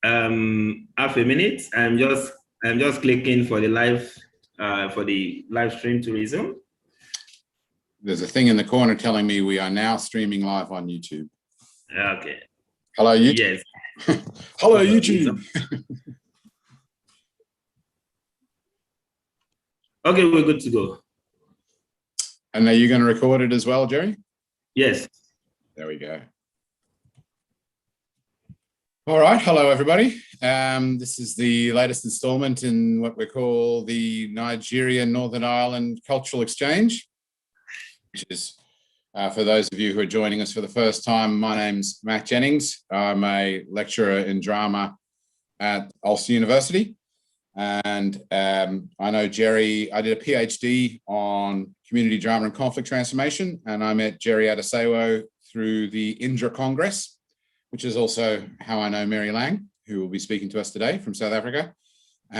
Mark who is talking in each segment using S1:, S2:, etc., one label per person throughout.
S1: half a minute. I'm just clicking for the live stream to resume.
S2: There's a thing in the corner telling me we are now streaming live on YouTube.
S1: Okay.
S2: Hello, YouTube.
S1: Yes.
S2: Hello, YouTube.
S1: Okay, we're good to go.
S2: And are you going to record it as well, Jerry?
S1: Yes.
S2: There we go. All right. Hello, everybody. This is the latest installment in what we call the Nigeria-Northern Ireland Cultural Exchange, which is, for those of you who are joining us for the first time, my name's Matt Jennings. I'm a lecturer in drama at Ulster University. And I know Jerry, I did a PhD on community drama and conflict transformation, and I met Jerry Adesewo through the Indra Congress, which is also how I know Mary Lange, who will be speaking to us today from South Africa.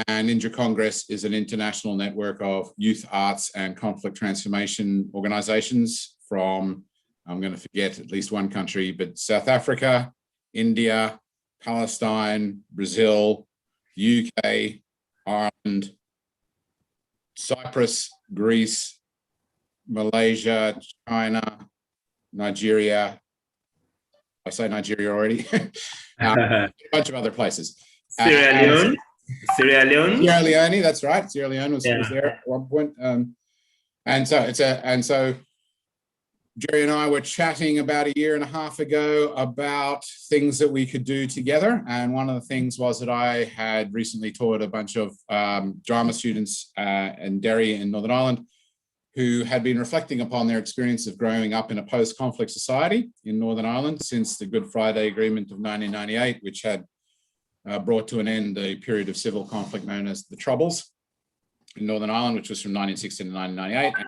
S2: And Indra Congress is an international network of youth arts and conflict transformation organizations from, I'm going to forget at least one country, but South Africa, India, Palestine, Brazil, UK, Ireland, Cyprus, Greece, Malaysia, China, Nigeria. I say Nigeria already. A bunch of other places.
S1: Sierra Leone.
S2: That's right. Sierra Leone was there at one point. And so Jerry and I were chatting about a year and a half ago about things that we could do together. And one of the things was that I had recently taught a bunch of drama students in Derry in Northern Ireland who had been reflecting upon their experience of growing up in a post-conflict society in Northern Ireland since the Good Friday Agreement of 1998, which had brought to an end a period of civil conflict known as the Troubles in Northern Ireland, which was from 1960 to 1998. And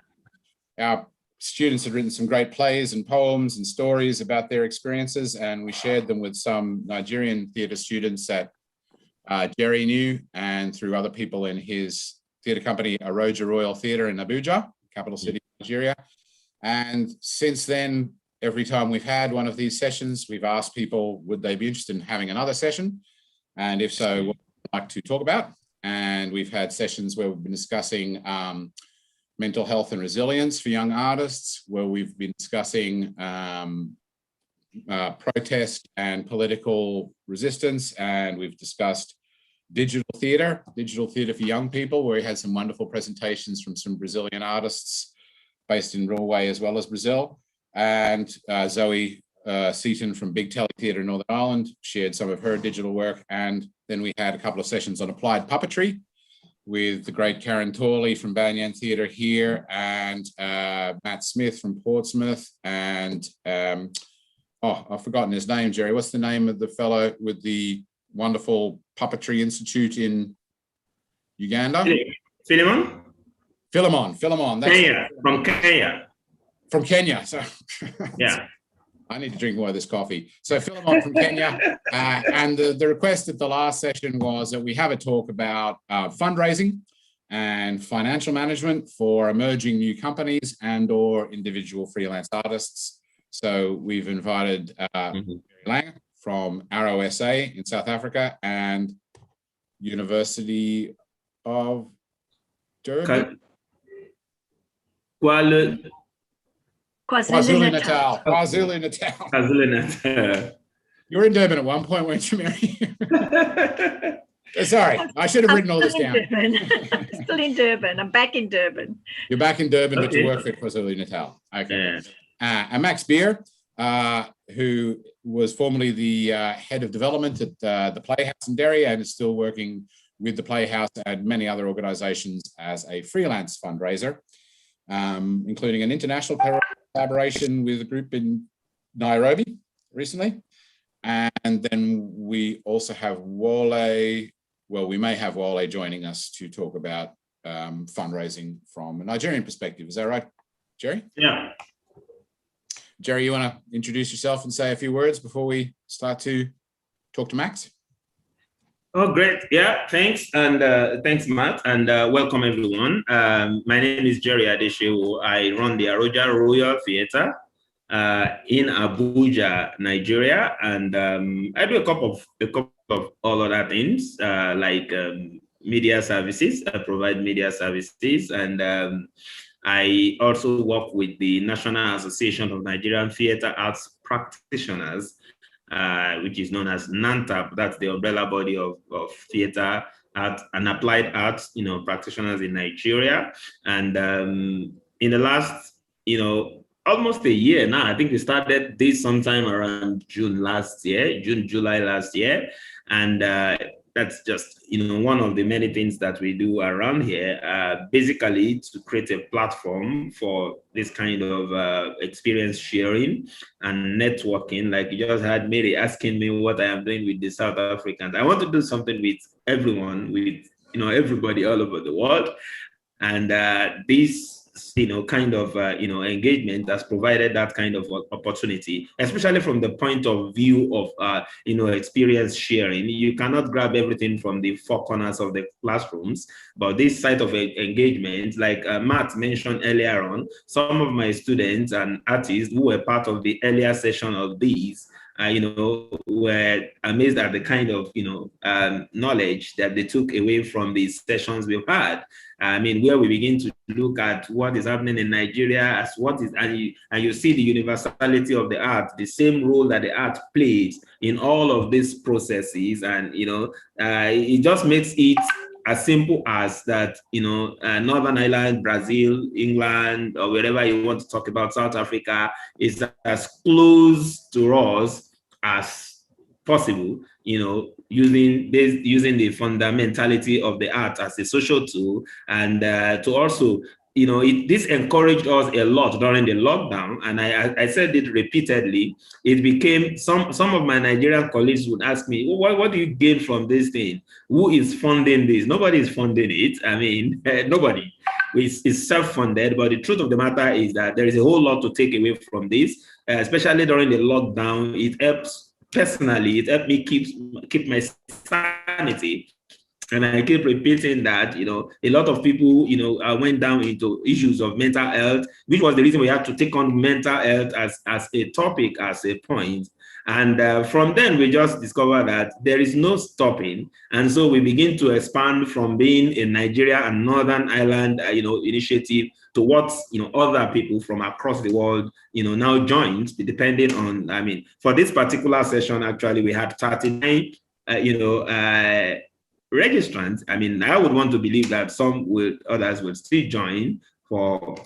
S2: our students had written some great plays and poems and stories about their experiences, and we shared them with some Nigerian theatre students that Jerry knew, and through other people in his theatre company, Aroja Royal Theatre in Abuja, capital city of Nigeria. And since then, every time we've had one of these sessions, we've asked people, would they be interested in having another session? And if so, what would you like to talk about? And we've had sessions where we've been discussing mental health and resilience for young artists, where we've been discussing protest and political resistance, and we've discussed digital theatre for young people, where we had some wonderful presentations from some Brazilian artists based in Norway as well as Brazil. And Zoe Seaton from Big Telly Theatre in Northern Ireland shared some of her digital work. And then we had a couple of sessions on applied puppetry with the great Karen Torley from Banyan Theatre here, and Matt Smith from Portsmouth, and I've forgotten his name, Jerry. What's the name of the fellow with the wonderful puppetry institute in Uganda?
S1: Philemon.
S2: That's
S1: Kenya.
S2: From Kenya. So
S1: yeah.
S2: I need to drink more of this coffee. So Philemon from Kenya, and the request at the last session was that we have a talk about fundraising and financial management for emerging new companies and or individual freelance artists. So we've invited Fisher Lange from Arrow SA in South Africa and University of Durban. KwaZulu-Natal. You were in Durban at one point, weren't you, Mary? Sorry, I should have written all this down.
S3: Still in Durban. I'm back in Durban.
S2: You're back in Durban, but you work for KwaZulu-Natal. Okay. Yeah. And Max Beer, who was formerly the head of development at the Playhouse in Derry and is still working with the Playhouse and many other organizations as a freelance fundraiser, including an international collaboration with a group in Nairobi recently. And then we also have Wole, well, we may have Wole joining us to talk about fundraising from a Nigerian perspective. Is that right, Jerry?
S1: Yeah.
S2: Jerry, you want to introduce yourself and say a few words before we start to talk to Max?
S1: Oh, great. Yeah, thanks. And thanks, Matt. And welcome, everyone. My name is Jerry Adesewo. I run the Aroja Royal Theatre. in Abuja, Nigeria, and I do a couple of all other things like media services. I provide media services, and I also work with the National Association of Nigerian Theatre Arts Practitioners, which is known as NNIRCEP. That's the umbrella body of theater art and applied arts, practitioners in Nigeria. And in the last, almost a year now, I think we started this sometime around June, July last year. And that's just, one of the many things that we do around here, basically to create a platform for this kind of experience sharing and networking. Like you just had Mary asking me what I am doing with the South Africans. I want to do something with everyone, with, everybody all over the world. And this kind of engagement has provided that kind of opportunity, especially from the point of view of experience sharing. You cannot grab everything from the four corners of the classrooms, but this side of engagement, like Matt mentioned earlier on, some of my students and artists who were part of the earlier session of these were amazed at the kind of, knowledge that they took away from these sessions we've had. I mean, where we begin to look at what is happening in Nigeria as what is, and you see the universality of the art, the same role that the art plays in all of these processes. And, it just makes it as simple as that, Northern Ireland, Brazil, England, or wherever you want to talk about, South Africa, is as close to us as possible, using the fundamentality of the art as a social tool, and to also, this encouraged us a lot during the lockdown. And I said it repeatedly. It became, some of my Nigerian colleagues would ask me, what do you gain from this thing? Who is funding this? Nobody is funding it. I mean, nobody. It's self-funded, but the truth of the matter is that there is a whole lot to take away from this, especially during the lockdown. It helps, personally, it helped me keep my sanity. And I keep repeating that, a lot of people, went down into issues of mental health, which was the reason we had to take on mental health as a topic, as a point. And from then, we just discovered that there is no stopping. And so we begin to expand from being a Nigeria and Northern Ireland, initiative to what, other people from across the world, now joined, depending on, I mean, for this particular session, actually, we had 39, registrants. I mean, I would want to believe that others will still join for,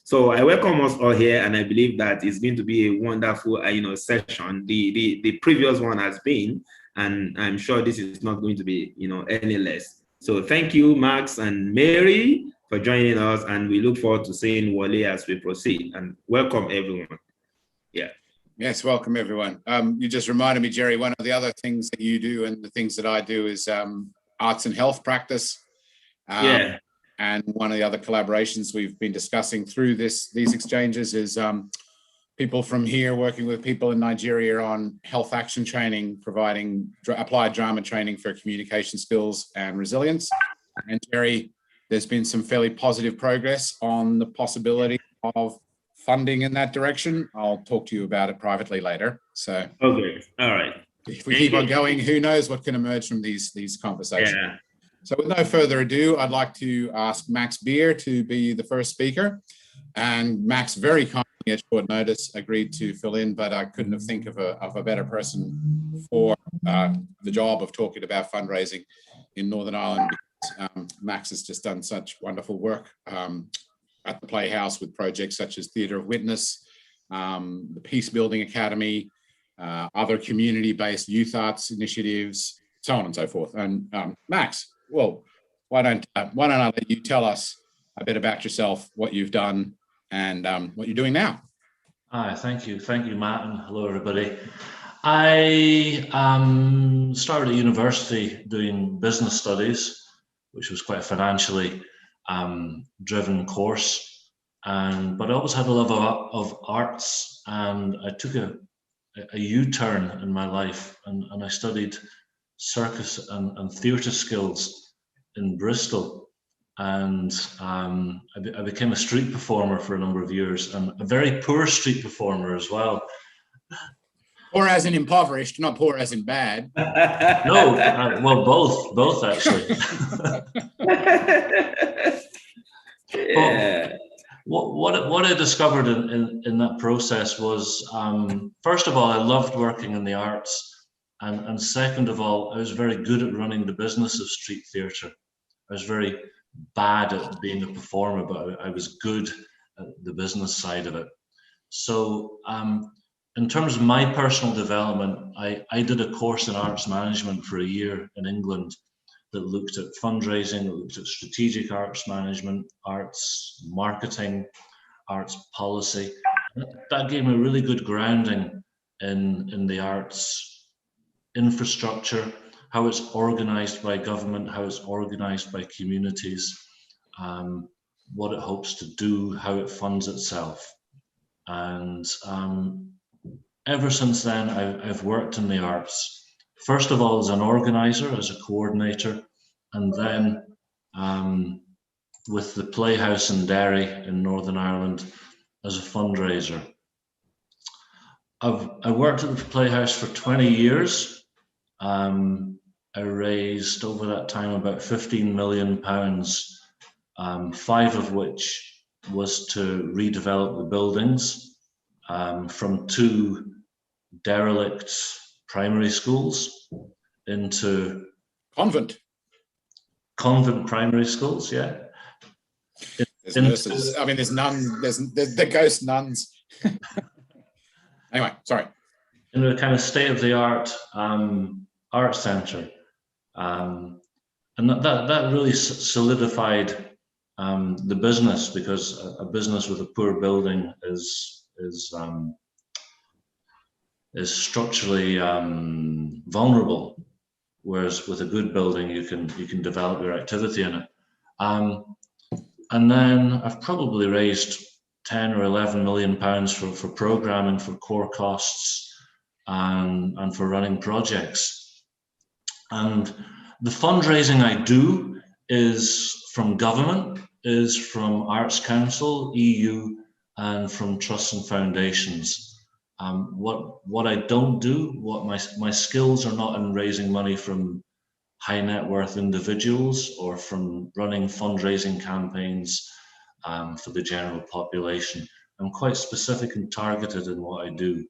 S1: so I welcome us all here, and I believe that it's going to be a wonderful, session. The previous one has been, and I'm sure this is not going to be, any less. So thank you, Max and Mary, for joining us, and we look forward to seeing Wole as we proceed. And welcome everyone. Yeah.
S2: Yes, welcome everyone. You just reminded me, Jerry, one of the other things that you do and the things that I do is arts and health practice.
S1: Yeah.
S2: And one of the other collaborations we've been discussing through these exchanges is people from here working with people in Nigeria on health action training, providing applied drama training for communication skills and resilience. And Jerry, there's been some fairly positive progress on the possibility of funding in that direction. I'll talk to you about it privately later. So,
S1: okay, all right.
S2: If we keep on going, who knows what can emerge from these conversations.
S1: Yeah.
S2: So with no further ado, I'd like to ask Max Beer to be the first speaker. And Max very kindly at short notice agreed to fill in, but I couldn't have think of a better person for the job of talking about fundraising in Northern Ireland, because Max has just done such wonderful work at the Playhouse with projects such as Theatre of Witness, the Peace Building Academy, other community-based youth arts initiatives, so on and so forth. And Max, well, why don't I let you tell us a bit about yourself, what you've done, and what you're doing now?
S4: Hi, thank you, Matt, and hello everybody. I started at university doing business studies, which was quite a financially driven course, but I always had a love of arts, and I took a U-turn in my life, and I studied circus and theatre skills in Bristol, and I became a street performer for a number of years, and a very poor street performer as well.
S2: Poor as in impoverished, not poor as in bad.
S4: No, well, both actually.
S1: Yeah.
S4: What I discovered in that process was, first of all, I loved working in the arts, and second of all, I was very good at running the business of street theatre. I was very bad at being a performer, but I was good at the business side of it. So in terms of my personal development, I did a course in arts management for a year in England that looked at fundraising, that looked at strategic arts management, arts marketing, arts policy. That gave me a really good grounding in the arts infrastructure, how it's organized by government, how it's organized by communities, what it hopes to do, how it funds itself. And ever since then, I've worked in the arts. First of all, as an organizer, as a coordinator, and then with the Playhouse in Derry in Northern Ireland as a fundraiser. I worked at the Playhouse for 20 years. I raised over that time about £15 million, 5 of which was to redevelop the buildings from 2 derelict primary schools into
S2: Convent
S4: primary schools, yeah.
S2: There's nurses. I mean, there's nuns. There's the ghost nuns. Anyway, sorry.
S4: In a kind of state-of-the-art art centre, and that really solidified the business, because a business with a poor building is structurally vulnerable, whereas with a good building you can develop your activity in it. And then I've probably raised 10 or 11 million pounds for programming, for core costs, and for running projects. And the fundraising I do is from government, is from Arts Council, EU, and from trusts and foundations. What I don't do, what my skills are not in raising money from high net worth individuals or from running fundraising campaigns for the general population. I'm quite specific and targeted in what I do.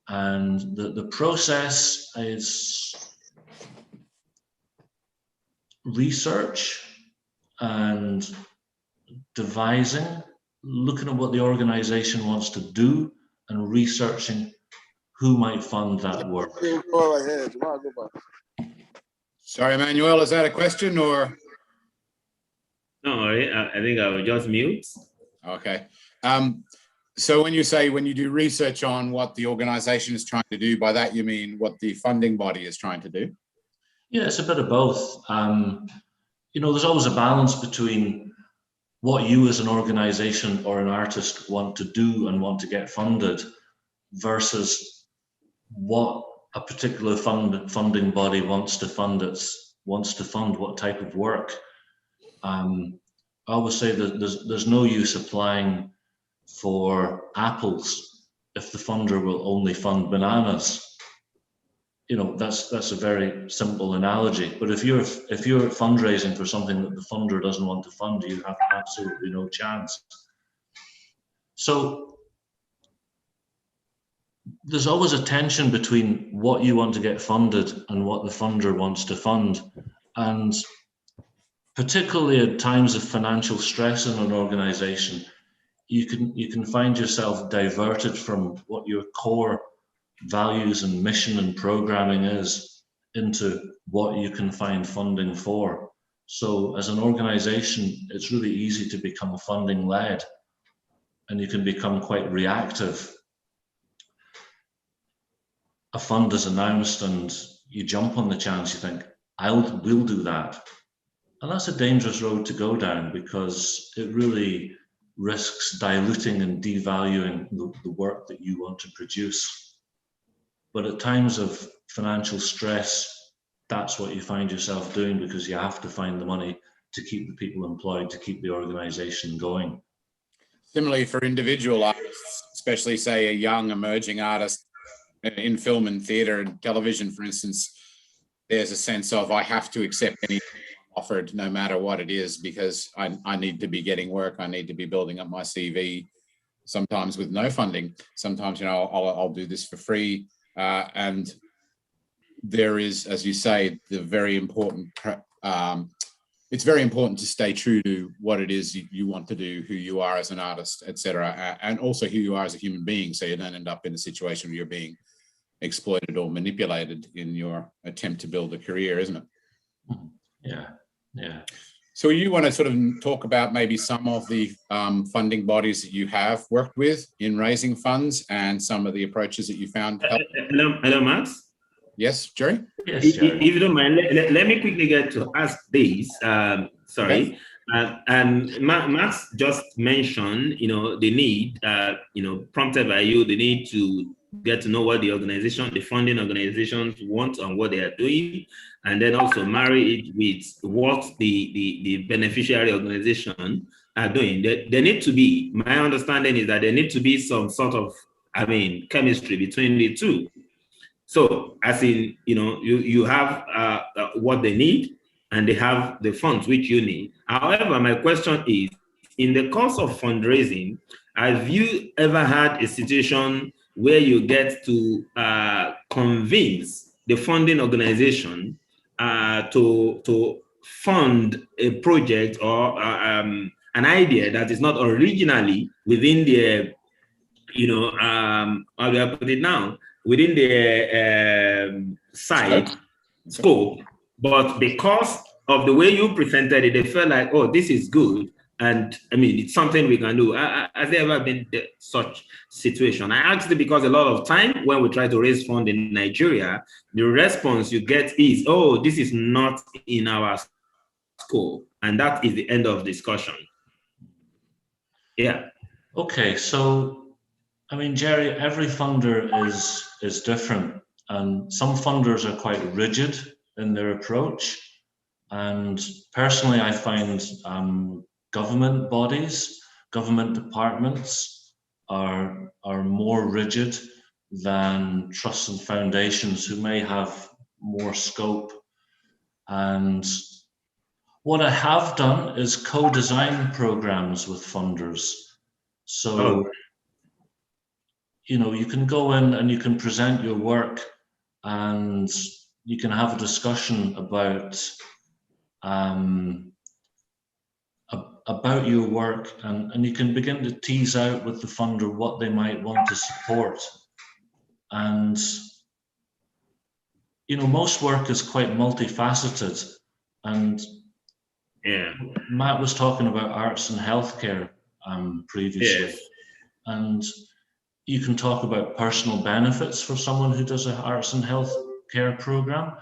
S4: And the process is research and devising, looking at what the organization wants to do and researching who might fund that work.
S2: Sorry, Emmanuel, is that a question or?
S1: No, I think I will just mute.
S2: Okay. So when you do research on what the organization is trying to do, by that you mean what the funding body is trying to do?
S4: Yeah, it's a bit of both. You know, there's always a balance between what you as an organization or an artist want to do and want to get funded versus what a particular funding body wants to fund, what type of work. I always say that there's no use applying for apples if the funder will only fund bananas. You know, that's a very simple analogy. But if you're fundraising for something that the funder doesn't want to fund, you have absolutely no chance. So there's always a tension between what you want to get funded and what the funder wants to fund. And particularly at times of financial stress in an organization, you can find yourself diverted from what your core values and mission and programming is into what you can find funding for. So as an organization, it's really easy to become funding led, and you can become quite reactive. A fund is announced and you jump on the chance, you think, we'll do that. And that's a dangerous road to go down, because it really risks diluting and devaluing the work that you want to produce. But at times of financial stress, that's what you find yourself doing, because you have to find the money to keep the people employed, to keep the organization going.
S2: Similarly, for individual artists, especially say a young emerging artist in film and theatre and television, for instance, there's a sense of I have to accept anything offered, no matter what it is, because I need to be getting work. I need to be building up my CV, sometimes with no funding. Sometimes, you know, I'll do this for free. And there is, as you say, the very important, it's very important to stay true to what it is you want to do, who you are as an artist, etc., and also who you are as a human being, so you don't end up in a situation where you're being exploited or manipulated in your attempt to build a career, isn't it?
S4: Yeah, yeah.
S2: So you want to sort of talk about maybe some of the funding bodies that you have worked with in raising funds and some of the approaches that you found help?
S1: Hello, Max.
S2: Yes, Jerry?
S4: Yes,
S1: If you don't mind, let me quickly get to ask this. Sorry.
S2: Okay.
S1: And Max just mentioned, you know, the need, you know, prompted by you, the need to get to know what the organization, the funding organizations want and what they are doing, and then also marry it with what the beneficiary organization are doing. There need to be, my understanding is that there need to be some sort of, I mean, chemistry between the two. So, as in, you know, you have what they need, and they have the funds which you need. However, my question is, in the course of fundraising, have you ever had a situation where you get to convince the funding organization to fund a project or an idea that is not originally within their, you know, how do I put it now? Within the site scope, but because of the way you presented it, they felt like, oh, this is good. And I mean, it's something we can do. Has there ever been such situation? I asked it because a lot of time when we try to raise funds in Nigeria, the response you get is, oh, this is not in our scope. And that is the end of discussion. Yeah.
S4: Okay, so I mean, Jerry, every funder is different, and some funders are quite rigid in their approach. And personally, I find government bodies, government departments are more rigid than trusts and foundations who may have more scope. And what I have done is co-design programs with funders. So, you know, you can go in and you can present your work, and you can have a discussion about your work, and you can begin to tease out with the funder what they might want to support. And, you know, most work is quite multifaceted. And
S1: yeah,
S4: Matt was talking about arts and healthcare previously.
S1: yes.
S4: And you can talk about personal benefits for someone who does an arts and health care program.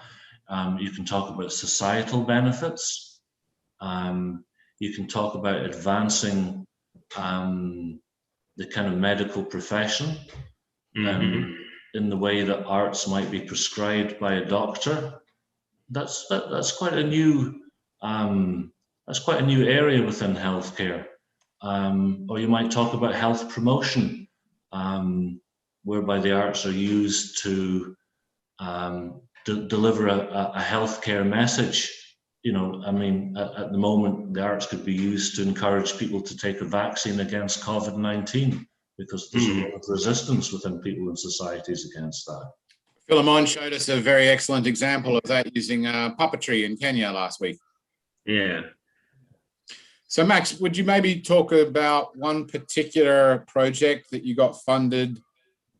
S4: You can talk about societal benefits. You can talk about advancing the kind of medical profession in the way that arts might be prescribed by a doctor. That's quite a new area within healthcare. Or you might talk about health promotion, whereby the arts are used to deliver a healthcare message. You know, I mean, at the moment, the arts could be used to encourage people to take a vaccine against COVID-19, because there's a lot of resistance within people and societies against that.
S2: Philemon showed us a very excellent example of that using puppetry in Kenya last week.
S1: Yeah.
S2: So Max, would you maybe talk about one particular project that you got funded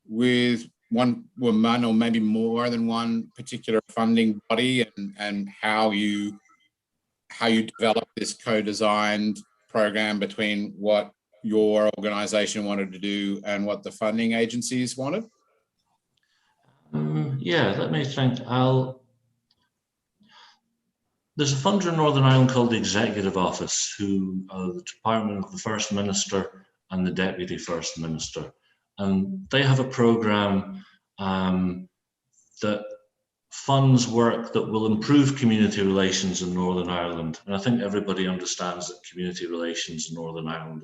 S2: with one or maybe more than one particular funding body, and how you developed this co-designed program between what your organization wanted to do and what the funding agencies wanted?
S4: Yeah, let me think. There's a funder in Northern Ireland called the Executive Office, who are the Department of the First Minister and the Deputy First Minister. And they have a program that funds work that will improve community relations in Northern Ireland. And I think everybody understands that community relations in Northern Ireland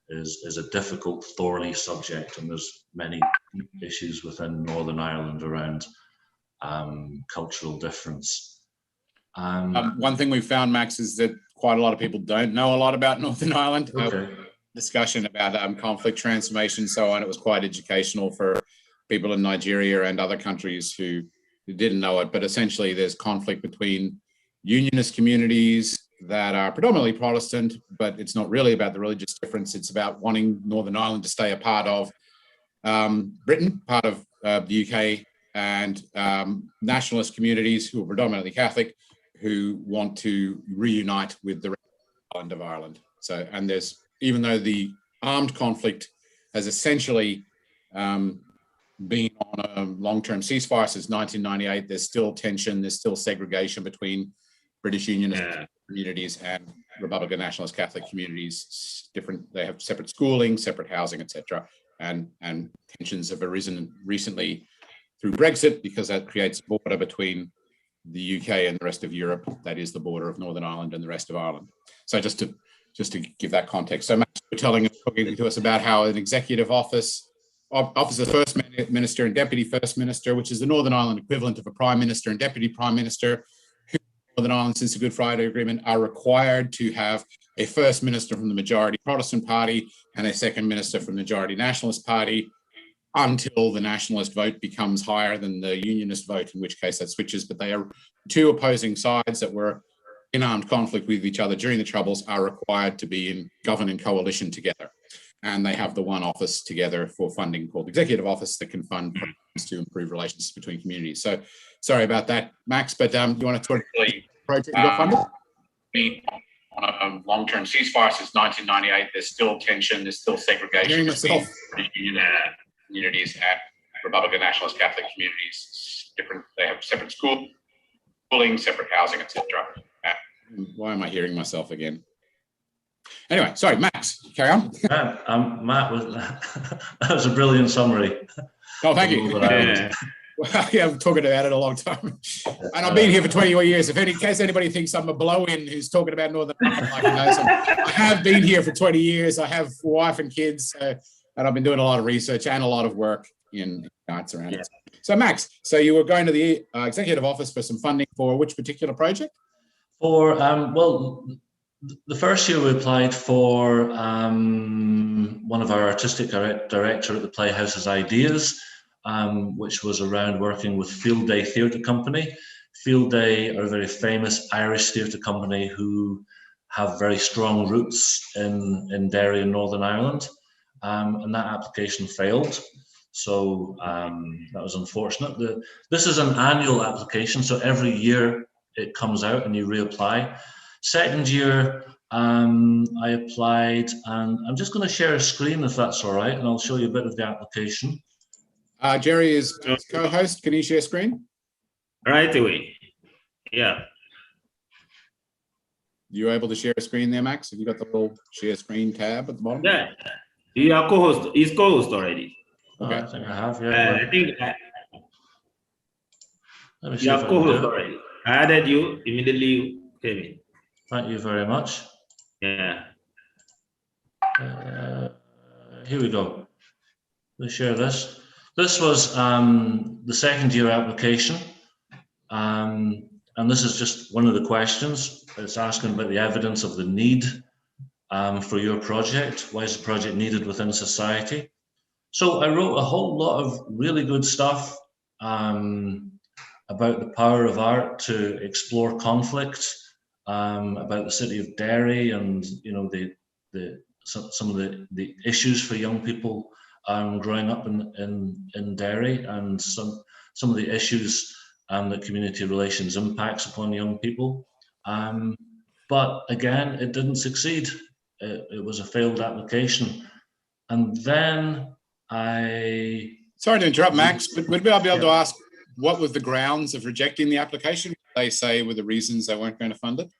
S4: is a difficult, thorny subject, and there's many issues within Northern Ireland around cultural difference.
S2: One thing we've found, Max, is that quite a lot of people don't know a lot about Northern Ireland.
S4: Okay.
S2: Discussion about conflict transformation, so on. It was quite educational for people in Nigeria and other countries who didn't know it. But essentially, there's conflict between unionist communities that are predominantly Protestant, but it's not really about the religious difference. It's about wanting Northern Ireland to stay a part of Britain, part of the UK, and nationalist communities who are predominantly Catholic, who want to reunite with the rest of Ireland. So, and there's, even though the armed conflict has essentially been on a long-term ceasefire since 1998, there's still tension, there's still segregation between British Unionist communities and Republican Nationalist Catholic communities. Different, they have separate schooling, separate housing, etc. And tensions have arisen recently through Brexit, because that creates a border between the UK and the rest of Europe. That is the border of Northern Ireland and the rest of Ireland. So just to give that context. So Max, you're talking to us about how an executive office of First Minister and Deputy First Minister, which is the Northern Ireland equivalent of a Prime Minister and Deputy Prime Minister, who in Northern Ireland since the Good Friday Agreement are required to have a First Minister from the majority Protestant party and a Second Minister from the majority Nationalist party, until the nationalist vote becomes higher than the unionist vote, in which case that switches. But they are two opposing sides that were in armed conflict with each other during the Troubles, are required to govern in coalition together. And they have the one office together for funding called the Executive Office that can fund programs to improve relations between communities. So sorry about that, Max, but you want to talk about the project you got funded? On a long-term ceasefire since 1998, there's still tension, there's still segregation between communities and Republican Nationalist Catholic communities. Different, they have separate schooling, separate housing, etc. Why am I hearing myself again? Anyway, sorry, Max, carry on.
S4: Matt, that was a brilliant summary.
S2: Oh, thank you. Well, yeah, I'm talking about it a long time. And I've been here for 21 years. In case anybody thinks I'm a blow-in who's talking about Northern Ireland, I have been here for 20 years. I have a wife and kids, and I've been doing a lot of research and a lot of work in arts around it. So Max, so you were going to the Executive Office for some funding for which particular project?
S4: For, well, the first year we applied for one of our artistic director at the Playhouse's ideas, which was around working with Field Day Theatre Company. Field Day are a very famous Irish theatre company who have very strong roots in Derry and Northern Ireland, and that application failed. So that was unfortunate. This is an annual application, so every year it comes out and you reapply. Second year, I applied, and I'm just going to share a screen if that's all right, and I'll show you a bit of the application.
S2: Jerry is co-host. Can you share screen?
S1: Right away. Yeah.
S2: You able to share a screen there, Max? Have you got the little share screen tab at the bottom?
S1: Yeah. You are co-host. He's co-host already.
S4: Okay. I think I have. Yeah.
S1: I think
S4: you
S1: are co-host already. I added you immediately. You came in.
S4: Thank you very much.
S1: Yeah.
S4: Here we go. Let's share this. This was the second year application. And this is just one of the questions. It's asking about the evidence of the need for your project. Why is the project needed within society? So I wrote a whole lot of really good stuff about the power of art to explore conflict, about the city of Derry, and some of the issues for young people growing up in Derry, and some of the issues that community relations impacts upon young people. But again, it didn't succeed. It was a failed application. And then
S2: Sorry to interrupt, Max, but would I be able to ask what was the grounds of rejecting the application? They say were the reasons they weren't going to fund it?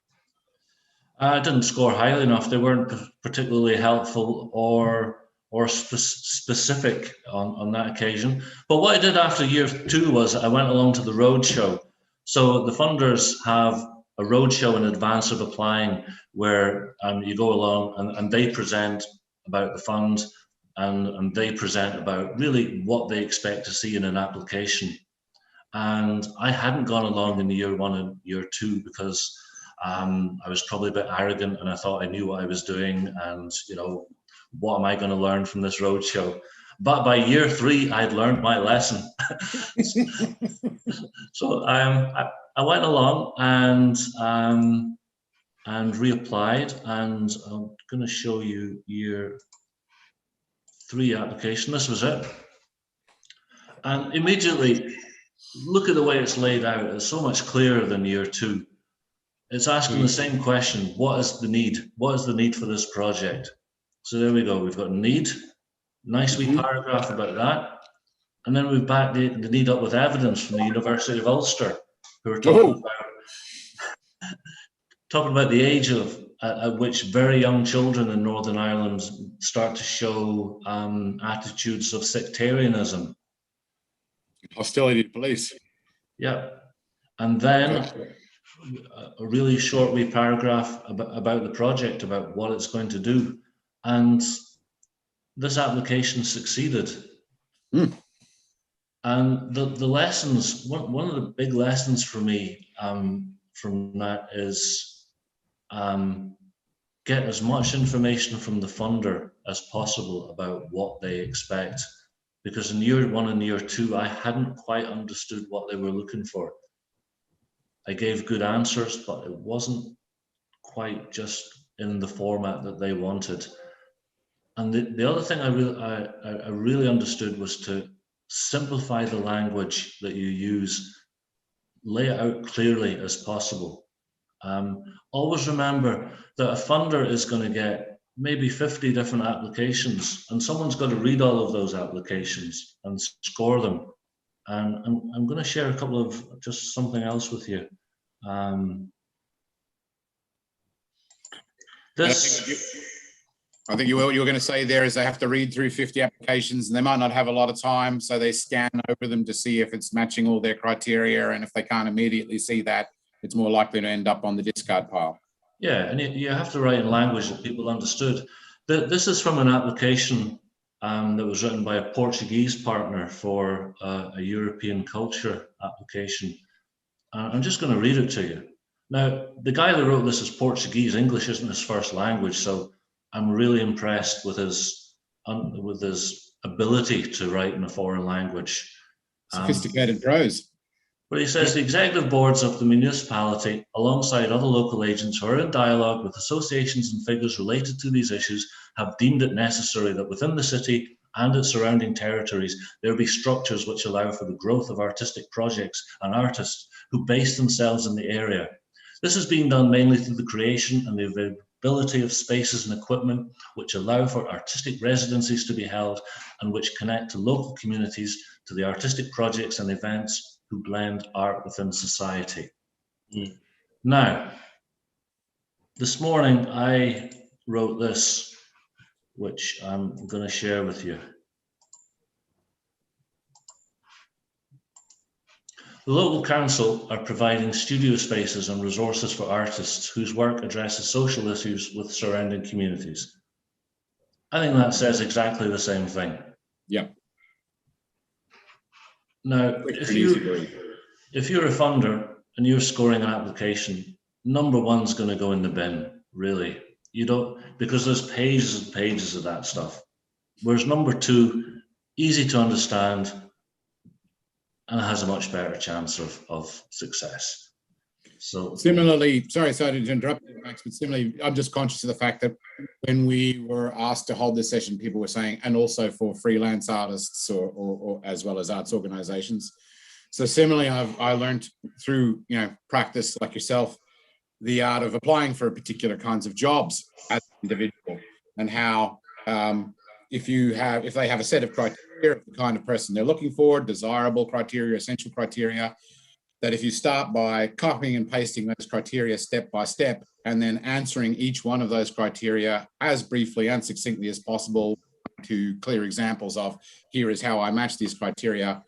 S4: I didn't score highly enough. They weren't particularly helpful or or specific on that occasion. But what I did after year 2 was I went along to the roadshow. So the funders have a roadshow in advance of applying, where you go along and they present about the fund, and they present about really what they expect to see in an application. And I hadn't gone along in the year 1 and year 2 because I was probably a bit arrogant, and I thought I knew what I was doing, and you know, what am I going to learn from this roadshow? But by year 3, I'd learned my lesson. So I went along and reapplied, and I'm going to show you year 3 application. This was it. And immediately, look at the way it's laid out. It's so much clearer than year 2. It's asking the same question: what is the need? What is the need for this project? So there we go. We've got need, nice wee paragraph about that. And then we've backed the need up with evidence from the University of Ulster, who are talking about the age at which very young children in Northern Ireland start to show attitudes of sectarianism.
S2: Hostility to police.
S4: Yeah. And then a really short wee paragraph about the project, about what it's going to do. And this application succeeded. And the lessons, one of the big lessons for me from that is get as much information from the funder as possible about what they expect. Because in year 1 and year 2, I hadn't quite understood what they were looking for. I gave good answers, but it wasn't quite just in the format that they wanted. And the other thing I really understood was to simplify the language that you use, lay it out clearly as possible. Always remember that a funder is going to get maybe 50 different applications, and someone's got to read all of those applications and score them. And I'm going to share a couple of just something else with you.
S2: I think what you were going to say there is they have to read through 50 applications, and they might not have a lot of time, so they scan over them to see if it's matching all their criteria, and if they can't immediately see that, it's more likely to end up on the discard pile.
S4: Yeah, and you have to write in language that people understood. This is from an application that was written by a Portuguese partner for a European culture application. I'm just going to read it to you. Now, the guy that wrote this is Portuguese. English isn't his first language, so I'm really impressed with his ability to write in a foreign language.
S2: Sophisticated prose.
S4: But he says the executive boards of the municipality, alongside other local agents who are in dialogue with associations and figures related to these issues, have deemed it necessary that within the city and its surrounding territories, there be structures which allow for the growth of artistic projects and artists who base themselves in the area. This is being done mainly through the creation and the availability of spaces and equipment which allow for artistic residencies to be held and which connect to local communities to the artistic projects and events who blend art within society. Now, this morning I wrote this, which I'm going to share with you. The local council are providing studio spaces and resources for artists whose work addresses social issues with surrounding communities. I think that says exactly the same thing.
S2: Yeah.
S4: Now, if you're a funder and you're scoring an application, number 1's going to go in the bin, really. You don't, because there's pages and pages of that stuff. Whereas number 2, easy to understand, and has a much better chance of success. So
S2: similarly, sorry to interrupt you, Max, but similarly, I'm just conscious of the fact that when we were asked to hold this session, people were saying, and also for freelance artists or as well as arts organizations. So similarly, I learned through practice like yourself, the art of applying for particular kinds of jobs as an individual, and how if they have a set of criteria of the kind of person they're looking for, desirable criteria, essential criteria, that if you start by copying and pasting those criteria step by step, and then answering each one of those criteria as briefly and succinctly as possible, two clear examples of here is how I match these criteria.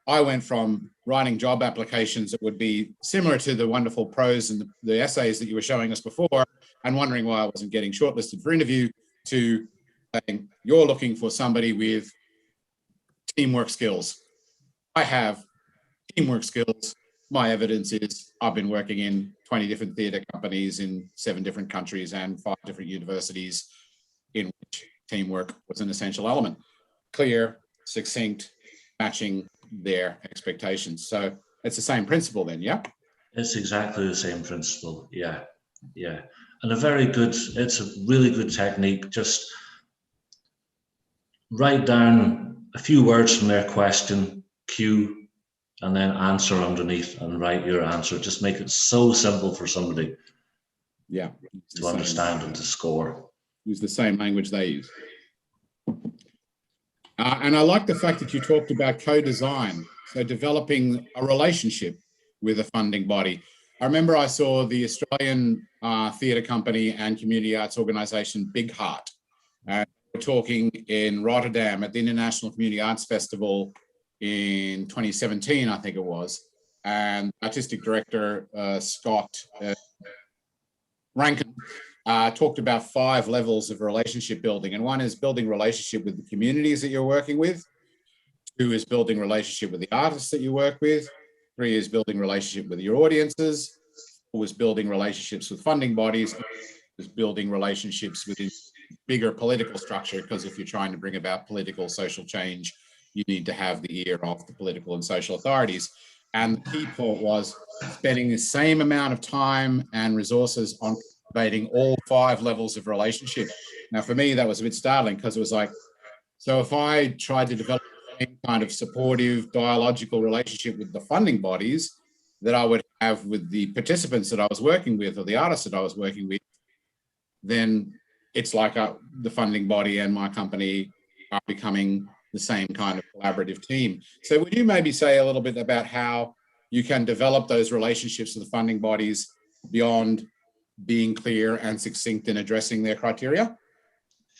S2: I went from writing job applications that would be similar to the wonderful prose and the essays that you were showing us before and wondering why I wasn't getting shortlisted for interview, to saying, you're looking for somebody with teamwork skills. I have teamwork skills. My evidence is I've been working in 20 different theatre companies in 7 different countries and 5 different universities in which teamwork was an essential element. Clear, succinct, matching their expectations. So it's the same principle then, yeah?
S4: It's exactly the same principle, yeah, yeah. And it's a really good technique. Just write down a few words from their question, cue, and then answer underneath and write your answer. Just make it so simple for somebody to understand and to score.
S2: Use the same language they use. And I like the fact that you talked about co-design, so developing a relationship with a funding body. I remember I saw the Australian theatre company and community arts organisation Big Heart. We're talking in Rotterdam at the International Community Arts Festival in 2017, I think it was. And artistic director Scott Rankin talked about 5 levels of relationship building. And one is building relationship with the communities that you're working with. 2 is building relationship with the artists that you work with. 3 is building relationship with your audiences. 4 is building relationships with funding bodies. Is building relationships within bigger political structure, because if you're trying to bring about political social change, you need to have the ear of the political and social authorities. And the key point was spending the same amount of time and resources on cultivating all 5 levels of relationship. Now, for me, that was a bit startling, because it was like, so if I tried to develop the same kind of supportive dialogical relationship with the funding bodies that I would have with the participants that I was working with or the artists that I was working with, then it's like the funding body and my company are becoming the same kind of collaborative team. So would you maybe say a little bit about how you can develop those relationships with the funding bodies beyond being clear and succinct in addressing their criteria?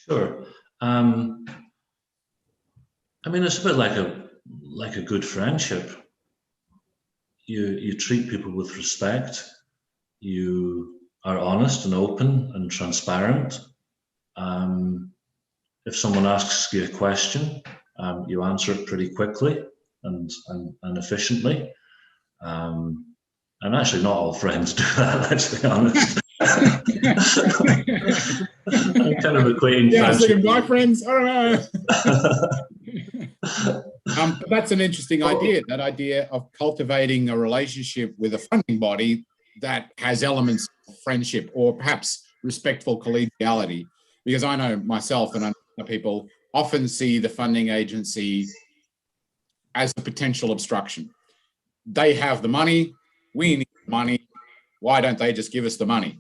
S4: Sure. I mean, it's a bit like a good friendship. You treat people with respect. You are honest and open and transparent. If someone asks you a question, you answer it pretty quickly and efficiently. And actually, not all friends do that, let's be honest. I'm kind of equating friendship.
S2: My friends, I don't know. But that's an interesting idea, that idea of cultivating a relationship with a funding body that has elements of friendship or perhaps respectful collegiality. Because I know myself and I know people often see the funding agency as a potential obstruction. They have the money, we need the money, why don't they just give us the money?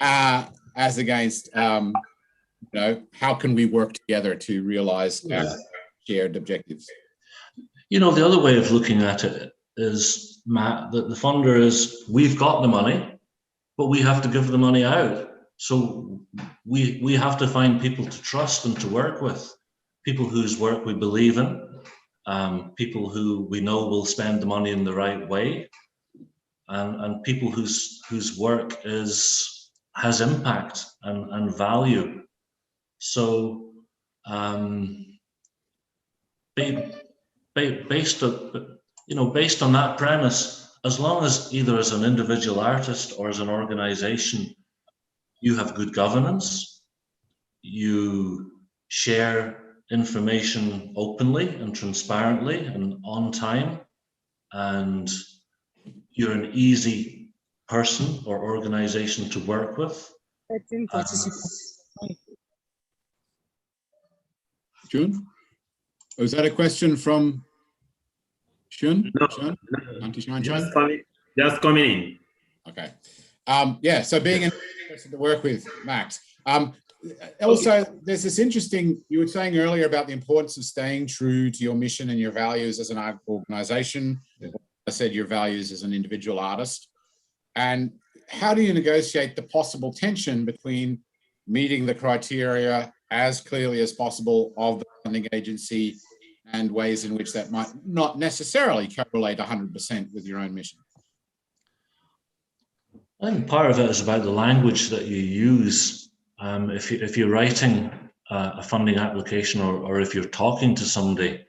S2: As against, how can we work together to realize our shared objectives?
S4: You know, the other way of looking at it is, Matt, that the funder is, we've got the money, but we have to give the money out. So we have to find people to trust and to work with, people whose work we believe in, people who we know will spend the money in the right way, and people whose work has impact and value. So based on that premise, as long as either as an individual artist or as an organization, you have good governance, you share information openly and transparently and on time, and you're an easy person or organization to work with.
S2: June? Was that a question from Shun?
S1: No,
S2: Shun?
S1: Just coming in.
S2: Okay. So being an person to work with, Max. Also, there's this interesting, you were saying earlier about the importance of staying true to your mission and your values as an organization. I said your values as an individual artist. And how do you negotiate the possible tension between meeting the criteria as clearly as possible of the funding agency, and ways in which that might not necessarily correlate 100% with your own mission?
S4: I think part of it is about the language that you use. If you're writing a funding application, or if you're talking to somebody,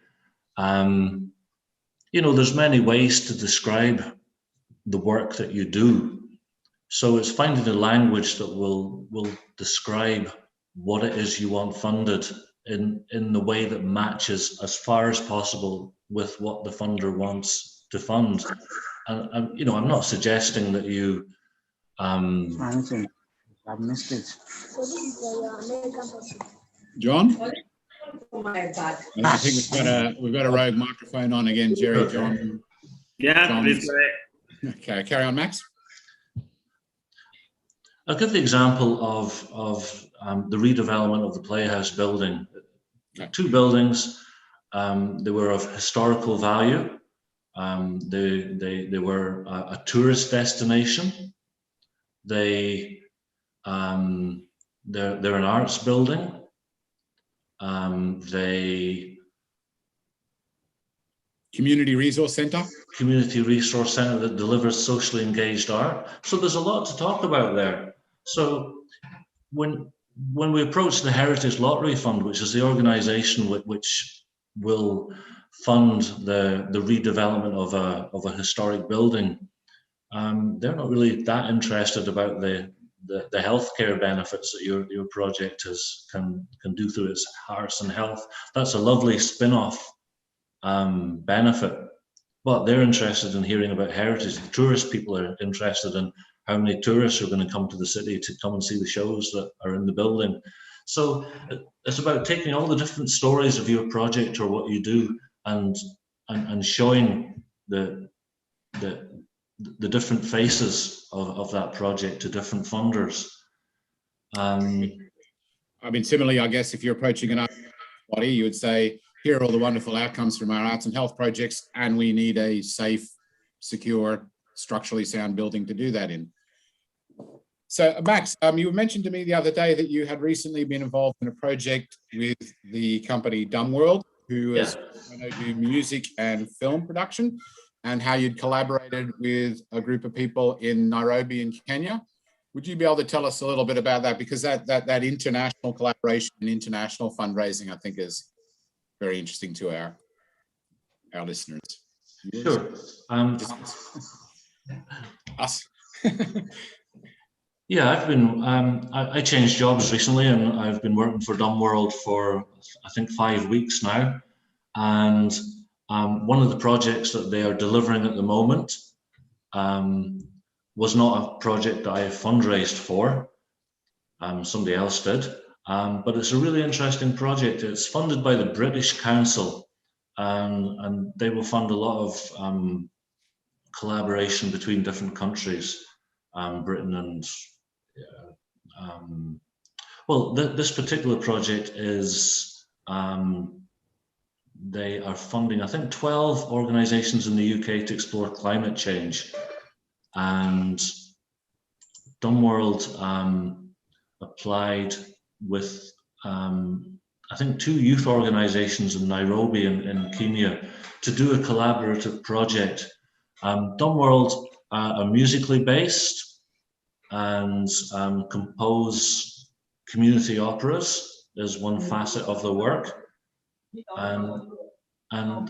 S4: you know, there's many ways to describe the work that you do. So it's finding a language that will describe what it is you want funded in the way that matches as far as possible with what the funder wants to fund. And you know, I'm not suggesting that you
S5: I've missed it.
S2: John? I think we've got a rogue microphone on again, Jerry. John.
S1: Yeah,
S2: John.
S1: please go ahead.
S2: Okay, carry on, Max.
S4: I'll give the example of the redevelopment of the Playhouse building.
S2: Okay.
S4: 2 buildings, they were of historical value. They were a tourist destination. They're an arts building.
S2: Community Resource Centre.
S4: Community resource centre that delivers socially engaged art. So there's a lot to talk about there. So when we approach the Heritage Lottery Fund, which is the organisation which will fund the redevelopment of a historic building, they're not really that interested about the healthcare benefits that your project can do through its arts and health. That's a lovely spin-off benefit. But they're interested in hearing about heritage. The tourist people are interested in how many tourists are going to come to the city to come and see the shows that are in the building. So it's about taking all the different stories of your project or what you do and showing the different faces of that project to different funders.
S2: I mean, similarly, I guess if you're approaching an art body, you would say, here are all the wonderful outcomes from our arts and health projects, and we need a safe, secure, structurally sound building to do that in. So, Max, you mentioned to me the other day that you had recently been involved in a project with the company Dumbworld, who is, I know, do music and film production, and how you'd collaborated with a group of people in Nairobi in Kenya. Would you be able to tell us a little bit about that? Because that international collaboration and international fundraising, I think, is very interesting to our listeners.
S4: Sure.
S2: Us.
S4: Yeah, I've been. I changed jobs recently, and I've been working for Dumbworld for I think 5 weeks now. And one of the projects that they are delivering at the moment was not a project that I fundraised for. Somebody else did. But it's a really interesting project. It's funded by the British Council, and they will fund a lot of collaboration between different countries, Britain and well, this particular project is they are funding, I think, 12 organisations in the UK to explore climate change, and Dumbworld applied with I think 2 youth organisations in Nairobi in Kenya to do a collaborative project. Dumbworld are musically based and compose community operas is one facet of the work, and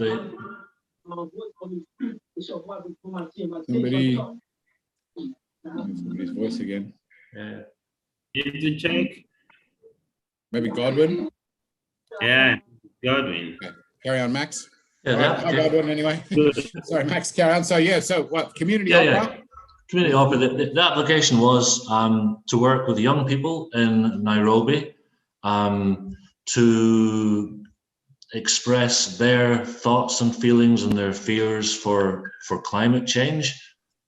S2: Somebody's voice again.
S1: Need to check.
S2: Maybe Godwin.
S1: Yeah, Godwin.
S2: Okay. Carry on, Max.
S4: Yeah,
S2: Hi, Godwin, anyway. Sorry, Max, carry on. So yeah, so what, community opera?
S4: Yeah. Community opera. The application was to work with young people in Nairobi to express their thoughts and feelings and their fears for climate change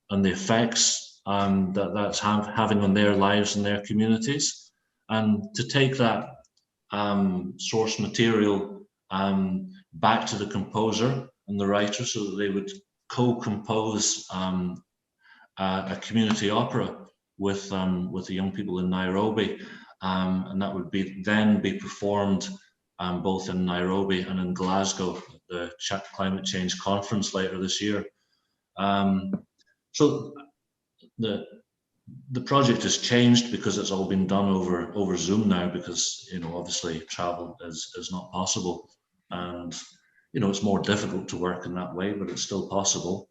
S4: and the effects that's having on their lives and their communities, and to take that source material back to the composer and the writer so that they would co-compose a community opera with the young people in Nairobi. and that would then be performed both in Nairobi and in Glasgow, the Climate Change Conference later this year. So the project has changed because it's all been done over Zoom now, because obviously travel is not possible, and it's more difficult to work in that way, but it's still possible.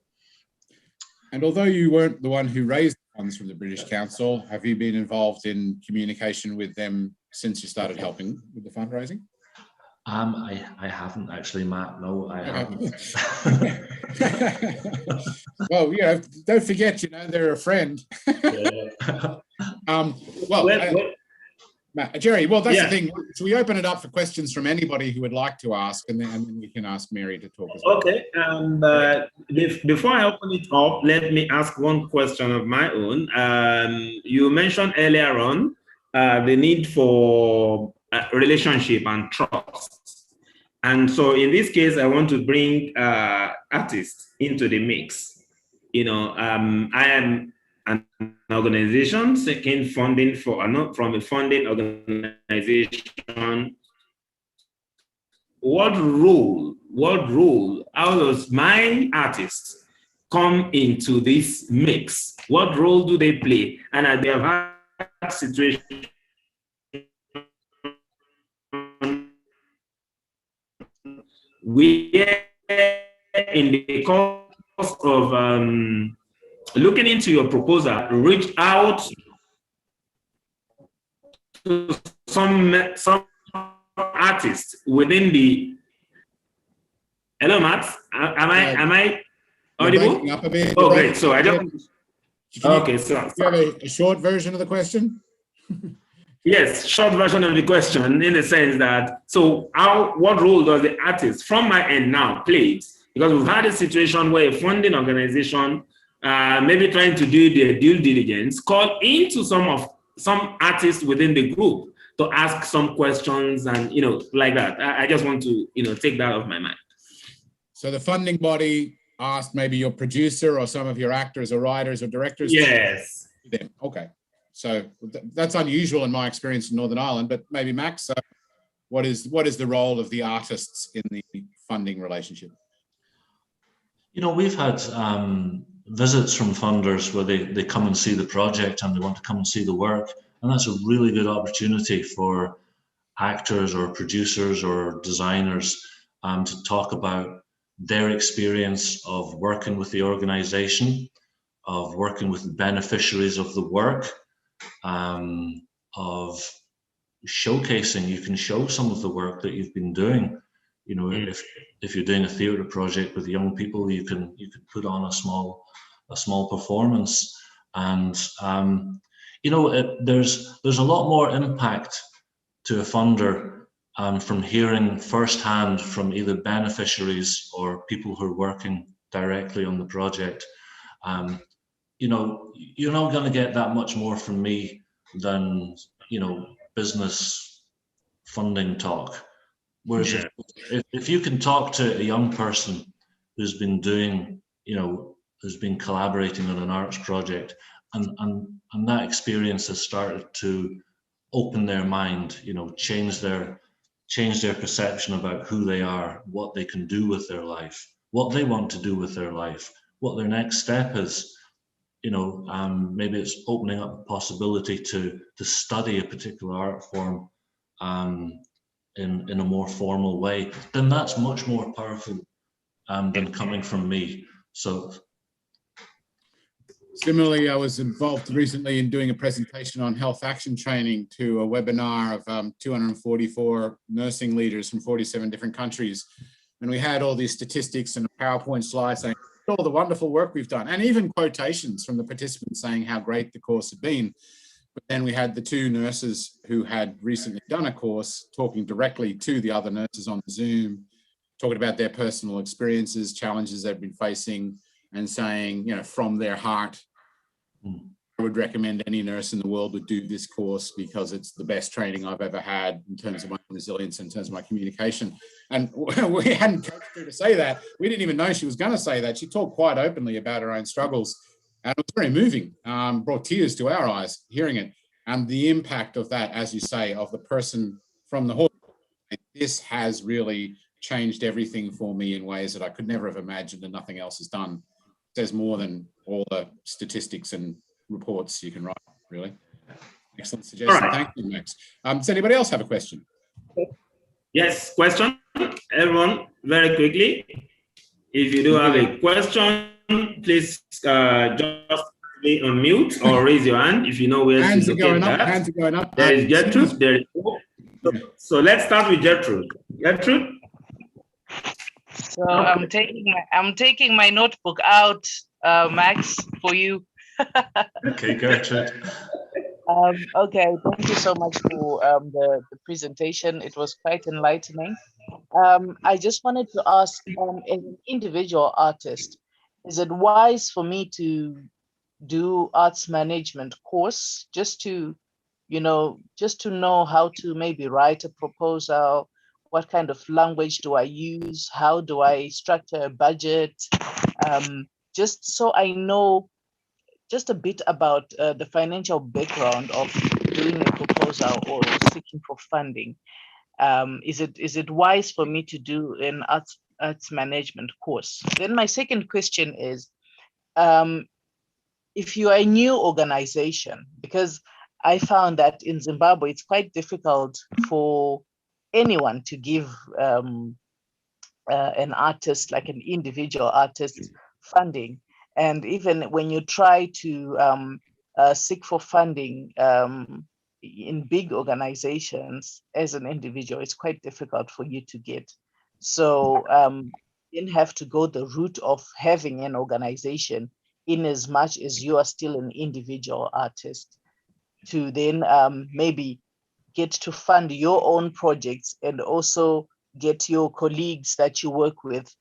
S2: And although you weren't the one who raised funds from the British Council, have you been involved in communication with them since you started helping with the fundraising?
S4: I haven't actually, Matt. No, I haven't.
S2: Well, don't forget, they're a friend. Jerry, well, that's the thing. So we open it up for questions from anybody who would like to ask, and then we can ask Mary to talk as well.
S1: Okay. Before I open it up, let me ask one question of my own. You mentioned earlier on the need for relationship and trust. And so in this case, I want to bring artists into the mix. I am an organization seeking funding from a funding organization. What role, how does my artists come into this mix? What role do they play? And I have had situations where in the course of looking into your proposal, reach out to some artists within the. Hello, Matt. Am I audible?
S2: Up a bit.
S1: Oh, great. So I just. Okay, so
S2: you have a short version of the question?
S1: Yes, short version of the question, in the sense that, so what role does the artist from my end now play? Because we've had a situation where a funding organization, maybe trying to do their due diligence, call into some artists within the group to ask some questions and, like that. I just want to, take that off my mind.
S2: So the funding body asked maybe your producer or some of your actors or writers or directors?
S1: Yes.
S2: Okay. So that's unusual in my experience in Northern Ireland, but maybe Max, what is the role of the artists in the funding relationship?
S4: We've had visits from funders where they come and see the project and they want to come and see the work, and that's a really good opportunity for actors or producers or designers to talk about their experience of working with the organization, of working with the beneficiaries of the work, of showcasing. You can show some of the work that you've been doing. If you're doing a theatre project with young people, you can put on a small performance, and there's a lot more impact to a funder from hearing firsthand from either beneficiaries or people who are working directly on the project. You're not going to get that much more from me than business funding talk. Whereas if you can talk to a young person who's been doing, who's been collaborating on an arts project, and that experience has started to open their mind, change their perception about who they are, what they can do with their life, what they want to do with their life, what their next step is. Maybe it's opening up a possibility to study a particular art form in a more formal way, then that's much more powerful than coming from me. So
S2: similarly, I was involved recently in doing a presentation on health action training to a webinar of 244 nursing leaders from 47 different countries. And we had all these statistics and a PowerPoint slide saying all the wonderful work we've done, and even quotations from the participants saying how great the course had been. But then we had the two nurses who had recently done a course talking directly to the other nurses on Zoom, talking about their personal experiences, challenges they've been facing, and saying, from their heart, I would recommend any nurse in the world would do this course because it's the best training I've ever had in terms of my resilience, in terms of my communication. And we hadn't coached her to say that. We didn't even know she was going to say that. She talked quite openly about her own struggles. And it was very moving, brought tears to our eyes hearing it. and the impact of that, as you say, of the person from the horse. This has really changed everything for me in ways that I could never have imagined, and nothing else has done. It says more than all the statistics and reports you can write, really. Excellent suggestion.
S1: All right.
S2: Thank you, Max. Does anybody else have a question?
S1: Yes, question? Everyone, very quickly. If you do have a question, please just be on mute or raise your hand if you know where
S2: Hands
S1: to
S2: are
S1: locate
S2: going up.
S1: that.
S2: Hands are going up.
S1: There is Gertrude. There is Hope. So let's start with Gertrude. Gertrude?
S5: So I'm taking my notebook out, Max, for you.
S4: Okay, Gertrude.
S5: Okay, thank you so much for the presentation. It was quite enlightening. I just wanted to ask, as an individual artist, is it wise for me to do arts management course just to, just to know how to maybe write a proposal? What kind of language do I use? How do I structure a budget? Just so I know just a bit about the financial background of doing a proposal or seeking for funding. Is it wise for me to do an arts management course? Then my second question is, if you are a new organization, because I found that in Zimbabwe, it's quite difficult for anyone to give an artist, like an individual artist, funding. And even when you try to seek for funding in big organizations as an individual, it's quite difficult for you to get. So you didn't have to go the route of having an organization in as much as you are still an individual artist, to then maybe get to fund your own projects and also get your colleagues that you work with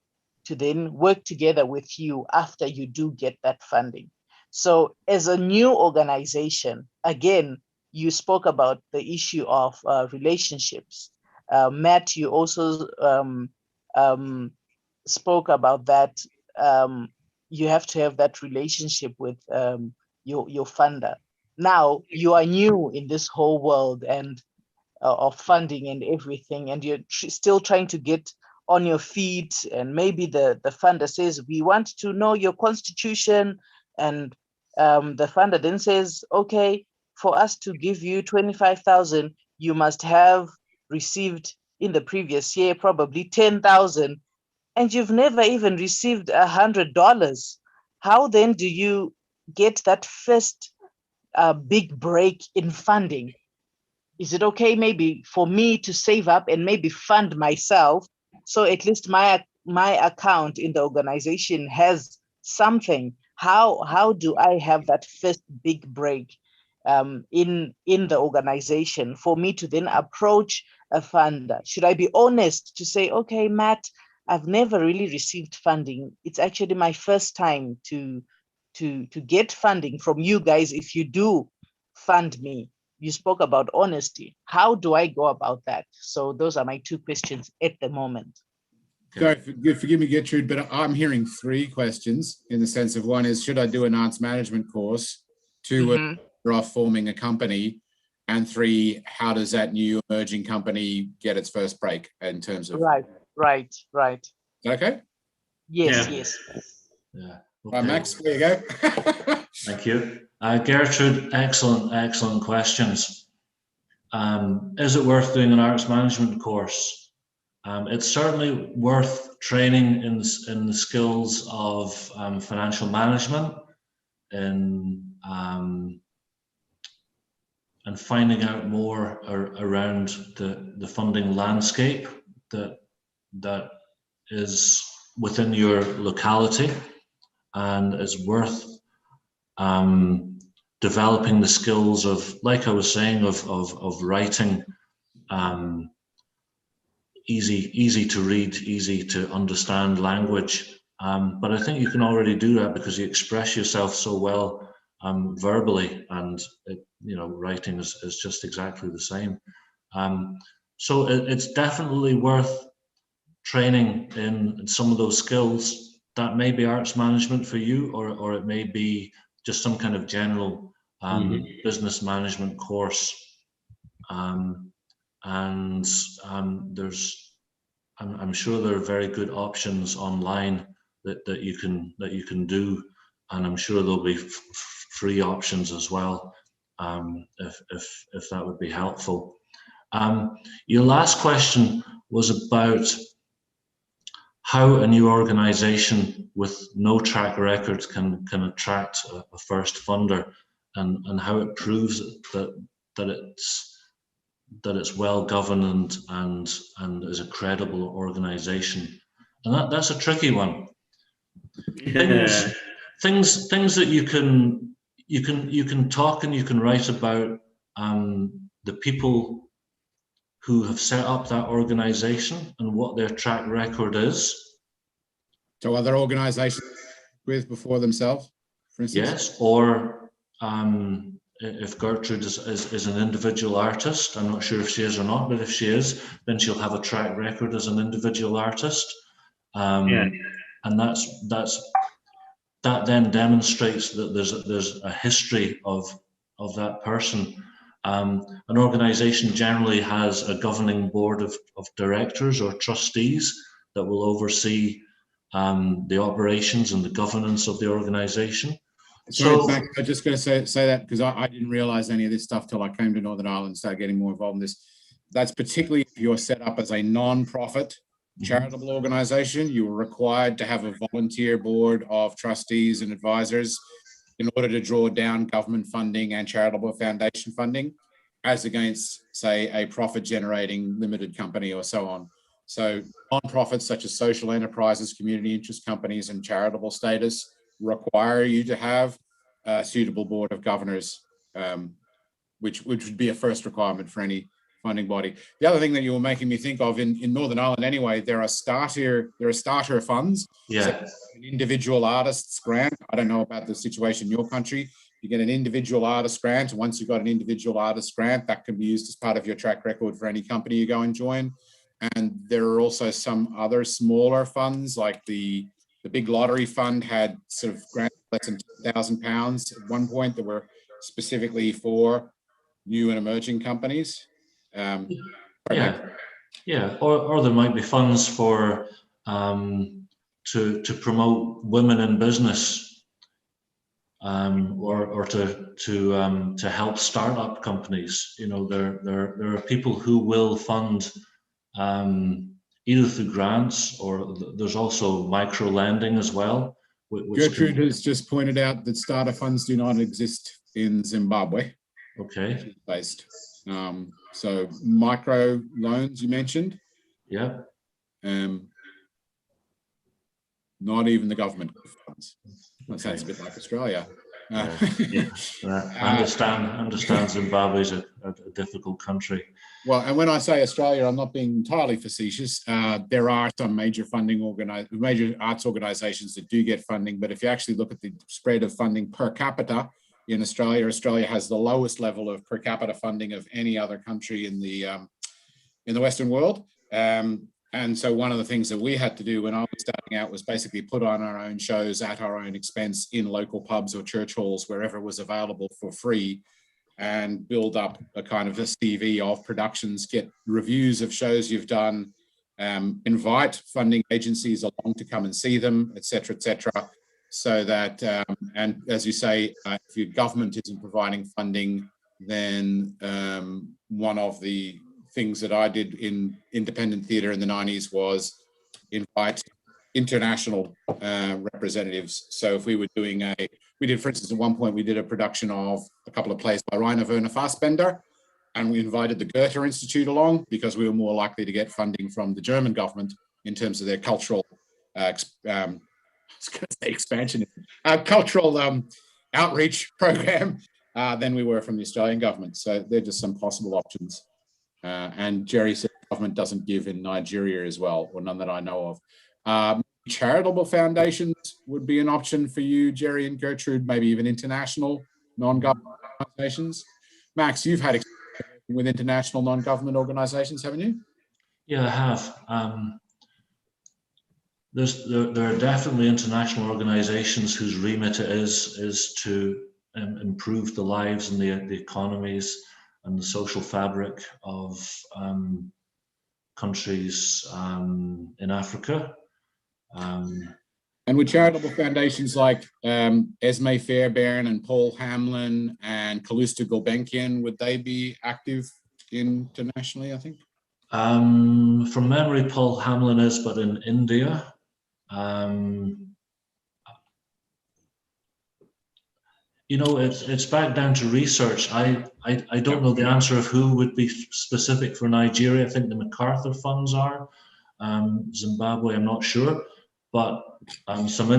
S5: to then work together with you after you do get that funding. So as a new organization, again, you spoke about the issue of relationships. Matt, you also spoke about that. You have to have that relationship with your funder. Now you are new in this whole world and of funding and everything, and you're still trying to get on your feet, and maybe the funder says, we want to know your constitution, and the funder then says, okay, for us to give you 25,000, you must have received in the previous year probably 10,000, and you've never even received $100. How then do you get that first big break in funding? Is it okay maybe for me to save up and maybe fund myself, so at least my account in the organization has something? How do I have that first big break in the organization for me to then approach a funder? Should I be honest to say, okay, Matt, I've never really received funding. It's actually my first time to get funding from you guys. If you do fund me, you spoke about honesty. How do I go about that? So those are my two questions at the moment.
S2: So forgive me, Gertrude, but I'm hearing three questions in the sense of, one is, should I do an arts management course? Two, we're off forming a company. And three, how does that new emerging company get its first break in terms of?
S5: Right.
S2: Okay.
S5: Yes.
S4: Yeah.
S2: Okay. Right, Max, there you go.
S4: Thank you. Gertrude, excellent questions. Is it worth doing an arts management course? It's certainly worth training in the skills of financial management and finding out more around the funding landscape that is within your locality, and is worth developing the skills of, like I was saying, of writing easy to read, easy to understand language. But I think you can already do that because you express yourself so well verbally, and writing is just exactly the same. So it's definitely worth training in some of those skills. That may be arts management for you, or it may be just some kind of general business management course, and I'm sure there are very good options online that you can do, and I'm sure there'll be free options as well, if that would be helpful. Your last question was about how a new organization with no track record can attract a first funder, and how it proves that it's well governed and is a credible organization. And that's a tricky one. Things that you can talk and you can write about the people who have set up that organization and what their track record is.
S2: So other organizations with before themselves, for instance?
S4: Yes, or if Gertrude is an individual artist, I'm not sure if she is or not, but if she is, then she'll have a track record as an individual artist. And that then demonstrates that there's a history of that person. An organization generally has a governing board of directors or trustees that will oversee the operations and the governance of the organization.
S2: So in fact, I'm just going to say that because I didn't realize any of this stuff till I came to Northern Ireland and started getting more involved in this. That's particularly if you're set up as a non-profit charitable organization, you are required to have a volunteer board of trustees and advisors in order to draw down government funding and charitable foundation funding, as against, say, a profit-generating limited company or so on. So non-profits such as social enterprises, community interest companies, and charitable status require you to have a suitable board of governors, which would be a first requirement for any funding body. The other thing that you were making me think of in Northern Ireland anyway, there are starter funds.
S4: Yeah.
S2: So an individual artist's grant. I don't know about the situation in your country. You get an individual artist grant, and once you've got an individual artist grant, that can be used as part of your track record for any company you go and join. And there are also some other smaller funds, like the big lottery fund had sort of grants less than £10,000 at one point that were specifically for new and emerging companies.
S4: Or there might be funds for to promote women in business, or to help startup companies. You know, there are people who will fund either through grants, or there's also micro lending as well.
S2: Gertrude has just pointed out that starter funds do not exist in Zimbabwe.
S4: Okay.
S2: Based. So micro loans you mentioned.
S4: Yeah.
S2: Not even the government funds. That sounds a bit like Australia.
S4: I understand Zimbabwe is a difficult country.
S2: Well, and when I say Australia, I'm not being entirely facetious. There are some major major arts organisations that do get funding, but if you actually look at the spread of funding per capita in Australia, Australia has the lowest level of per capita funding of any other country in the Western world. And so one of the things that we had to do when I was starting out was basically put on our own shows at our own expense in local pubs or church halls, wherever it was available for free, and build up a kind of a CV of productions, get reviews of shows you've done, invite funding agencies along to come and see them, et cetera, so that, and as you say, if your government isn't providing funding, then one of the things that I did in independent theatre in the 90s was invite international representatives. So if we were doing for instance, at one point we did a production of a couple of plays by Rainer Werner Fassbender, and we invited the Goethe Institute along because we were more likely to get funding from the German government in terms of their cultural expansion, cultural outreach program than we were from the Australian government. So they're just some possible options. And Jerry said the government doesn't give in Nigeria as well, or none that I know of. Charitable foundations would be an option for you, Jerry and Gertrude, maybe even international non-government organizations. Max, you've had experience with international non-government organizations, haven't you?
S4: Yeah, I have. There are definitely international organizations whose remit it is to improve the lives and the economies and the social fabric of countries in Africa.
S2: And with charitable foundations like Esme Fairbairn and Paul Hamlin and Callisto Gulbenkian, would they be active internationally, I think?
S4: From memory, Paul Hamlin is, but in India. You know, it's back down to research. I don't know the answer of who would be specific for Nigeria. I think the MacArthur funds are. Zimbabwe, I'm not sure, but some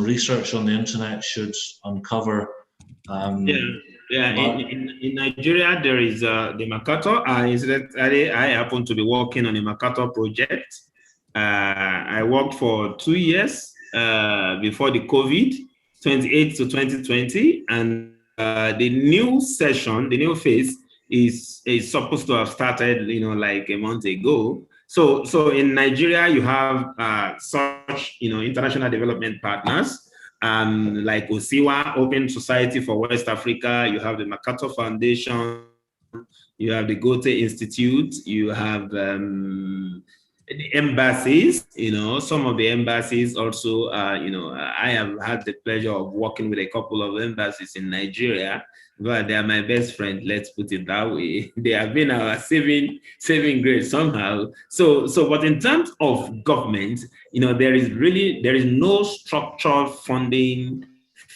S4: research on the internet should uncover.
S1: In Nigeria, there is the MacArthur. Incidentally, I happen to be working on a MacArthur project. I worked for 2 years before the COVID, 28 to 2020, and the new session, the new phase is supposed to have started, like a month ago. So in Nigeria, you have such, international development partners, like Osiwa, Open Society for West Africa. You have the MacArthur Foundation. You have the Goethe Institute. You have the embassies. Some of the embassies also. I have had the pleasure of working with a couple of embassies in Nigeria. But they are my best friend, let's put it that way. They have been our saving grace somehow. So, but in terms of government, there is no structural funding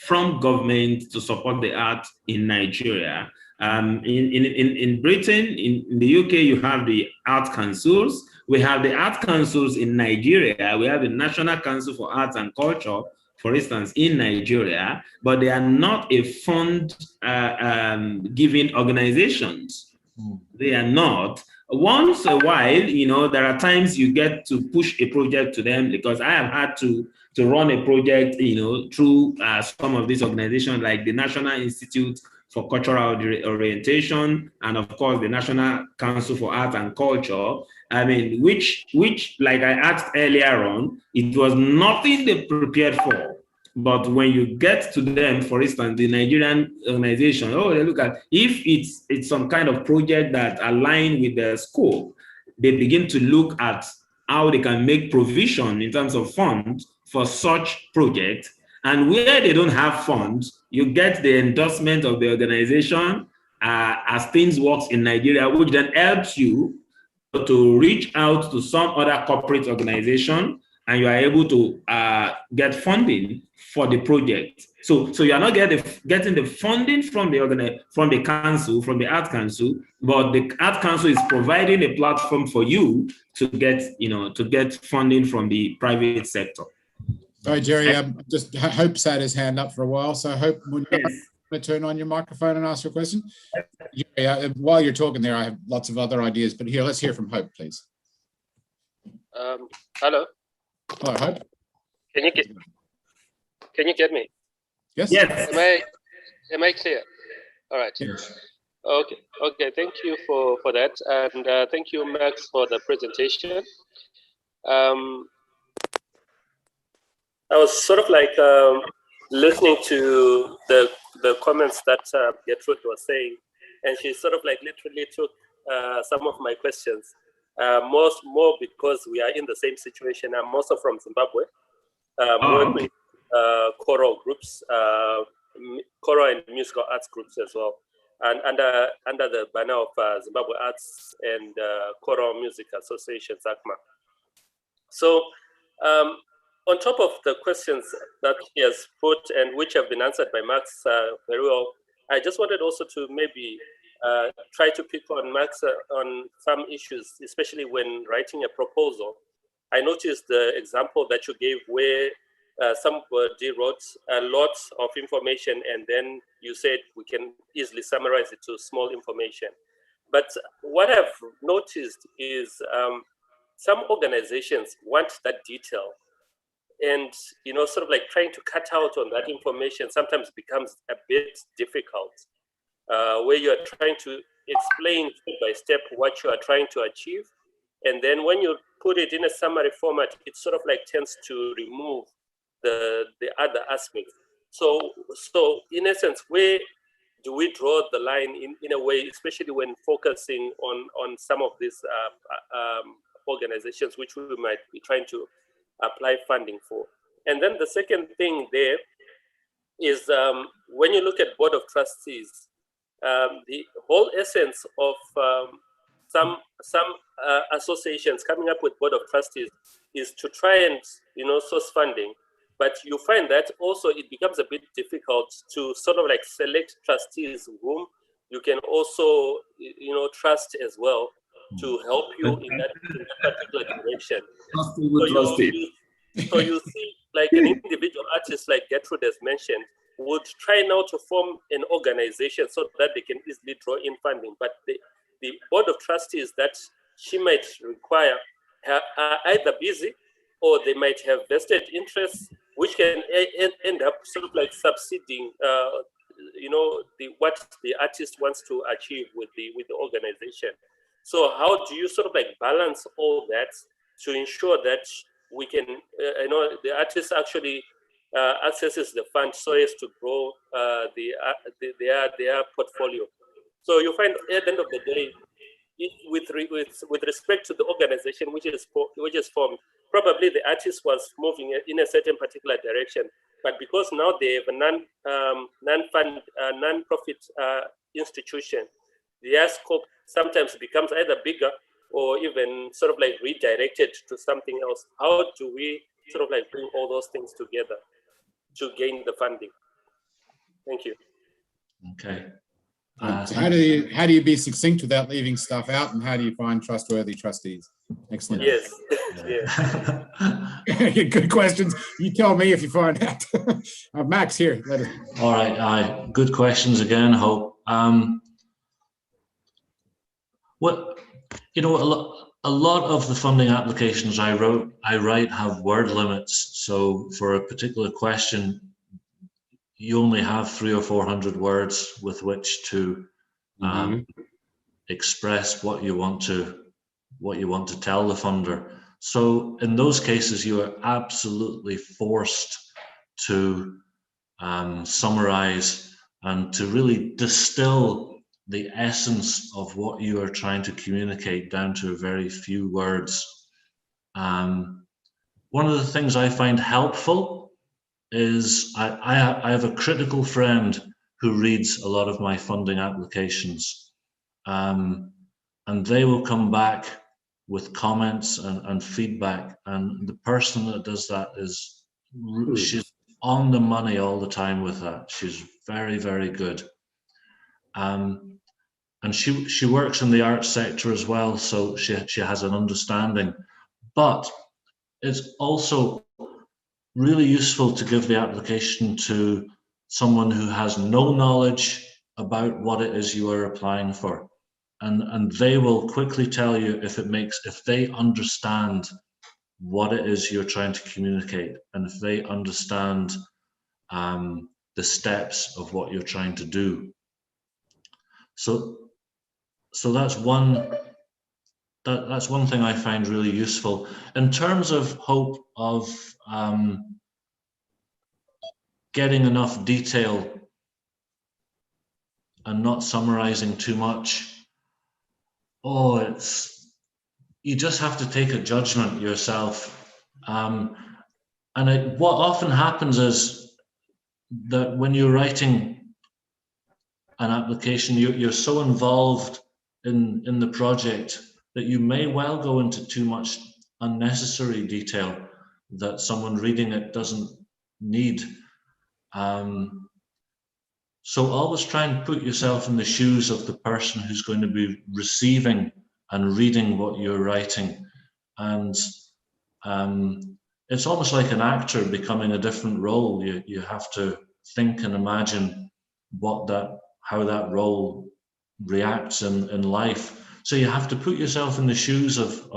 S1: from government to support the arts in Nigeria. In Britain, in the UK, you have the art councils. We have the art councils in Nigeria. We have the National Council for Arts and Culture, for instance, in Nigeria, but they are not a fund-giving organizations. They are not. Once a while, there are times you get to push a project to them, because I have had to run a project, through some of these organizations like the National Institute for Cultural Orientation, and of course the National Council for Art and Culture. I mean, which, like I asked earlier on, it was nothing they prepared for. But when you get to them, for instance, the Nigerian organization, they look at, if it's some kind of project that align with their scope, they begin to look at how they can make provision in terms of funds for such projects. And where they don't have funds, you get the endorsement of the organization as things works in Nigeria, which then helps you to reach out to some other corporate organization, and you are able to get funding for the project. So you are not getting the funding from the council, from the Art Council, but the Art Council is providing a platform for you to get funding from the private sector.
S2: Sorry, Jerry, Hope's had his hand up for a while, so Hope, would you turn on your microphone and ask your question? Jerry, while you're talking there, I have lots of other ideas, but here, let's hear from Hope, please.
S6: Hello.
S2: Hello, Hope.
S6: Can you get me?
S2: Yes.
S1: Yes.
S6: Am I clear? All right.
S4: Yes.
S6: Okay. Thank you for that, and thank you, Max, for the presentation. I was sort of like listening to the comments that Gertrude was saying, and she sort of like literally took some of my questions. More because we are in the same situation. I'm also from Zimbabwe. Work with choral groups, choral and musical arts groups as well, and under the banner of Zimbabwe Arts and Choral Music Association, ZACMA. So on top of the questions that he has put, and which have been answered by Max very well, I just wanted also to maybe try to pick on Max on some issues, especially when writing a proposal. I noticed the example that you gave where somebody wrote a lot of information, and then you said we can easily summarize it to small information. But what I've noticed is some organizations want that detail, and sort of like trying to cut out on that information sometimes becomes a bit difficult, where you're trying to explain step by step what you are trying to achieve, and then when you put it in a summary format, it sort of like tends to remove the other aspects. So in essence, where do we draw the line in a way, especially when focusing on some of these organizations which we might be trying to apply funding for? And then the second thing there is when you look at board of trustees, the whole essence of some associations coming up with board of trustees is to try and source funding, but you find that also it becomes a bit difficult to sort of like select trustees whom you can also trust as well to help you in that particular direction. So you see, like an individual artist like Gertrude has mentioned, would try now to form an organization so that they can easily draw in funding. But the board of trustees that she might require are either busy or they might have vested interests, which can end up sort of like subsiding, what the artist wants to achieve with the organization. So how do you sort of like balance all that to ensure that we can, the artist actually accesses the fund so as to grow their portfolio? So you find at the end of the day, with respect to the organization which is formed, probably the artist was moving in a certain particular direction, but because now they have a non-profit institution, their scope sometimes becomes either bigger or even sort of like redirected to something else. How do we sort of like bring all those things together to gain the funding? Thank you.
S4: Okay.
S2: How do you be succinct without leaving stuff out, and how do you find trustworthy trustees? Excellent.
S6: Yes.
S2: Yeah. Good questions. You tell me if you find out. Max, here. Let us.
S4: All right. Good questions again, Hope. A lot of the funding applications I write have word limits. So for a particular question, you only have 300 or 400 words with which to express what you want to tell the funder. So in those cases, you are absolutely forced to summarize and to really distill the essence of what you are trying to communicate down to a very few words. One of the things I find helpful is I have a critical friend who reads a lot of my funding applications, and they will come back with comments and feedback, and the person that does that she's on the money all the time with that. She's very, very good. And she works in the arts sector as well, so she has an understanding. But it's also really useful to give the application to someone who has no knowledge about what it is you are applying for. And they will quickly tell you if they understand what it is you're trying to communicate, and if they understand the steps of what you're trying to do. So that's one thing I find really useful. In terms of Hope of getting enough detail and not summarizing too much, you just have to take a judgment yourself. What often happens is that when you're writing an application, you're so involved in the project that you may well go into too much unnecessary detail that someone reading it doesn't need. So always try and put yourself in the shoes of the person who's going to be receiving and reading what you're writing. And it's almost like an actor becoming a different role. You have to think and imagine how that role reacts in life. So you have to put yourself in the shoes of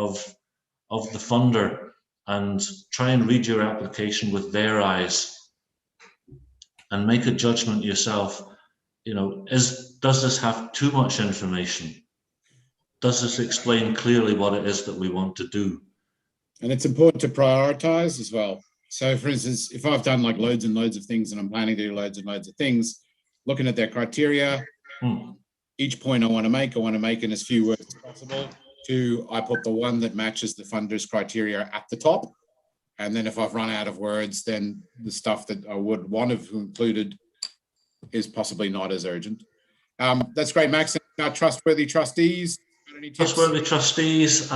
S4: the funder and try and read your application with their eyes and make a judgment yourself. Does this have too much information? Does this explain clearly what it is that we want to do?
S2: And it's important to prioritize as well. So for instance, if I've done like loads and loads of things and I'm planning to do loads and loads of things, looking at their criteria, each point I want to make in as few words as possible. I put the one that matches the funder's criteria at the top. And then if I've run out of words, then the stuff that I would want to have included is possibly not as urgent. That's great, Max. About trustworthy trustees. Any tips?
S4: Trustworthy trustees.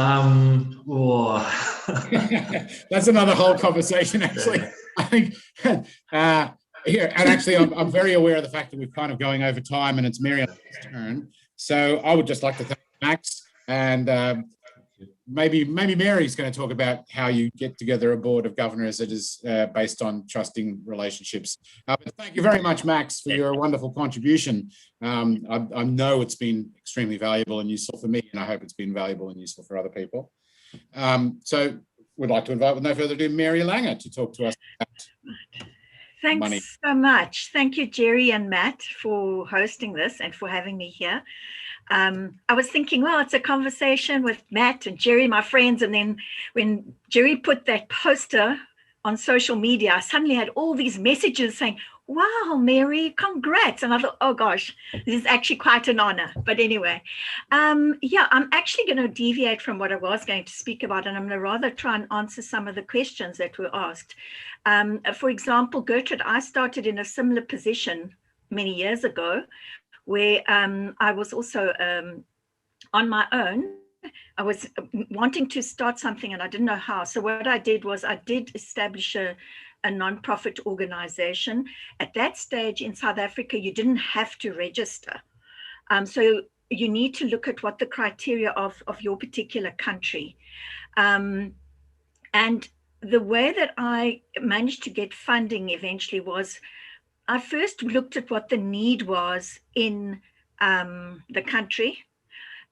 S2: That's another whole conversation, actually. I think here, and actually, I'm very aware of the fact that we're kind of going over time, and it's Mary's turn. So I would just like to thank Max, and maybe Mary's going to talk about how you get together a board of governors that is based on trusting relationships. But thank you very much, Max, for your wonderful contribution. I know it's been extremely valuable and useful for me, and I hope it's been valuable and useful for other people. So we'd like to invite, with no further ado, Mary Lange to talk to us about
S3: Thanks
S2: money.
S3: so much. Thank you, Jerry and Matt, for hosting this and for having me here. I was thinking, well, it's a conversation with Matt and Jerry, my friends. And then when Jerry put that poster on social media, I suddenly had all these messages saying, wow, Mary, congrats. And I thought, oh gosh, this is actually quite an honor. But anyway, yeah, I'm actually going to deviate from what I was going to speak about, and I'm going to rather try and answer some of the questions that were asked. For example, Gertrude, I started in a similar position many years ago, where I was also on my own. I was wanting to start something and I didn't know how. So what I did was I did establish a nonprofit organization. At that stage in South Africa, you didn't have to register. So you need to look at what the criteria of your particular country. And the way that I managed to get funding eventually was, I first looked at what the need was in the country,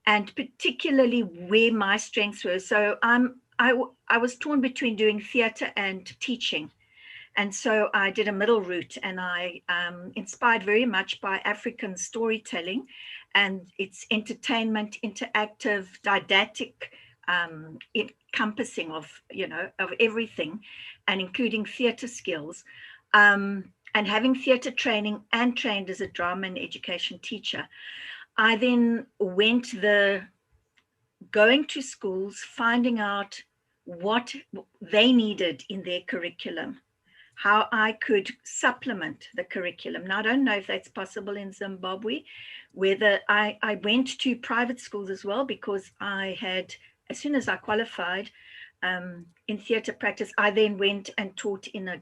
S3: and particularly where my strengths were. So I was torn between doing theatre and teaching. And so I did a middle route, and I inspired very much by African storytelling and its entertainment, interactive, didactic, encompassing of everything, and including theatre skills. And having theatre training and trained as a drama and education teacher, I then went going to schools, finding out what they needed in their curriculum, how I could supplement the curriculum. Now, I don't know if that's possible in Zimbabwe, whether I went to private schools as well, because I had, as soon as I qualified in theatre practice, I then went and taught in a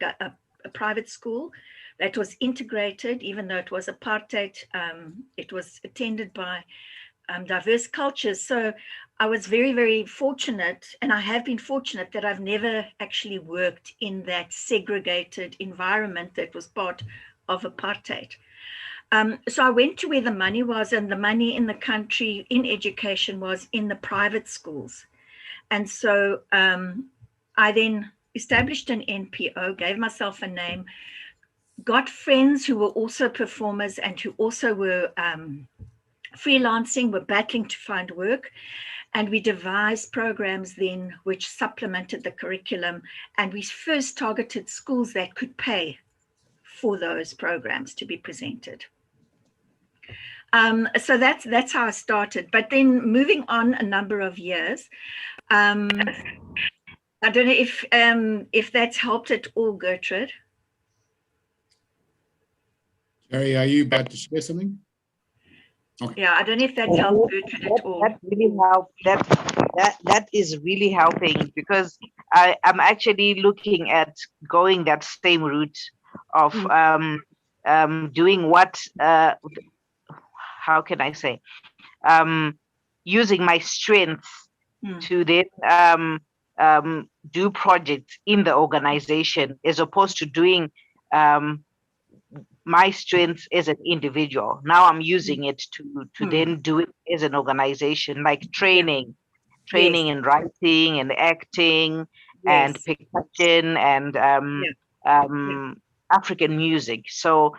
S3: private school that was integrated, even though it was apartheid. It was attended by diverse cultures. So I was very, very fortunate, and I have been fortunate that I've never actually worked in that segregated environment that was part of apartheid. So I went to where the money was, and the money in the country in education was in the private schools. And so I then established an NPO, gave myself a name, got friends who were also performers and who also were freelancing, were battling to find work. And we devised programs then which supplemented the curriculum. And we first targeted schools that could pay for those programs to be presented. So that's how I started. But then moving on a number of years, I don't know if that's helped at all, Gertrude.
S2: Jerry, are you about to share something? Okay.
S3: Yeah, I don't know if that's helped Gertrude at all.
S5: That really helped. That is really helping, because I'm actually looking at going that same route of doing what, how can I say, using my strengths to then do projects in the organization, as opposed to doing my strengths as an individual. Now I'm using it to then do it as an organization, like training in writing and acting and percussion and African music. So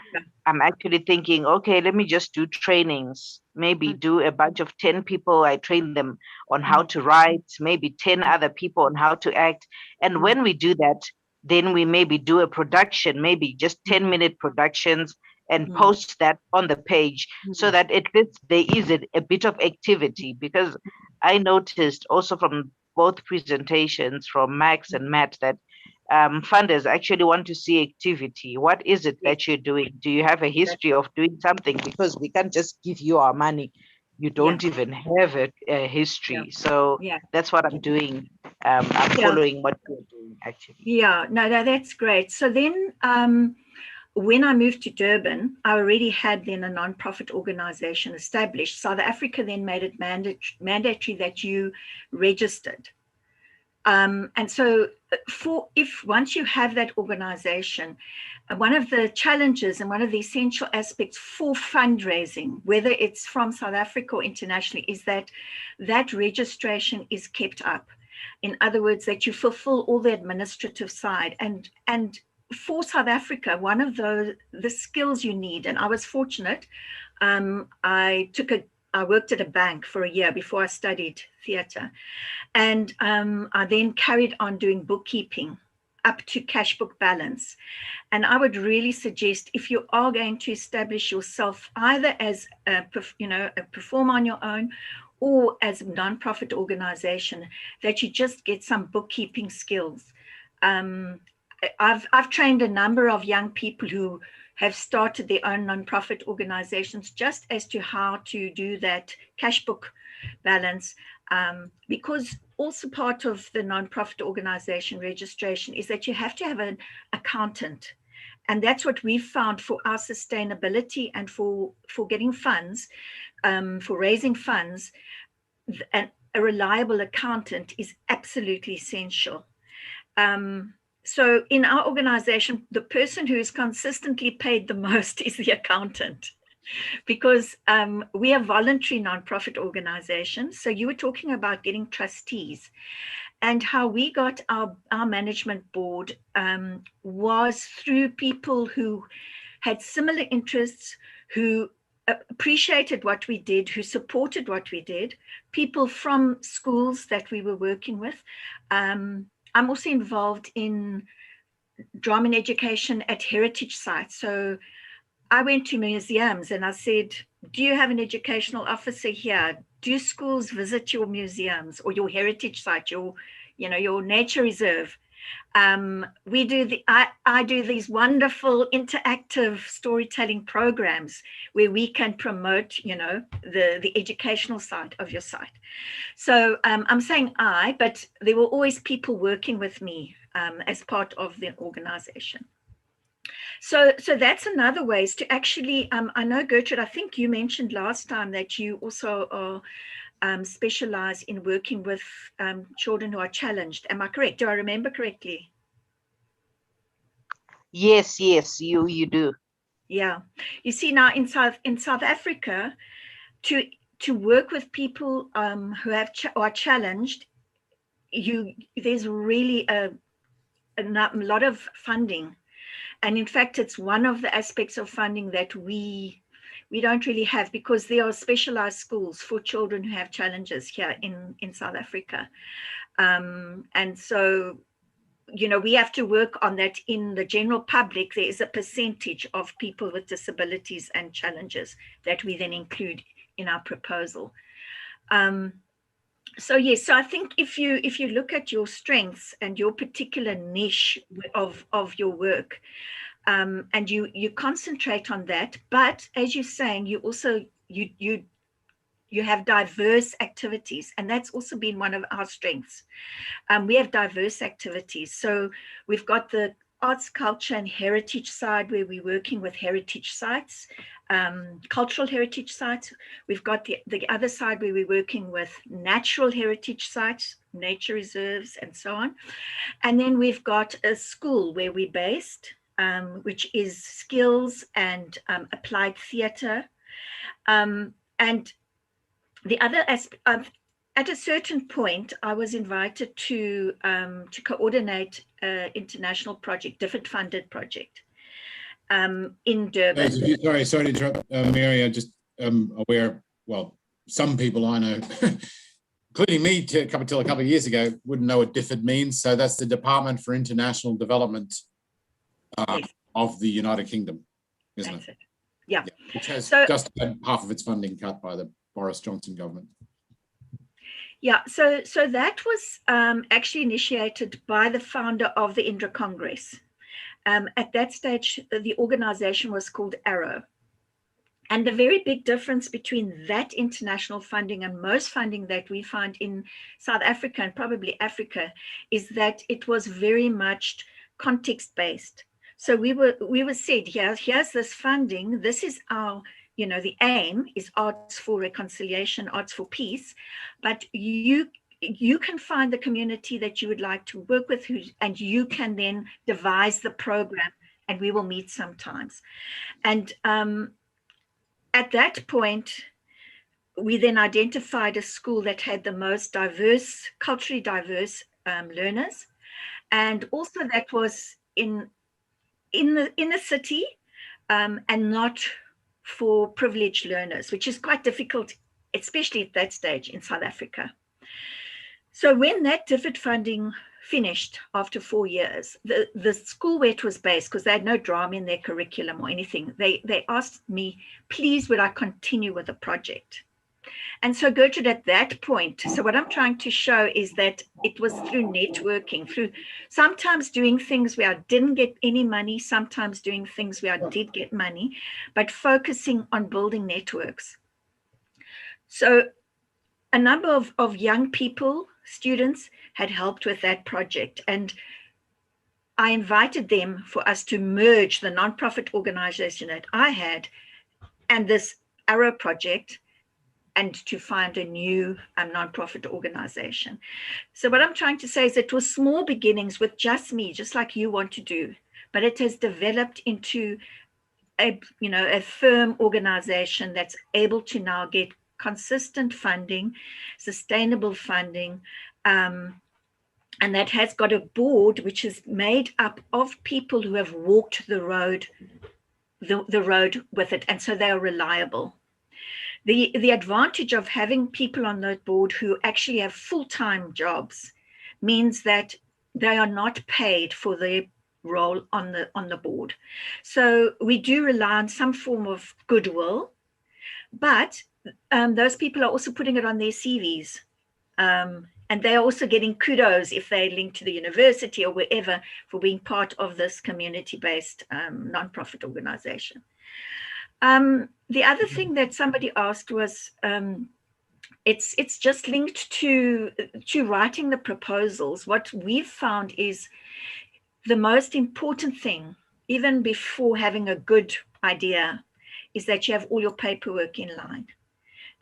S5: I'm actually thinking, okay, let me just do trainings, maybe do a bunch of 10 people. I train them on how to write, maybe 10 other people on how to act. And when we do that, then we maybe do a production, maybe just 10-minute productions, and post that on the page, so that at least there is a bit of activity. Because I noticed also from both presentations from Max and Matt that funders actually want to see activity. What is it that you're doing? Do you have a history of doing something? Because we can't just give you our money. You don't even have a history. So that's what I'm doing. I'm following what you're doing, actually.
S3: Yeah, no, that's great. So then when I moved to Durban, I already had then a non-profit organization established. South Africa then made it mandatory that you registered. And so once you have that organization, one of the challenges and one of the essential aspects for fundraising, whether it's from South Africa or internationally, is that registration is kept up. In other words, that you fulfill all the administrative side. And for South Africa, one of the skills you need, and I was fortunate, I worked at a bank for a year before I studied theatre. And I then carried on doing bookkeeping up to cash book balance. And I would really suggest, if you are going to establish yourself either as a perform on your own or as a non-profit organization, that you just get some bookkeeping skills. I've trained a number of young people who have started their own non-profit organizations just as to how to do that cash book balance, because also part of the non-profit organization registration is that you have to have an accountant. And that's what we've found for our sustainability and for getting funds, for raising funds. And a reliable accountant is absolutely essential. So in our organization, the person who is consistently paid the most is the accountant, because we are voluntary nonprofit organizations. So you were talking about getting trustees, and how we got our management board was through people who had similar interests, who appreciated what we did, who supported what we did, people from schools that we were working with. I'm also involved in drama and education at heritage sites. So I went to museums and I said, do you have an educational officer here? Do schools visit your museums or your heritage site, your nature reserve? I do these wonderful interactive storytelling programs where we can promote, the educational side of your site. So I'm saying but there were always people working with me as part of the organization. So that's another way, is to actually, I know, Gertrude, I think you mentioned last time that you also are specialize in working with children who are challenged. Am I correct? Do I remember correctly?
S5: Yes, you do.
S3: Yeah. You see, now in South Africa, to work with people who are challenged, there's really a lot of funding. And in fact, it's one of the aspects of funding that we don't really have, because there are specialized schools for children who have challenges here in South Africa. And so, we have to work on that. In the general public, there is a percentage of people with disabilities and challenges that we then include in our proposal. So yes, so I think if you look at your strengths and your particular niche of your work, and you concentrate on that, but as you're saying, you also you have diverse activities, and that's also been one of our strengths. We have diverse activities. So we've got the arts, culture, and heritage side, where we're working with heritage sites, cultural heritage sites. We've got the other side where we're working with natural heritage sites, nature reserves, and so on. And then we've got a school where we're based, which is skills and applied theatre. And the other aspect, at a certain point, I was invited to coordinate an international project, different funded project in Durban.
S2: Sorry to interrupt, Mary. I'm just aware, well, some people I know including me until a couple of years ago, wouldn't know what DFID means. So that's the Department for International Development
S3: Yes.
S2: of the United Kingdom, isn't
S3: That's
S2: it?
S3: it. Yeah.
S2: Which has
S3: So-
S2: just had half of its funding cut by the Boris Johnson government.
S3: Yeah, so that was actually initiated by the founder of the Indra Congress. At that stage, the organization was called Arrow. And the very big difference between that international funding and most funding that we find in South Africa and probably Africa is that it was very much context-based. So we were said, here's this funding, this is our, the aim is arts for reconciliation, arts for peace, but you can find the community that you would like to work with, and you can then devise the program, and we will meet sometimes. And at that point, we then identified a school that had the most diverse, culturally diverse learners, and also that was in the city, and not for privileged learners, which is quite difficult, especially at that stage in South Africa. So when that DFID funding finished after 4 years, the school where it was based, because they had no drama in their curriculum or anything, they asked me, please, would I continue with the project? And so Gertrude, at that point, so what I'm trying to show is that it was through networking, through sometimes doing things where I didn't get any money, sometimes doing things where I did get money, but focusing on building networks. So a number of young people, students, had helped with that project. And I invited them for us to merge the nonprofit organization that I had and this Arrow project, and to find a new nonprofit organization. So what I'm trying to say is it was small beginnings with just me, just like you want to do, but it has developed into a firm organization that's able to now get consistent funding, sustainable funding, and that has got a board which is made up of people who have walked the road with it, and so they are reliable. The advantage of having people on that board who actually have full-time jobs means that they are not paid for their role on the board. So we do rely on some form of goodwill, but those people are also putting it on their CVs. And they're also getting kudos if they link to the university or wherever for being part of this community-based nonprofit organization. The other thing that somebody asked was, it's just linked to writing the proposals. What we've found is the most important thing, even before having a good idea, is that you have all your paperwork in line,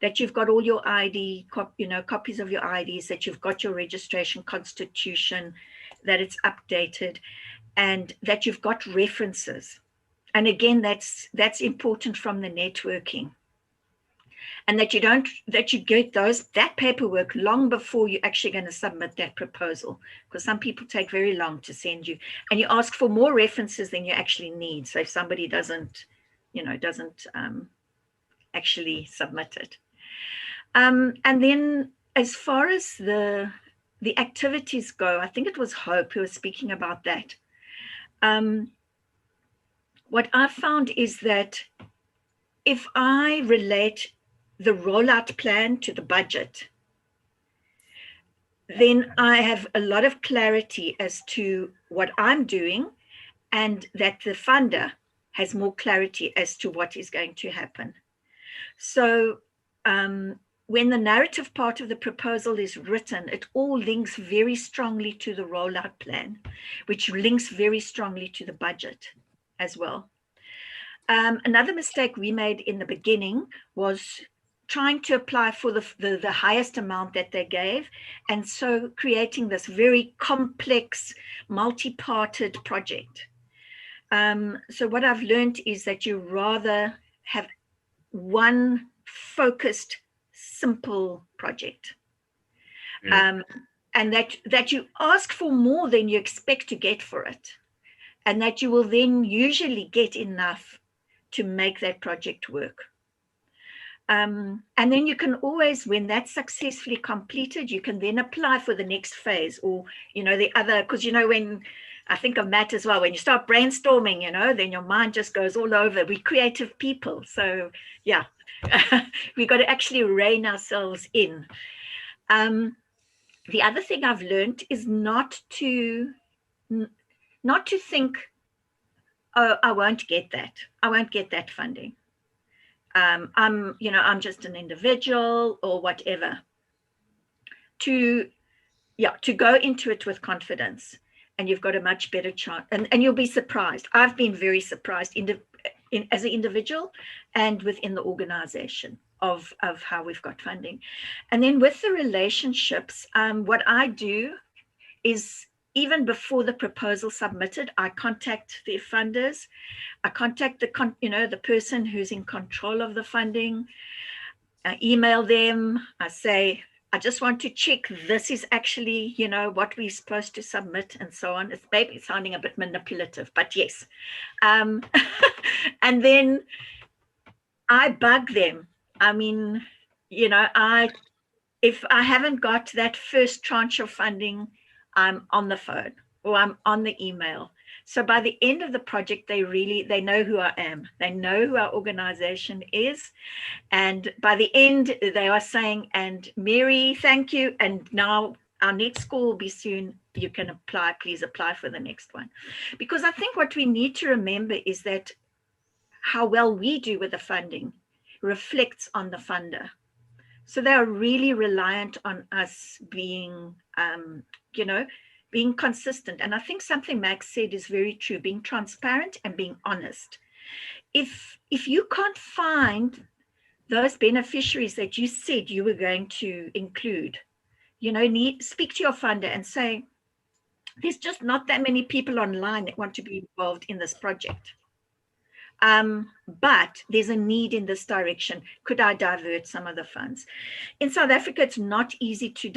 S3: that you've got all your ID, copies of your IDs, that you've got your registration constitution, that it's updated, and that you've got references. And again, that's important from the networking, and that you get that paperwork long before you're actually going to submit that proposal, because some people take very long to send you, and you ask for more references than you actually need. So if somebody doesn't actually submit it, and then as far as the activities go, I think it was Hope who was speaking about that. What I found is that if I relate the rollout plan to the budget, then I have a lot of clarity as to what I'm doing, and that the funder has more clarity as to what is going to happen. So when the narrative part of the proposal is written, it all links very strongly to the rollout plan, which links very strongly to the budget as well. Another mistake we made in the beginning was trying to apply for the highest amount that they gave, and so creating this very complex, multi-parted project. So what I've learned is that you rather have one focused, simple project. And that you ask for more than you expect to get for it, and that you will then usually get enough to make that project work. And then you can always, when that's successfully completed, you can then apply for the next phase, or, you know, the other, because, you know, when I think of Matt as well, when you start brainstorming, you know, then your mind just goes all over. We're creative people. So yeah, we got to actually rein ourselves in. The other thing I've learned is not to think, oh, I won't get that. I won't get that funding. I'm just an individual or whatever. To go into it with confidence, and you've got a much better chance. And you'll be surprised. I've been very surprised as an individual and within the organization of how we've got funding. And then with the relationships, what I do is, even before the proposal submitted, I contact the funders. I contact the person who's in control of the funding. I email them. I say, I just want to check this is actually, you know, what we're supposed to submit, and so on. It's maybe sounding a bit manipulative, but yes. And then I bug them. I mean, you know, if I haven't got that first tranche of funding, I'm on the phone or I'm on the email. So by the end of the project, they know who I am. They know who our organization is. And by the end, they are saying, and Mary, thank you. And now our next call will be soon. You can apply, please apply for the next one. Because I think what we need to remember is that how well we do with the funding reflects on the funder. So they are really reliant on us being, being consistent. And I think something Max said is very true, being transparent and being honest. If you can't find those beneficiaries that you said you were going to include, you know, speak to your funder and say, there's just not that many people online that want to be involved in this project. But there's a need in this direction. Could I divert some of the funds? In South Africa, it's not easy to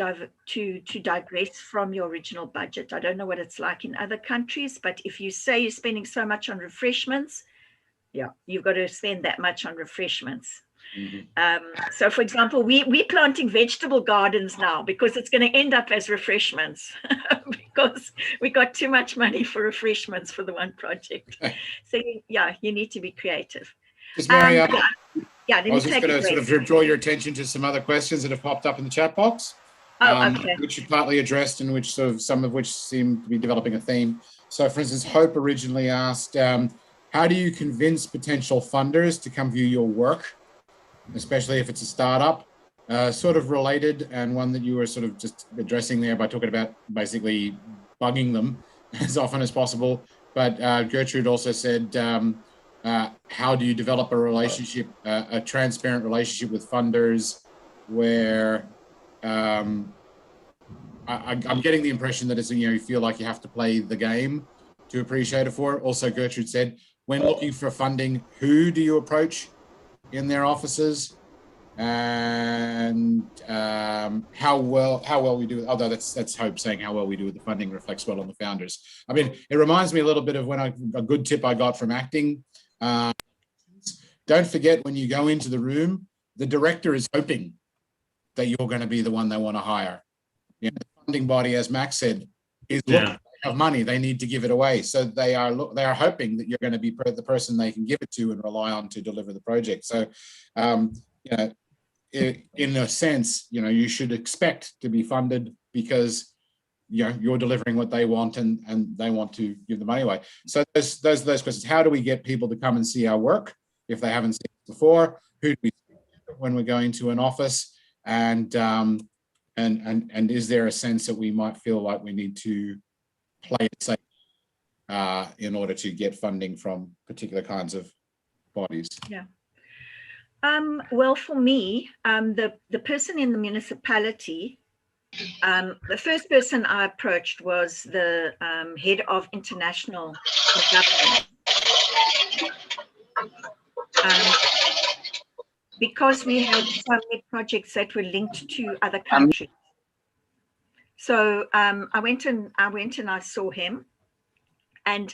S3: digress from your original budget. I don't know what it's like in other countries, but if you say you're spending so much on refreshments, yeah, you've got to spend that much on refreshments. Mm-hmm. So for example, we're planting vegetable gardens now because it's going to end up as refreshments because we got too much money for refreshments for the one project. So yeah, you need to be creative.
S2: Mary,
S3: I
S2: was just going to sort of draw your attention to some other questions that have popped up in the chat box,
S3: okay.
S2: which you partly addressed and which some of which seem to be developing a theme. So for instance, Hope originally asked, how do you convince potential funders to come view your work, especially if it's a startup? Sort of related, and one that you were sort of just addressing there by talking about basically bugging them as often as possible. But Gertrude also said, how do you develop a relationship, a transparent relationship with funders where I'm getting the impression that it's, you feel like you have to play the game to appreciate it for it. Also, Gertrude said, when looking for funding, who do you approach in their offices? And how well we do, although that's Hope saying how well we do with the funding reflects well on the founders. I mean, it reminds me a little bit of a good tip I got from acting. Don't forget, when you go into the room, the director is hoping that you're going to be the one they want to hire. The funding body, as Max said, is looking, they have money, they need to give it away. So they are hoping that you're going to be the person they can give it to and rely on to deliver the project. So, in a sense, you should expect to be funded because you're delivering what they want and they want to give the money away. So those questions. How do we get people to come and see our work if they haven't seen it before? Who do we see when we're going to an office? And is there a sense that we might feel like we need to play it safe in order to get funding from particular kinds of bodies?
S3: Yeah. Well, for me, the person in the municipality, the first person I approached was the head of international government. Because we had so many projects that were linked to other countries. So I went and I saw him, and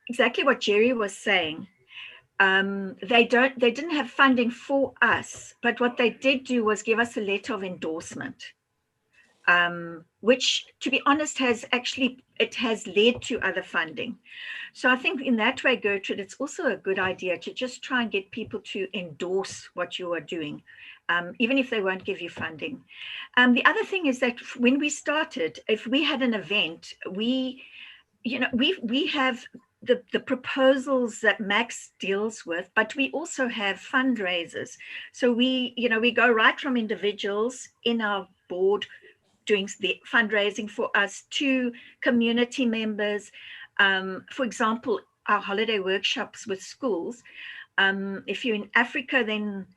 S3: exactly what Jerry was saying. they didn't have funding for us, but what they did do was give us a letter of endorsement, which, to be honest, has led to other funding. So I think in that way, Gertrude, it's also a good idea to just try and get people to endorse what you are doing, even if they won't give you funding. The other thing is that when we started, if we had an event, we have the proposals that Max deals with, but we also have fundraisers. So we go right from individuals in our board doing the fundraising for us to community members. For example, our holiday workshops with schools. If you're in Africa, then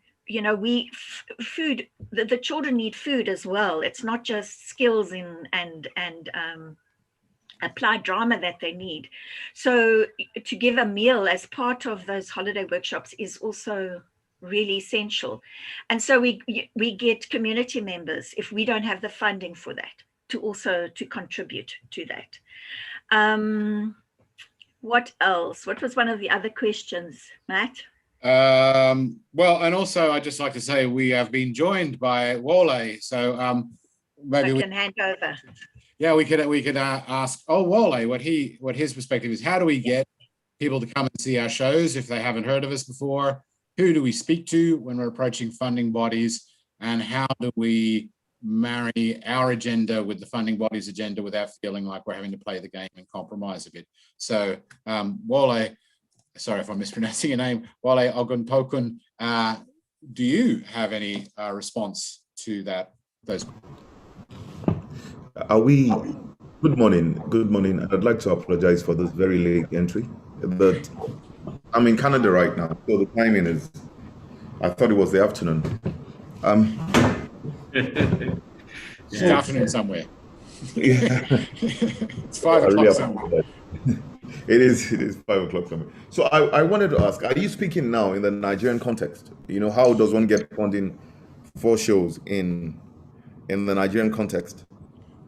S3: food. The children need food as well. It's not just skills and applied drama that they need. So to give a meal as part of those holiday workshops is also really essential. And so we get community members, if we don't have the funding for that, to contribute to that. What else? What was one of the other questions, Matt?
S2: Well, and also I'd just like to say we have been joined by Wole. So maybe
S3: I can hand over.
S2: Yeah, we could ask Wole what his perspective is. How do we get people to come and see our shows if they haven't heard of us before? Who do we speak to when we're approaching funding bodies? And how do we marry our agenda with the funding body's agenda without feeling like we're having to play the game and compromise a bit? So Wole, sorry if I'm mispronouncing your name, Wole Oguntokun, do you have any response to those?
S7: Good morning. I'd like to apologize for this very late entry, but I'm in Canada right now, so the timing is, I thought it was the afternoon.
S2: It's the afternoon somewhere.
S7: Yeah.
S2: It's 5 o'clock somewhere.
S7: It is 5 o'clock somewhere. So I wanted to ask, are you speaking now in the Nigerian context? How does one get funding for shows in the Nigerian context?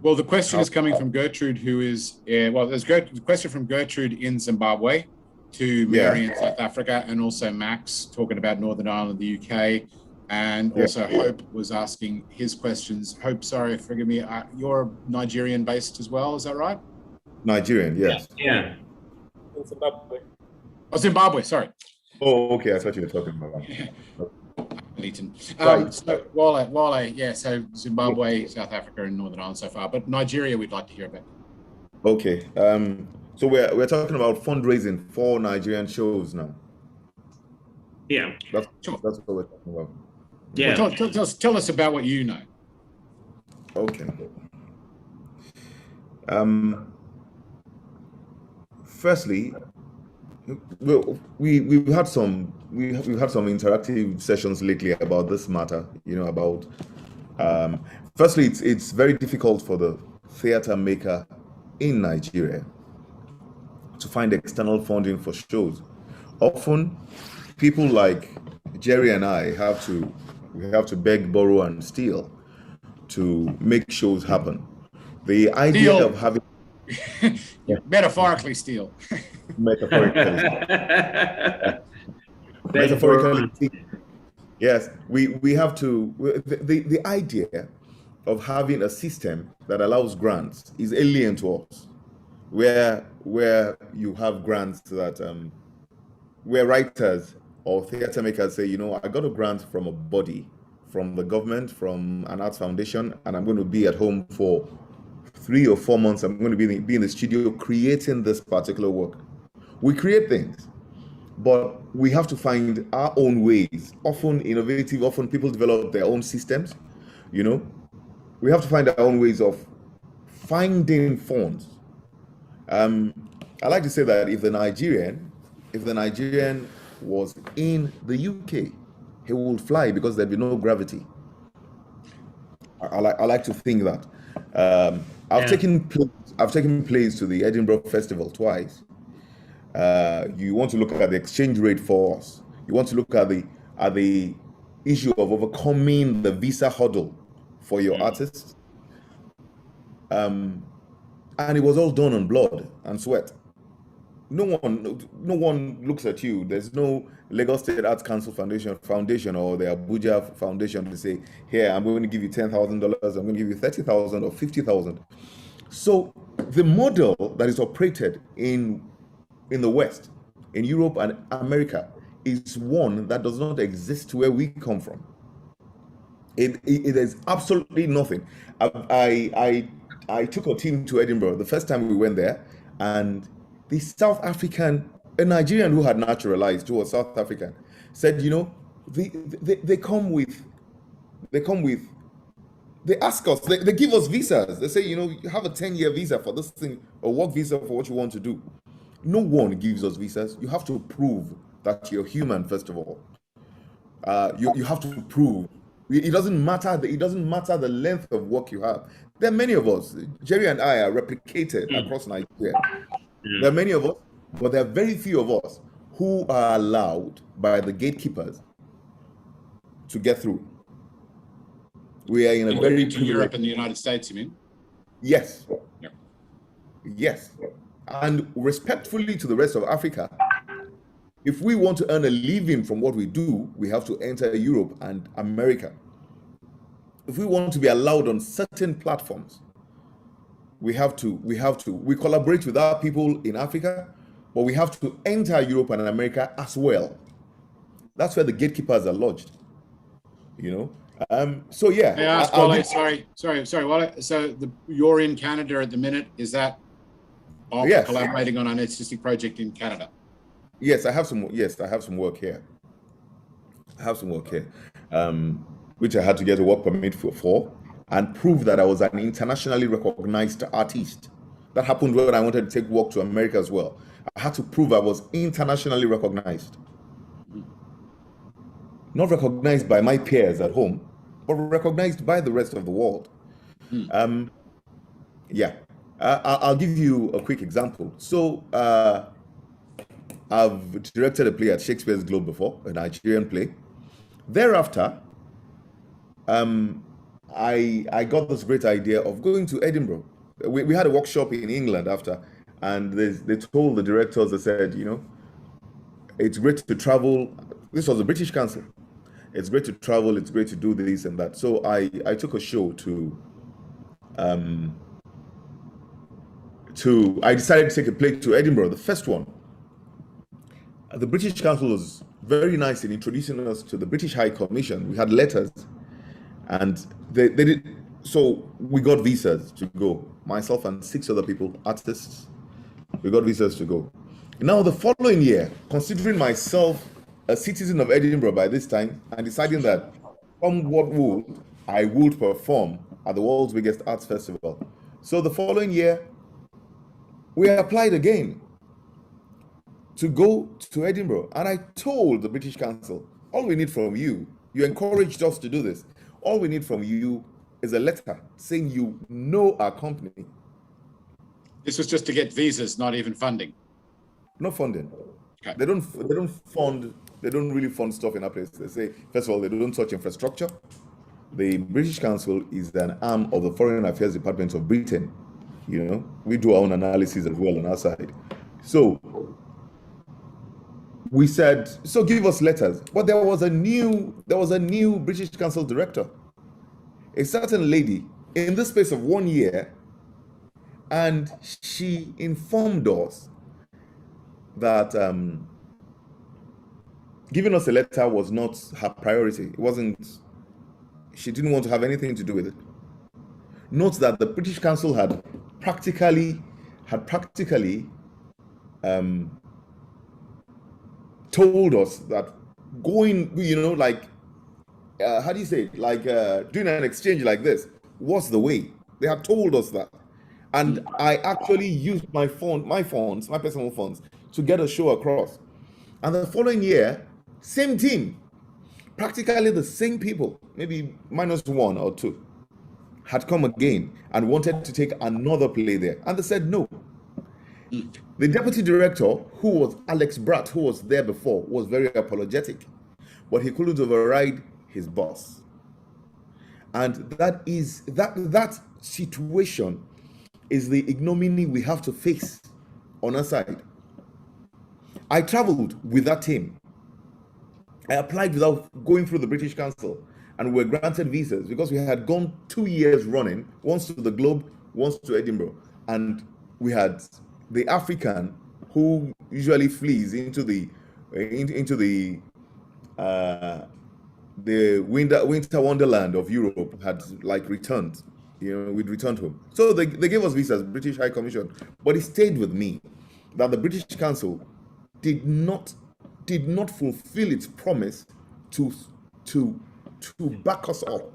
S2: Well, the question is coming from Gertrude, who is, there's the question from Gertrude in Zimbabwe to Mary in South Africa, and also Max talking about Northern Ireland, the UK, and also Hope was asking his questions. Hope, sorry, forgive me, you're Nigerian based as well, is that right?
S7: Nigerian, yes.
S1: Yeah.
S6: In Zimbabwe.
S2: Oh, Zimbabwe, sorry.
S7: Oh, okay, I thought you were talking about
S2: that. So Wole, yeah, so Zimbabwe, South Africa, and Northern Ireland so far, but Nigeria we'd like to hear about.
S7: Okay, so we're talking about fundraising for Nigerian shows now.
S1: Yeah,
S7: that's what we're talking about.
S1: Yeah,
S2: well, tell us about what you know.
S7: Okay. Firstly, we've had some interactive sessions lately about this matter. About firstly, it's very difficult for the theater maker in Nigeria to find external funding for shows. Often, people like Jerry and I have to beg, borrow, and steal to make shows happen. The idea of having
S2: metaphorically steal.
S7: Metaphorically, yes, we have to. The idea of having a system that allows grants is alien to us, where you have grants that where writers or theater makers say, I got a grant from a body, from the government, from an arts foundation, and I'm going to be at home for 3 or 4 months. I'm going to be in the studio creating this particular work. We create things, but we have to find our own ways, often innovative, often people develop their own systems, We have to find our own ways of finding funds. I like to say that if the Nigerian was in the UK, he would fly because there'd be no gravity. I like to think that. I've taken plays to the Edinburgh Festival twice. You want to look at the exchange rate for us. You want to look at the issue of overcoming the visa hurdle for your artists. And it was all done on blood and sweat. no one looks at you. There's no Lagos State Arts Council Foundation or the Abuja Foundation to say, here, I'm going to give you $10,000, I'm going to give you 30,000 or 50,000. So the model that is operated in the West, in Europe and America, is one that does not exist where we come from. It is absolutely nothing. I took a team to Edinburgh the first time we went there, and the South African, a Nigerian who had naturalized, who was South African, said, you know, they ask us, they give us visas. They say, you know, you have a 10-year visa for this thing, or work visa for what you want to do. No one gives us visas. You have to prove that you're human, first of all. You have to prove. It doesn't matter the length of work you have. There are many of us. Jerry and I are replicated across Nigeria. There are many of us, but there are very few of us who are allowed by the gatekeepers to get through. We are in a very
S2: to Europe and the United States, you mean?
S7: Yes.
S2: Yep.
S7: Yes. And respectfully to the rest of Africa, if we want to earn a living from what we do, we have to enter Europe and America. If we want to be allowed on certain platforms, we collaborate with our people in Africa, but we have to enter Europe and America as well. That's where the gatekeepers are lodged, you know. So yeah.
S2: May I ask, Wole, sorry, Wole. So you're in Canada at the minute. Is that
S7: yes,
S2: collaborating on an artistic project in Canada?
S7: Yes, I have some work here. Which I had to get a work permit for and prove that I was an internationally recognized artist. That happened when I wanted to take work to America as well. I had to prove I was internationally recognized. Not recognized by my peers at home, but recognized by the rest of the world. Yeah, I'll give you a quick example. So I've directed a play at Shakespeare's Globe before, a Nigerian play. Thereafter, I got this great idea of going to Edinburgh. We had a workshop in England after, and they told the directors, they said, you know, it's great to travel. This was the British Council. It's great to travel, it's great to do this and that. So I took a show I decided to take a play to Edinburgh, the first one. The British Council was very nice in introducing us to the British High Commission. We had letters, and they did. So we got visas to go. Myself and 6 other people, artists, we got visas to go. Now the following year, considering myself a citizen of Edinburgh by this time, and deciding that come what would, I would perform at the world's biggest arts festival. So the following year, we applied again to go to Edinburgh. And I told the British Council, all we need from you encouraged us to do this. All we need from you is a letter saying you know our company.
S2: This was just to get visas, not even funding.
S7: No funding.
S2: Okay.
S7: They don't really fund stuff in our place. They say, first of all, they don't touch infrastructure. The British Council is an arm of the Foreign Affairs Department of Britain. You know, we do our own analysis as well on our side. So we said, so give us letters. But there was a new British Council director, a certain lady, in the space of 1 year, and she informed us that giving us a letter was not her priority. It wasn't. She didn't want to have anything to do with it. Note that the British Council had practically told us that going, you know, like, how do you say it? Like doing an exchange like this was the way. They had told us that. And I actually used my personal funds, to get a show across. And the following year, same team, practically the same people, maybe minus 1 or 2, had come again and wanted to take another play there. And they said no. The deputy director, who was Alex Bratt, who was there before, was very apologetic, but he couldn't override his boss. And that situation is the ignominy we have to face on our side. I traveled with that team. I applied without going through the British Council, and we were granted visas because we had gone 2 years running, once to the Globe, once to Edinburgh. And we had the African who usually flees into the winter wonderland of Europe had like returned. We'd returned home. So they gave us visas, British High Commission. But it stayed with me that the British Council did not fulfill its promise to back us up.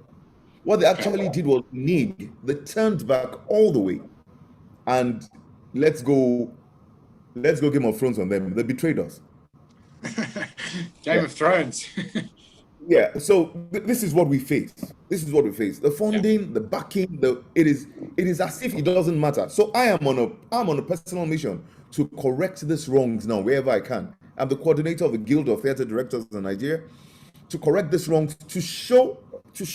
S7: What they actually did was they turned back all the way, and let's go Game of Thrones on them. They betrayed us.
S2: Game of Thrones.
S7: Yeah, so this is what we face. The funding, the backing, it is as if it doesn't matter. So I'm on a personal mission to correct these wrongs now wherever I can. I'm the coordinator of the Guild of Theatre Directors in Nigeria, to correct these wrongs, to show the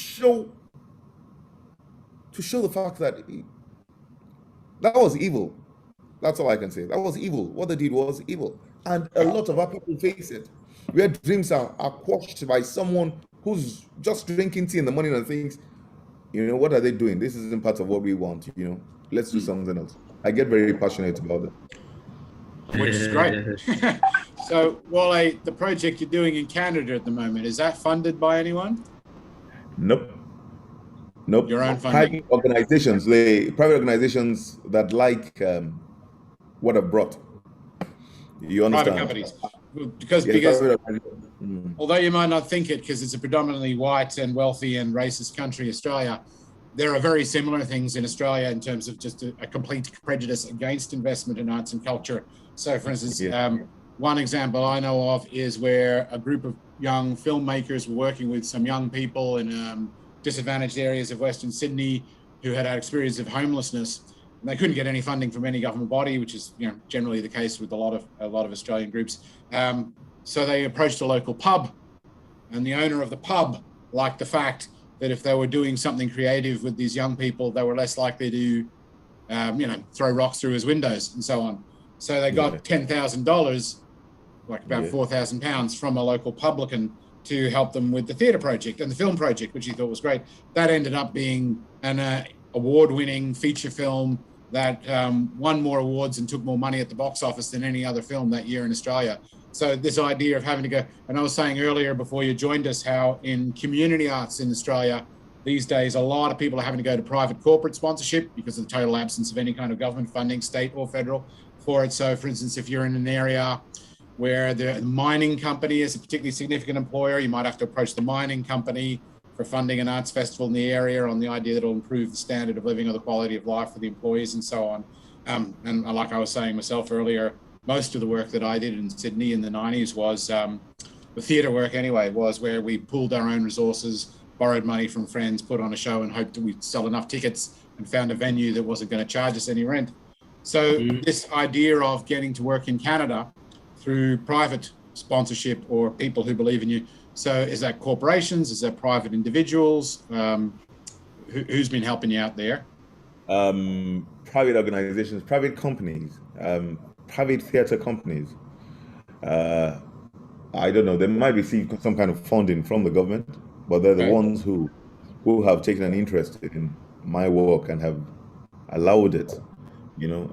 S7: fact that that was evil. That's all I can say. That was evil. What they did was evil, and a lot of our people face it. Where dreams are quashed by someone who's just drinking tea in the morning and thinks, what are they doing? This isn't part of what we want. Let's do something else. I get very passionate about it.
S2: Which is great. So, Wole, the project you're doing in Canada at the moment, is that funded by anyone?
S7: Nope.
S2: Your own funding?
S7: Private organizations that like what I've brought. You understand?
S2: Private companies. Because although you might not think it, because it's a predominantly white and wealthy and racist country, Australia, there are very similar things in Australia in terms of just a complete prejudice against investment in arts and culture. So, for instance, one example I know of is where a group of young filmmakers were working with some young people in disadvantaged areas of Western Sydney who had experience of homelessness. And they couldn't get any funding from any government body, which is generally the case with a lot of Australian groups. So they approached a local pub, and the owner of the pub liked the fact that if they were doing something creative with these young people, they were less likely to, throw rocks through his windows and so on. So they got $10,000, like about £4,000 from a local publican to help them with the theatre project and the film project, which he thought was great. That ended up being an award-winning feature film that won more awards and took more money at the box office than any other film that year in Australia. So this idea of having to go, and I was saying earlier before you joined us, how in community arts in Australia these days, a lot of people are having to go to private corporate sponsorship because of the total absence of any kind of government funding, state or federal, for it. So for instance, if you're in an area where the mining company is a particularly significant employer, you might have to approach the mining company for funding an arts festival in the area on the idea that it'll improve the standard of living or the quality of life for the employees and so on. And like I was saying myself earlier, most of the work that I did in Sydney in the 90s was, the theatre work anyway, was where we pooled our own resources, borrowed money from friends, put on a show and hoped that we'd sell enough tickets and found a venue that wasn't going to charge us any rent. So this idea of getting to work in Canada through private sponsorship or people who believe in you. So is that corporations? Is that private individuals? Who's been helping you out there?
S7: Private organizations, private companies, private theatre companies. I don't know, they might receive some kind of funding from the government, but they're the ones who have taken an interest in my work and have allowed it,
S2: So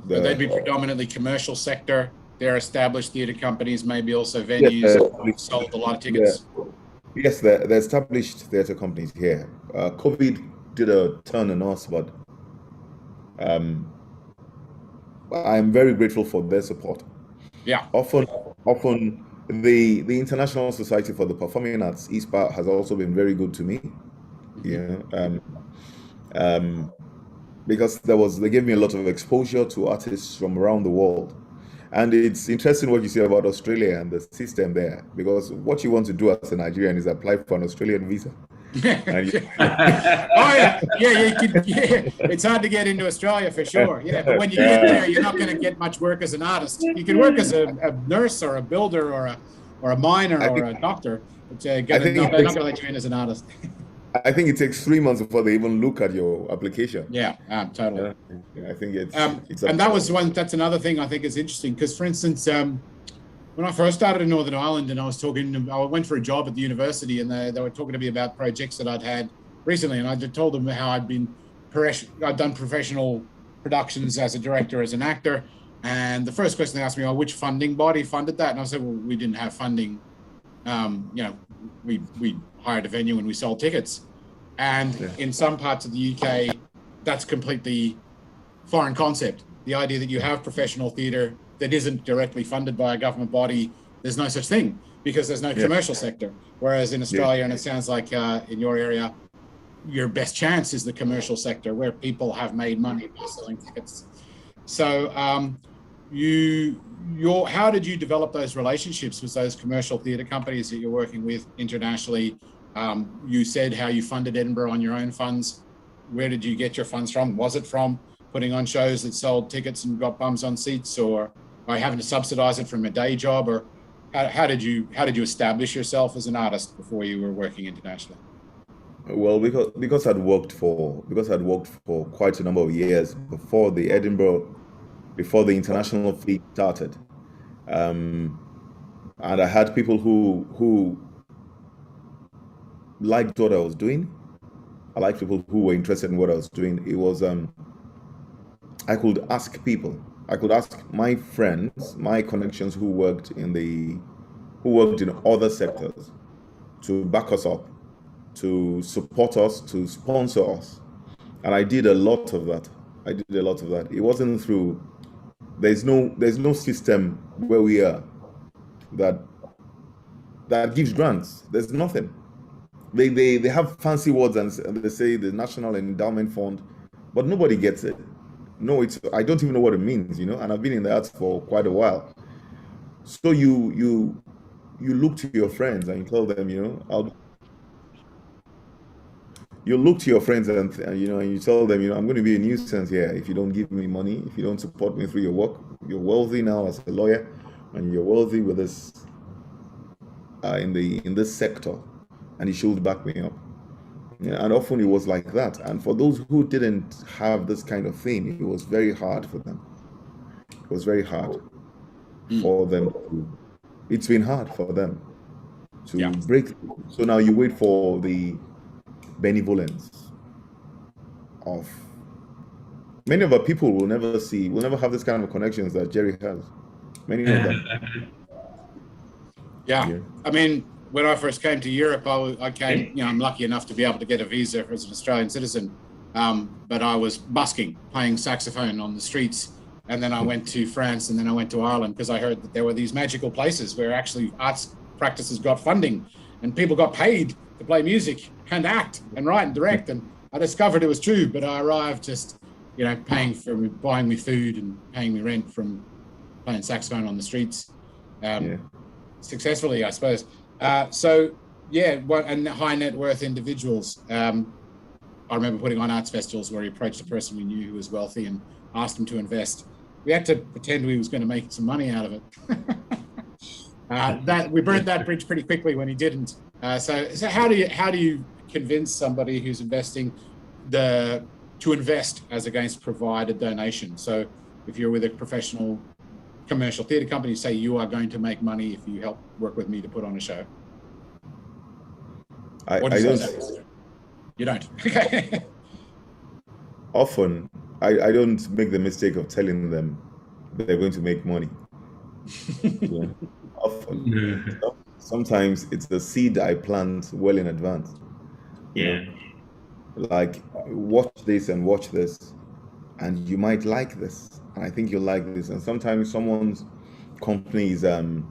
S2: they'd be predominantly commercial sector. They're established theatre companies, maybe also venues, sold a lot of tickets.
S7: Yes, they're established theatre companies here. COVID did a turn on us, but I'm very grateful for their support.
S2: Yeah.
S7: Often the International Society for the Performing Arts, ISPA, has also been very good to me. Because they gave me a lot of exposure to artists from around the world. And it's interesting what you say about Australia and the system there, because what you want to do as a Nigerian is apply for an Australian visa.
S2: It's hard to get into Australia for sure. Yeah, but when you get there, you're not going to get much work as an artist. You can work as a nurse or a builder or a miner or a doctor, but they're not going to let you in as an artist.
S7: I think it takes 3 months before they even look at your application.
S2: Yeah, totally.
S7: I think it's
S2: and that's another thing I think is interesting, because for instance, when I first started in Northern Ireland, and I went for a job at the university, and they were talking to me about projects that I'd had recently, and I just told them how I'd done professional productions as a director, as an actor. And the first question they asked me, "Oh, which funding body funded that?" And I said, "Well, we didn't have funding. We hired a venue and we sold tickets." And in some parts of the UK, that's completely foreign concept. The idea that you have professional theatre that isn't directly funded by a government body, there's no such thing, because there's no commercial sector. Whereas in Australia, and it sounds like in your area, your best chance is the commercial sector, where people have made money by selling tickets. So how did you develop those relationships with those commercial theatre companies that you're working with internationally? You said how you funded Edinburgh on your own funds. Where did you get your funds from? Was it from putting on shows that sold tickets and got bums on seats, or by having to subsidize it from a day job? Or how did you establish yourself as an artist before you were working internationally?
S7: Well, because I'd worked for quite a number of years before the international fleet started, and I had people who liked what I was doing. I liked people who were interested in what I was doing. It was I could ask people. I could ask my friends, my connections who worked in other sectors to back us up, to support us, to sponsor us. And I did a lot of that. It wasn't through, there's no system where we are that gives grants. There's nothing. They have fancy words, and they say the National Endowment Fund, but nobody gets it. No, I don't even know what it means, and I've been in the arts for quite a while. So you look to your friends and you tell them, you look to your friends and you tell them, I'm going to be a nuisance here if you don't give me money, if you don't support me through your work. You're wealthy now as a lawyer, and you're wealthy with this in this sector, and you should back me up. And often it was like that. And for those who didn't have this kind of thing, it was very hard for them. It was very hard for them it's been hard for them to break through. So now you wait for the benevolence of many of our people will never have this kind of connections that Jerry has. Many of them.
S2: Yeah. I mean, when I first came to Europe, I came, I'm lucky enough to be able to get a visa as an Australian citizen. But I was busking, playing saxophone on the streets. And then I went to France, and then I went to Ireland, because I heard that there were these magical places where actually arts practices got funding and people got paid to play music and act and write and direct. And I discovered it was true, but I arrived just, buying me food and paying me rent from playing saxophone on the streets. Successfully, I suppose. And high net worth individuals. I remember putting on arts festivals where he approached a person we knew who was wealthy and asked him to invest. We had to pretend we was going to make some money out of it. We burnt that bridge pretty quickly when he didn't. So how do you convince somebody who's investing to invest as against provide a donation? So if you're with a professional commercial theatre company, say you are going to make money if you help work with me to put on a show.
S7: I don't.
S2: You don't. Okay.
S7: Often, I don't make the mistake of telling them that they're going to make money. Often. Sometimes it's the seed I plant well in advance. Like, watch this and watch this, and you might like this, and I think you'll like this. And sometimes someone's company is 10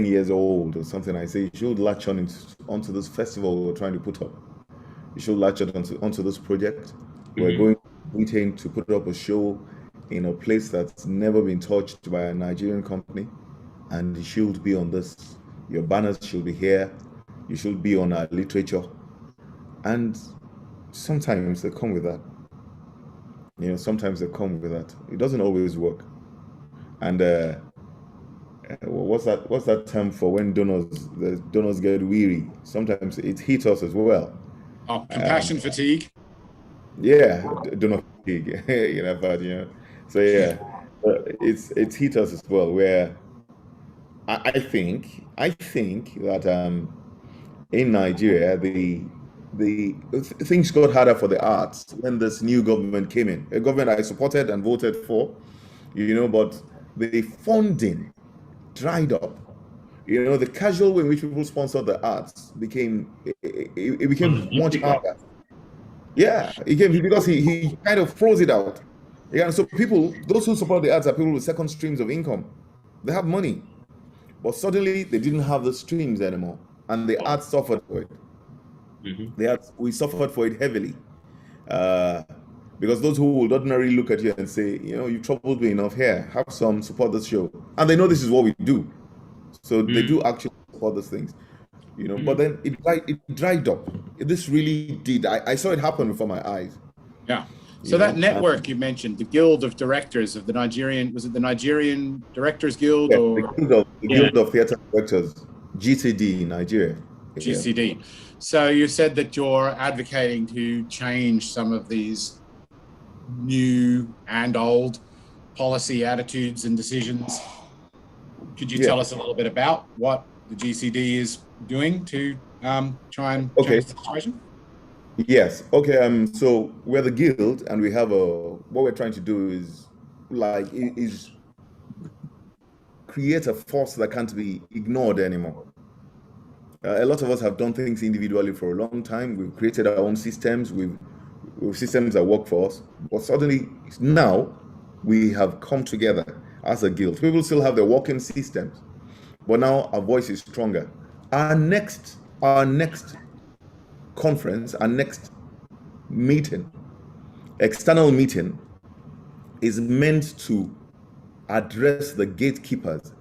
S7: years old or something. I say, you should latch onto this festival we're trying to put up. You should latch onto this project. We're going to Britain to put up a show in a place that's never been touched by a Nigerian company, and you should be on this. Your banners should be here. You should be on our literature. And sometimes they come with that. Sometimes they come with that. It doesn't always work. And what's that term for when the donors get weary? Sometimes it hits us as well.
S2: Oh, compassion fatigue.
S7: Yeah, donor fatigue. So it's hit us as well, where I think that in Nigeria the things got harder for the arts when this new government came in. A government I supported and voted for, but the funding dried up. The casual way in which people sponsored the arts it became much harder. Yeah, it came because he kind of froze it out. Yeah, and so those who support the arts are people with second streams of income. They have money, but suddenly they didn't have the streams anymore, and the arts suffered for it. We suffered for it heavily, because those who would ordinarily look at you and say, you've troubled me enough here, have some, support this show, and they know this is what we do, so they do actually support those things, But then it dried up. This really did. I saw it happen before my eyes.
S2: Yeah. So that network you mentioned, the Guild of Directors of the Nigerian, was it the Nigerian Directors Guild?
S7: Yeah,
S2: or
S7: the Guild of Theatre Directors, GCD in Nigeria.
S2: GCD. So you said that you're advocating to change some of these new and old policy attitudes and decisions. Could you tell us a little bit about what the GCD is doing to try and change the situation?
S7: Yes. Okay. So we're the guild, and we have what we're trying to do is create a force that can't be ignored anymore. A lot of us have done things individually for a long time. We've created our own systems. We've systems that work for us. But suddenly now we have come together as a guild. People still have their working systems, but now our voice is stronger. Our next conference, our next meeting, external meeting, is meant to address the gatekeepers,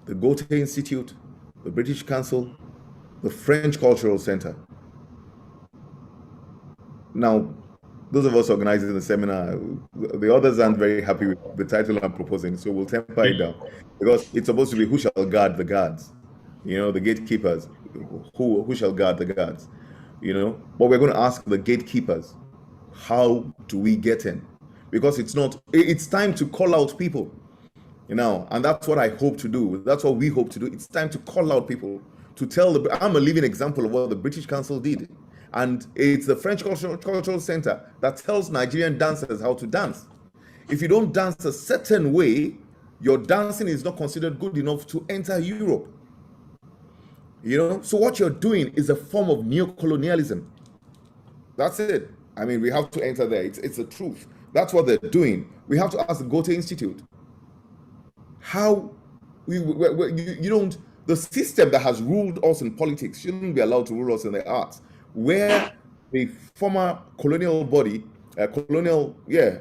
S7: the Goethe Institute, the British Council, the French Cultural Center. Now, those of us organizing the seminar, the others aren't very happy with the title I'm proposing, so we'll temper it down, because it's supposed to be who shall guard the guards, the gatekeepers, who shall guard the guards, but we're going to ask the gatekeepers, how do we get in? Because it's time to call out people, and that's what I hope to do. That's what we hope to do. It's time to call out people, to tell I'm a living example of what the British Council did. And it's the French Cultural Center that tells Nigerian dancers how to dance. If you don't dance a certain way, your dancing is not considered good enough to enter Europe. So what you're doing is a form of neocolonialism. That's it. I mean, we have to enter there. It's the truth. That's what they're doing. We have to ask the Goethe Institute how the system that has ruled us in politics shouldn't be allowed to rule us in the arts, where the former colonial body,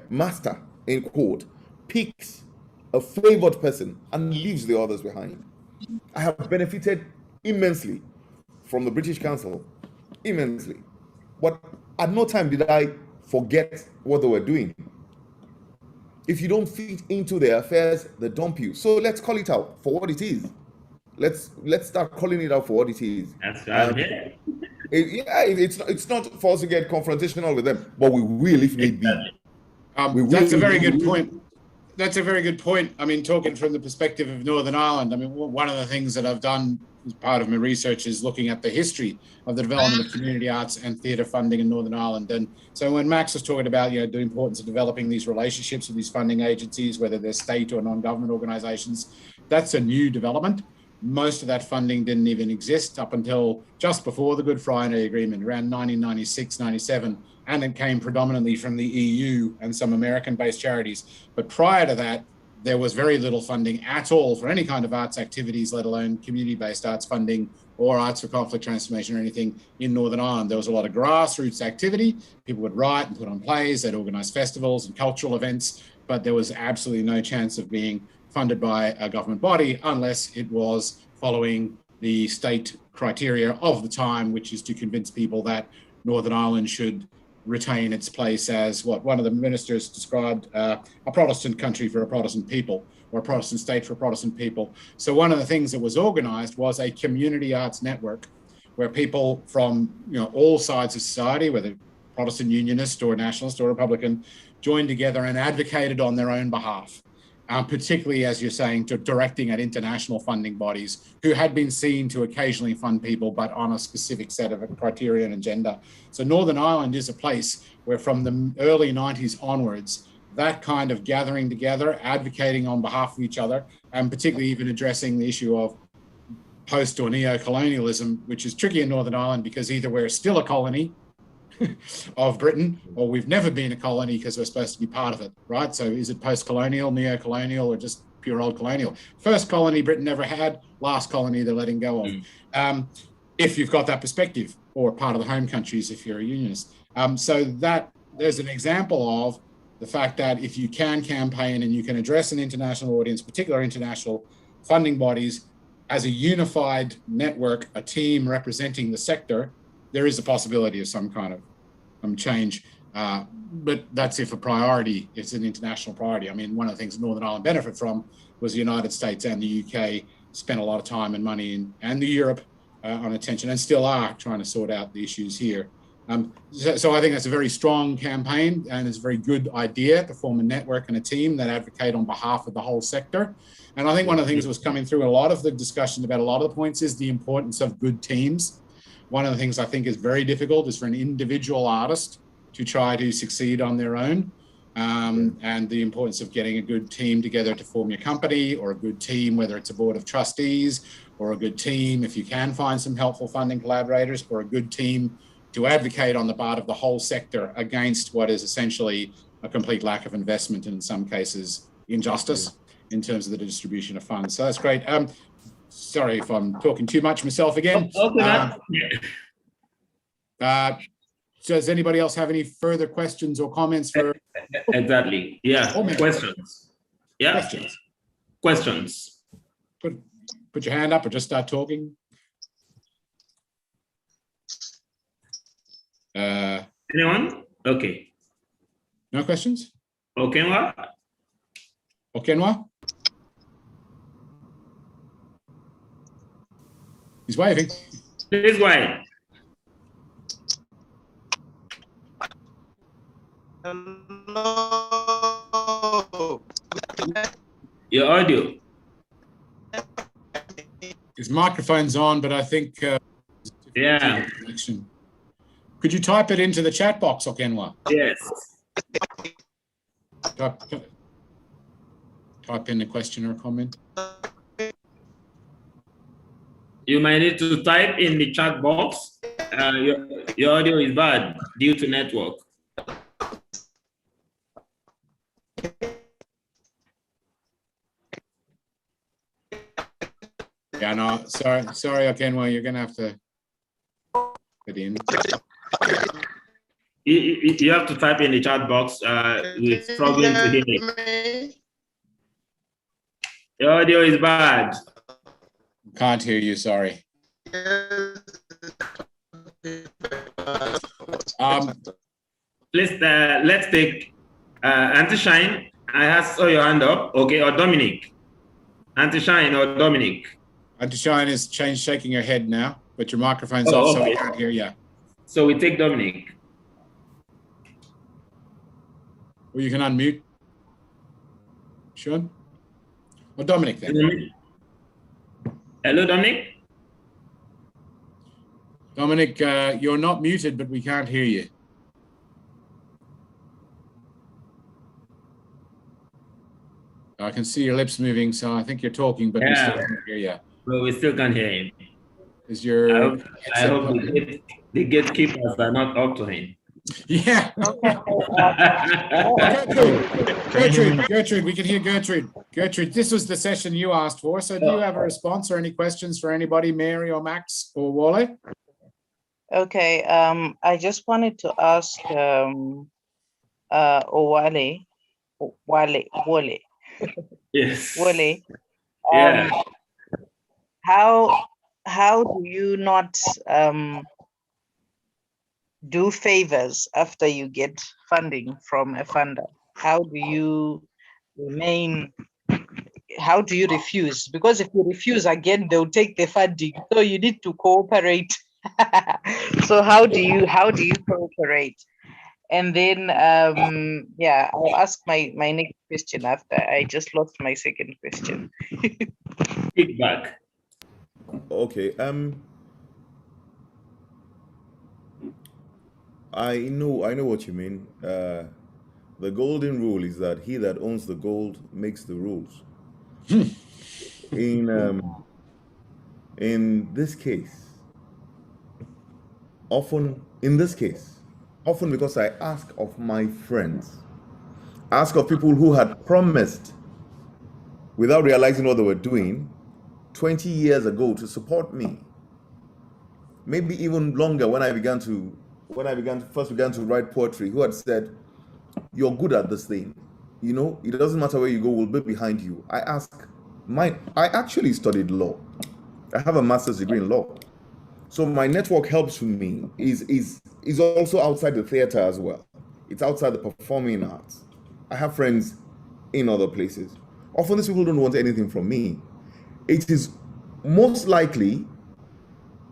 S7: master, in quote, picks a favored person and leaves the others behind. I have benefited immensely from the British Council, immensely. But at no time did I forget what they were doing. If you don't fit into their affairs, they dump you. So let's call it out for what it is. Let's start calling it out for what it is.
S1: That's right.
S7: It's not for us to get confrontational with them, but we will if need be.
S2: That's a very good point. That's a very good point. I mean, talking from the perspective of Northern Ireland, I mean, one of the things that I've done as part of my research is looking at the history of the development of community arts and theatre funding in Northern Ireland. And so when Max was talking about, the importance of developing these relationships with these funding agencies, whether they're state or non-government organizations, that's a new development. Most of that funding didn't even exist up until just before the Good Friday Agreement, around 1996, 97, and it came predominantly from the EU and some American-based charities. But prior to that, there was very little funding at all for any kind of arts activities, let alone community-based arts funding or arts for conflict transformation or anything in Northern Ireland. There was a lot of grassroots activity. People would write and put on plays, they'd organise festivals and cultural events, but there was absolutely no chance of being funded by a government body unless it was following the state criteria of the time, which is to convince people that Northern Ireland should retain its place as what one of the ministers described, a Protestant country for a Protestant people, or a Protestant state for a Protestant people. So one of the things that was organized was a community arts network where people from all sides of society, whether Protestant unionist or nationalist or Republican, joined together and advocated on their own behalf. particularly, as you're saying, to directing at international funding bodies who had been seen to occasionally fund people, but on a specific set of criteria and agenda. So Northern Ireland is a place where from the early 90s onwards, that kind of gathering together, advocating on behalf of each other, and particularly even addressing the issue of post or neo-colonialism, which is tricky in Northern Ireland because either we're still a colony of Britain or we've never been a colony because we're supposed to be part of it, right? So is it post-colonial, neo-colonial, or just pure old colonial? First colony Britain never had, last colony they're letting go of. If you've got that perspective, or part of the home countries if you're a unionist. So that there's an example of the fact that if you can campaign and you can address an international audience, particularly international funding bodies, as a unified network, a team representing the sector, there is a possibility of some kind of change. But that's if a priority, it's an international priority. I mean, one of the things Northern Ireland benefit from was the United States and the UK spent a lot of time and money and the Europe on attention, and still are trying to sort out the issues here. So I think that's a very strong campaign, and it's a very good idea to form a network and a team that advocate on behalf of the whole sector. And I think one of the things that was coming through a lot of the discussion about a lot of the points is the importance of good teams. One of the things I think is very difficult is for an individual artist to try to succeed on their own. And the importance of getting a good team together to form your company, or a good team, whether it's a board of trustees, or a good team, if you can find some helpful funding collaborators, or a good team to advocate on the part of the whole sector against what is essentially a complete lack of investment, and in some cases injustice in terms of the distribution of funds. So that's great. Sorry if I'm talking too much myself again. So does anybody else have any further questions or comments for?
S1: Exactly. Yeah. Questions. Yeah. Questions.
S2: Put your hand up or just start talking.
S1: Anyone? Okay.
S2: No questions?
S1: Okenwa?
S2: Okenwa? He's waving.
S1: Please go ahead.
S8: Hello.
S1: Your audio.
S2: His microphone's on, but I think
S1: Yeah.
S2: connection. Could you type it into the chat box, Okenwa?
S1: Yes.
S2: Type in a question or a comment.
S1: You might need to type in the chat box. Your audio is bad due to network.
S2: Yeah, no, sorry, Okenwa, you're gonna have to get in.
S1: You have to type in the chat box. We're struggling to hear it. Your audio is bad.
S2: Can't hear you, sorry.
S1: Please, let's take Anti-Shine. I saw your hand up. Okay, or Dominic. Anti-Shine or Dominic.
S2: Anti-Shine is shaking her head now, but your microphone's off, so we can't hear you.
S1: So we take Dominic.
S2: Or you can unmute. Sean? Or Dominic then.
S1: Hello, Dominic.
S2: Dominic, you're not muted, but we can't hear you. I can see your lips moving, so I think you're talking, but we still can't hear you.
S1: Well, we still can't hear him.
S2: Is your
S1: I hope the gatekeepers are not up to him.
S2: Yeah. Gertrude, we can hear Gertrude. Gertrude, this was the session you asked for. So do you have a response or any questions for anybody, Mary or Max or Wole?
S5: Okay, I just wanted to ask Wole.
S1: Yes.
S5: Wole.
S1: Yeah.
S5: How do you not do favors after you get funding from a funder? How do you refuse? Because if you refuse again, they'll take the funding. So you need to cooperate. So how do you cooperate? And then, yeah, I'll ask my next question after. I just lost my second question.
S1: Feedback.
S7: Okay. I know what you mean. The golden rule is that he that owns the gold makes the rules. In this case, often because I ask of my friends, ask of people who had promised without realizing what they were doing 20 years ago to support me. Maybe even longer when I first began to write poetry, who had said, "You're good at this thing. You know, it doesn't matter where you go, we'll be behind you." I actually studied law. I have a master's degree in law. So my network helps me is also outside the theater as well. It's outside the performing arts. I have friends in other places. Often these people don't want anything from me. It is most likely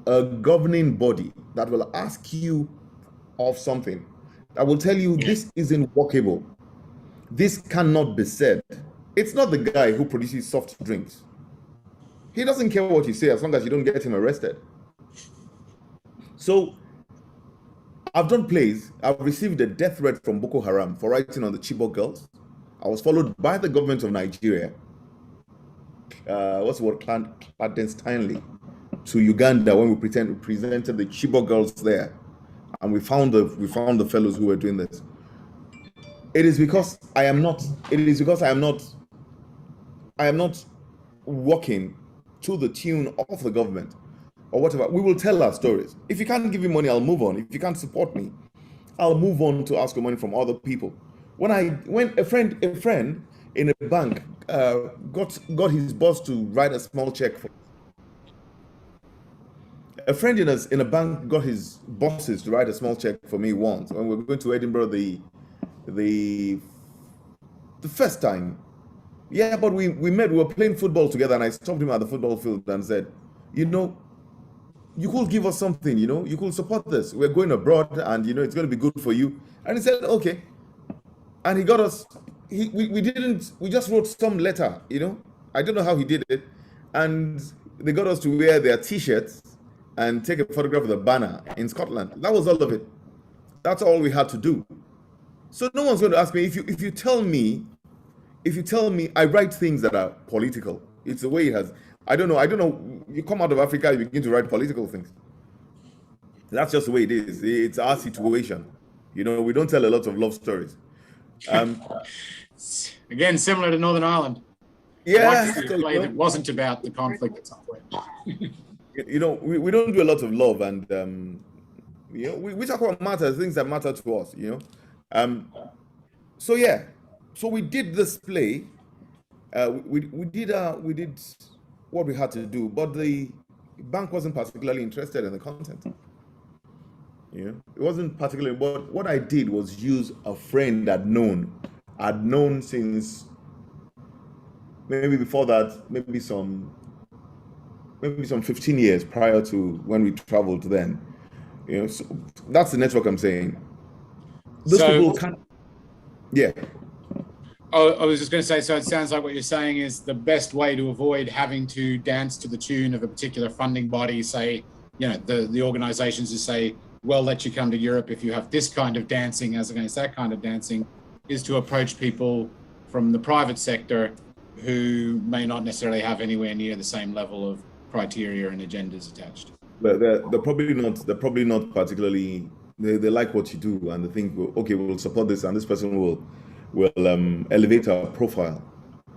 S7: a governing body that will ask you of something. I will tell you, this isn't workable. This cannot be said. It's not the guy who produces soft drinks. He doesn't care what you say as long as you don't get him arrested. So I've done plays. I've received a death threat from Boko Haram for writing on the Chibok girls. I was followed by the government of Nigeria, clandestinely, to Uganda when we presented the Chibok girls there, and we found the fellows who were doing this. It is because I am not working to the tune of the government or whatever. We will tell our stories. If you can't give me money, I'll move on. If you can't support me, I'll move on to ask for money from other people. When a friend in a bank got his boss to write a small check for. A friend in a bank got his bosses to write a small check for me once when we were going to Edinburgh the first time. Yeah, but we were playing football together, and I stopped him at the football field and said, you know, you could give us something, you know, you could support this. We're going abroad and, you know, it's going to be good for you. And he said, okay. And he got us, we just wrote some letter, you know. I don't know how he did it. And they got us to wear their T-shirts and take a photograph of the banner in Scotland. That was all of it. That's all we had to do. So no one's going to ask me, if you tell me I write things that are political. It's the way it has. I don't know. You come out of Africa, you begin to write political things. That's just the way it is. It's our situation. You know, we don't tell a lot of love stories.
S2: Again, similar to Northern Ireland.
S7: Yeah.
S2: Play that wasn't about the conflict at some point.
S7: You know, we don't do a lot of love, and you know, we talk about matters, things that matter to us. You know, so yeah. So we did this play. We did what we had to do, but the bank wasn't particularly interested in the content. You know, it wasn't particularly. But what I did was use a friend I'd known since maybe before that, maybe some 15 years prior to when we traveled then. You know, so that's the network I'm saying. Those people can't. Yeah.
S2: Oh, I was just going to say, so it sounds like what you're saying is the best way to avoid having to dance to the tune of a particular funding body, say, you know, the organizations who say, we'll let you come to Europe if you have this kind of dancing as against that kind of dancing, is to approach people from the private sector who may not necessarily have anywhere near the same level of criteria and agendas attached.
S7: They're probably not particularly, they like what you do, and they think, okay, we'll support this, and this person will elevate our profile.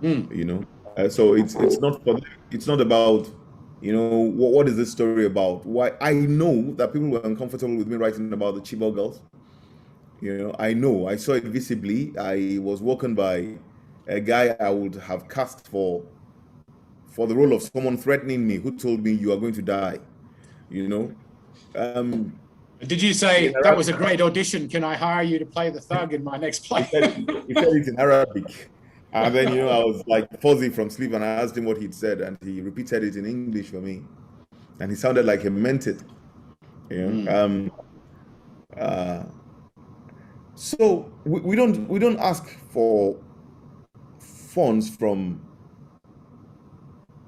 S7: You know, so it's not about, you know, what is this story about? Why I know that people were uncomfortable with me writing about the Chibok girls. You know, I saw it visibly. I was woken by a guy I would have cast for the role of someone threatening me, who told me, you are going to die. You know.
S2: Did you say, that was a great audition, can I hire you to play the thug in my next play?
S7: He said it in Arabic. And then, you know, I was like fuzzy from sleep, and I asked him what he'd said, and he repeated it in English for me. And he sounded like he meant it. You know? So we don't ask for funds from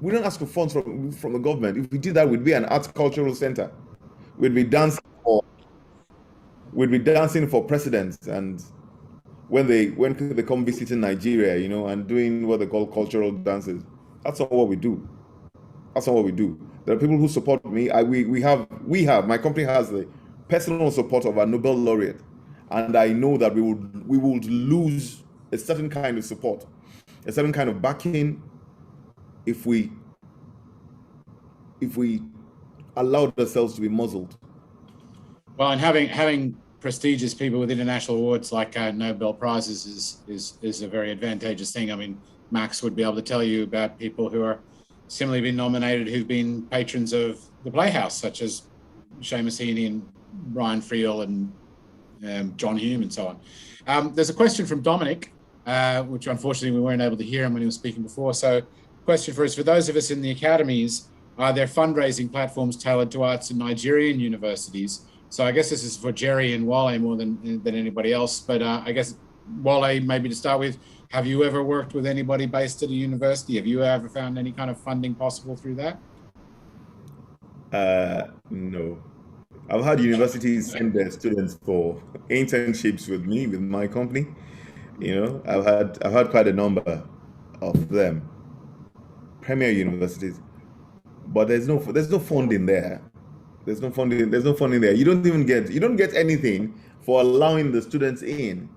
S7: from the government. If we did that, we'd be an arts cultural center. We'd be dancing for presidents, and when they come visiting Nigeria, you know, and doing what they call cultural dances. That's not what we do. That's not what we do. There are people who support me. We have my company has the personal support of our Nobel laureate, and I know that we would lose a certain kind of support, a certain kind of backing, if we allowed ourselves to be muzzled.
S2: Well, and having prestigious people with international awards like Nobel Prizes is a very advantageous thing. I mean, Max would be able to tell you about people who are similarly been nominated who've been patrons of the Playhouse, such as Seamus Heaney and Brian Friel and John Hume and so on. There's a question from Dominic, which unfortunately we weren't able to hear him when he was speaking before. So question for us, for those of us in the academies, are there fundraising platforms tailored to arts in Nigerian universities? So I guess this is for Jerry and Wole more than anybody else, but I guess Wole, maybe to start with, have you ever worked with anybody based at a university? Have you ever found any kind of funding possible through that?
S7: No. I've had universities send their students for internships with me, with my company. You know, I've had quite a number of them, premier universities, but there's no funding there. There's no funding there. You don't get anything for allowing the students in.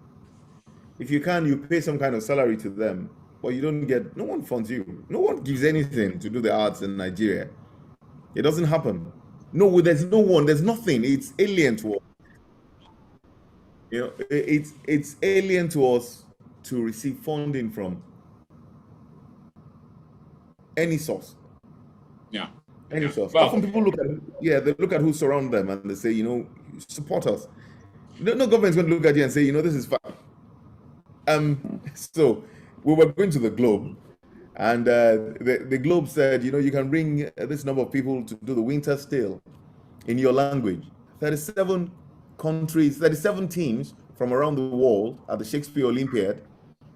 S7: If you can, you pay some kind of salary to them, but no one funds you. No one gives anything to do the arts in Nigeria. It doesn't happen. No, there's nothing. It's alien to us. You know, it's alien to us to receive funding from any source.
S2: Yeah.
S7: Any source.
S2: Well,
S7: often people they look at who surround them and they say, you know, support us. No government's going to look at you and say, you know, this is fine. So we were going to the Globe, and the Globe said, you know, you can bring this number of people to do the winter still in your language. 37 countries, 37 teams from around the world at the Shakespeare Olympiad,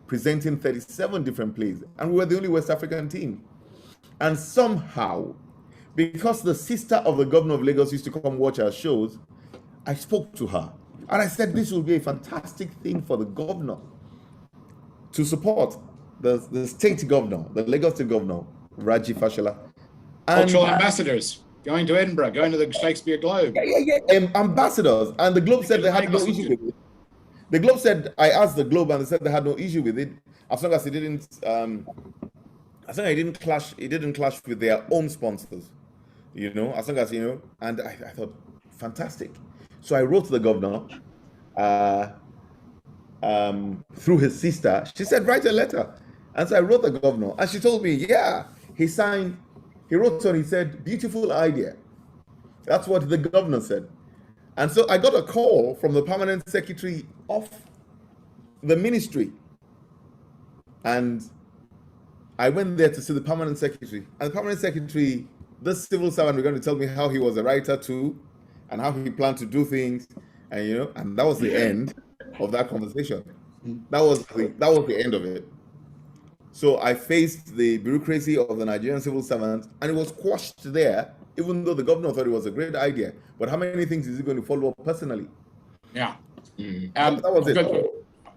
S7: presenting 37 different plays, and we were the only West African team. And somehow, because the sister of the governor of Lagos used to come watch our shows, I spoke to her, and I said this will be a fantastic thing for the governor to support the state governor, the Lagos state governor, Raji Fashola.
S2: Cultural ambassadors going to Edinburgh, going to the Shakespeare Globe.
S7: Ambassadors. And the Globe said they had no issue with it. The Globe said, I asked the Globe, and they said they had no issue with it, as long as it didn't, it didn't clash with their own sponsors, you know, as long as, you know, and I thought, fantastic. So I wrote to the governor, through his sister. She said, write a letter. And so I wrote the governor, and she told me, yeah, he wrote on, he said, beautiful idea. That's what the governor said. And so I got a call from the permanent secretary of the ministry. And I went there to see the permanent secretary. And the permanent secretary, this civil servant, was going to tell me how he was a writer too, and how he planned to do things. And, you know, and that was the end of that conversation. That was the end of it. So I faced the bureaucracy of the Nigerian civil servant, and it was quashed there, even though the governor thought it was a great idea. But how many things is he going to follow up personally?
S2: Yeah.
S7: That was it.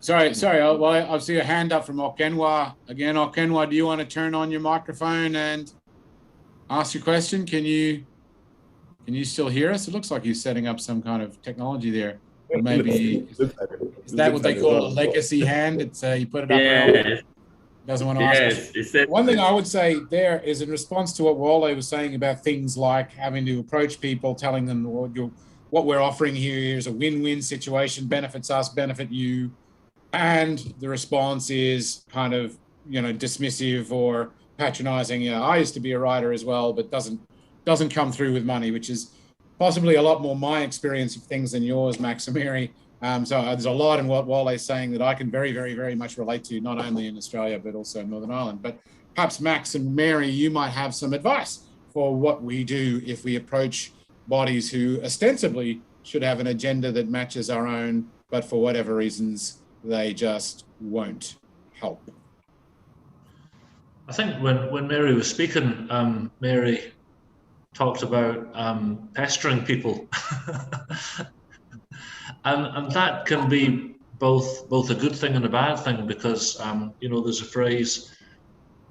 S2: Sorry. Well, I see a hand up from Okenwa. Again, Okenwa, do you want to turn on your microphone and ask your question? Can you still hear us? It looks like he's setting up some kind of technology there. Or maybe is that what they call a legacy hand? It's he put it up.
S1: Yes.
S2: Doesn't want to ask us. One thing I would say there is in response to what Wole was saying about things like having to approach people, telling them what we're offering here is a win-win situation, benefits us, benefit you. And the response is kind of, you know, dismissive or patronizing. You know, I used to be a writer as well, but doesn't come through with money, which is possibly a lot more my experience of things than yours, Max and Mary. So there's a lot in what Wole is saying that I can very, very, very much relate to, not only in Australia, but also in Northern Ireland. But perhaps Max and Mary, you might have some advice for what we do if we approach bodies who ostensibly should have an agenda that matches our own, but for whatever reasons, they just won't help.
S4: I think when Mary was speaking, Mary talked about pestering people, and that can be both a good thing and a bad thing, because you know, there's a phrase,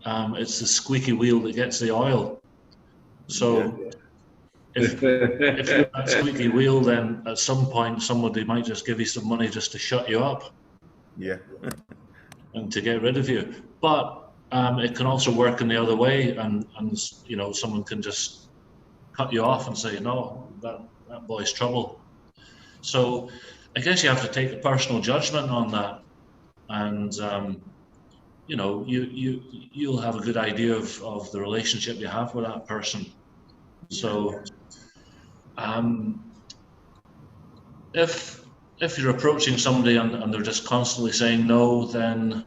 S4: it's the squeaky wheel that gets the oil. So if you're that squeaky wheel, then at some point somebody might just give you some money just to shut you up.
S7: Yeah.
S4: And to get rid of you. But it can also work in the other way, and you know, someone can just cut you off and say, no, that boy's trouble. So I guess you have to take a personal judgment on that, and you know, you'll have a good idea of the relationship you have with that person. So if you're approaching somebody and they're just constantly saying no, then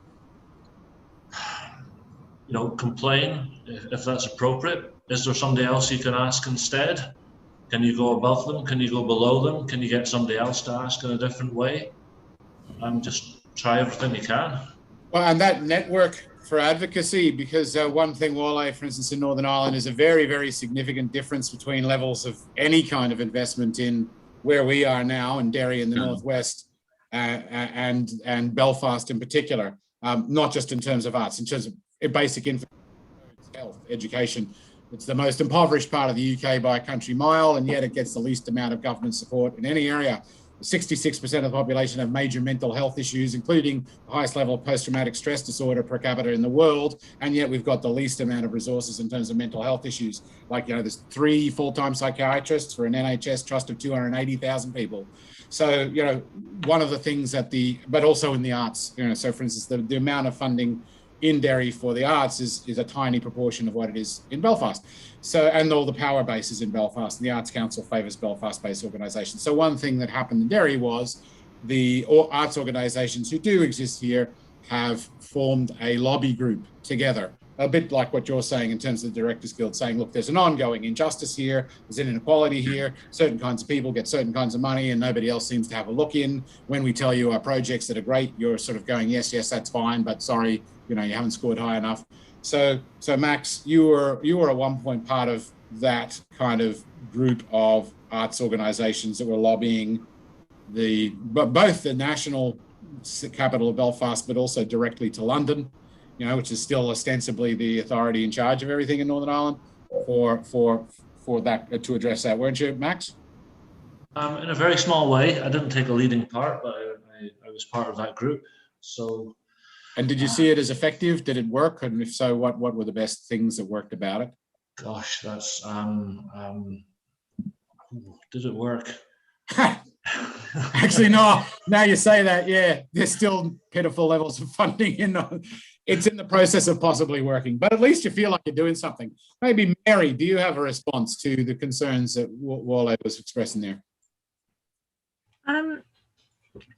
S4: you know, complain if that's appropriate. Is there somebody else you can ask instead? Can you go above them? Can you go below them? Can you get somebody else to ask in a different way? Just try everything you can.
S2: Well, and that network for advocacy, because one thing, Wole, for instance, in Northern Ireland, is a very, very significant difference between levels of any kind of investment in where we are now, in Derry in the Northwest, and Belfast in particular, not just in terms of arts, in terms of basic infrastructure, health, education. It's the most impoverished part of the UK by a country mile, and yet it gets the least amount of government support in any area. 66% of the population have major mental health issues, including the highest level of post-traumatic stress disorder per capita in the world, and yet we've got the least amount of resources in terms of mental health issues. Like, you know, there's 3 full-time psychiatrists for an NHS trust of 280,000 people. So, you know, one of the things that but also in the arts, you know, so for instance, the amount of funding in Derry for the arts is a tiny proportion of what it is in Belfast. So, and all the power bases in Belfast, and the Arts Council favours Belfast-based organisations. So one thing that happened in Derry was the arts organisations who do exist here have formed a lobby group together, a bit like what you're saying in terms of the Directors Guild, saying, look, there's an ongoing injustice here, there's an inequality here, certain kinds of people get certain kinds of money and nobody else seems to have a look in. When we tell you our projects that are great, you're sort of going, yes, that's fine, but sorry, you know, you haven't scored high enough. So Max, you were at one point part of that kind of group of arts organisations that were lobbying both the national capital of Belfast, but also directly to London, you know, which is still ostensibly the authority in charge of everything in Northern Ireland, for that, to address that, weren't you, Max?
S4: In a very small way. I didn't take a leading part, but I was part of that group. So.
S2: And did you see it as effective? Did it work? And if so, what were the best things that worked about it?
S4: Gosh, that's did it work?
S2: Actually, no. Now you say that, yeah, there's still pitiful levels of funding it's in the process of possibly working, but at least you feel like you're doing something. Maybe Mary, do you have a response to the concerns that Wole was expressing there?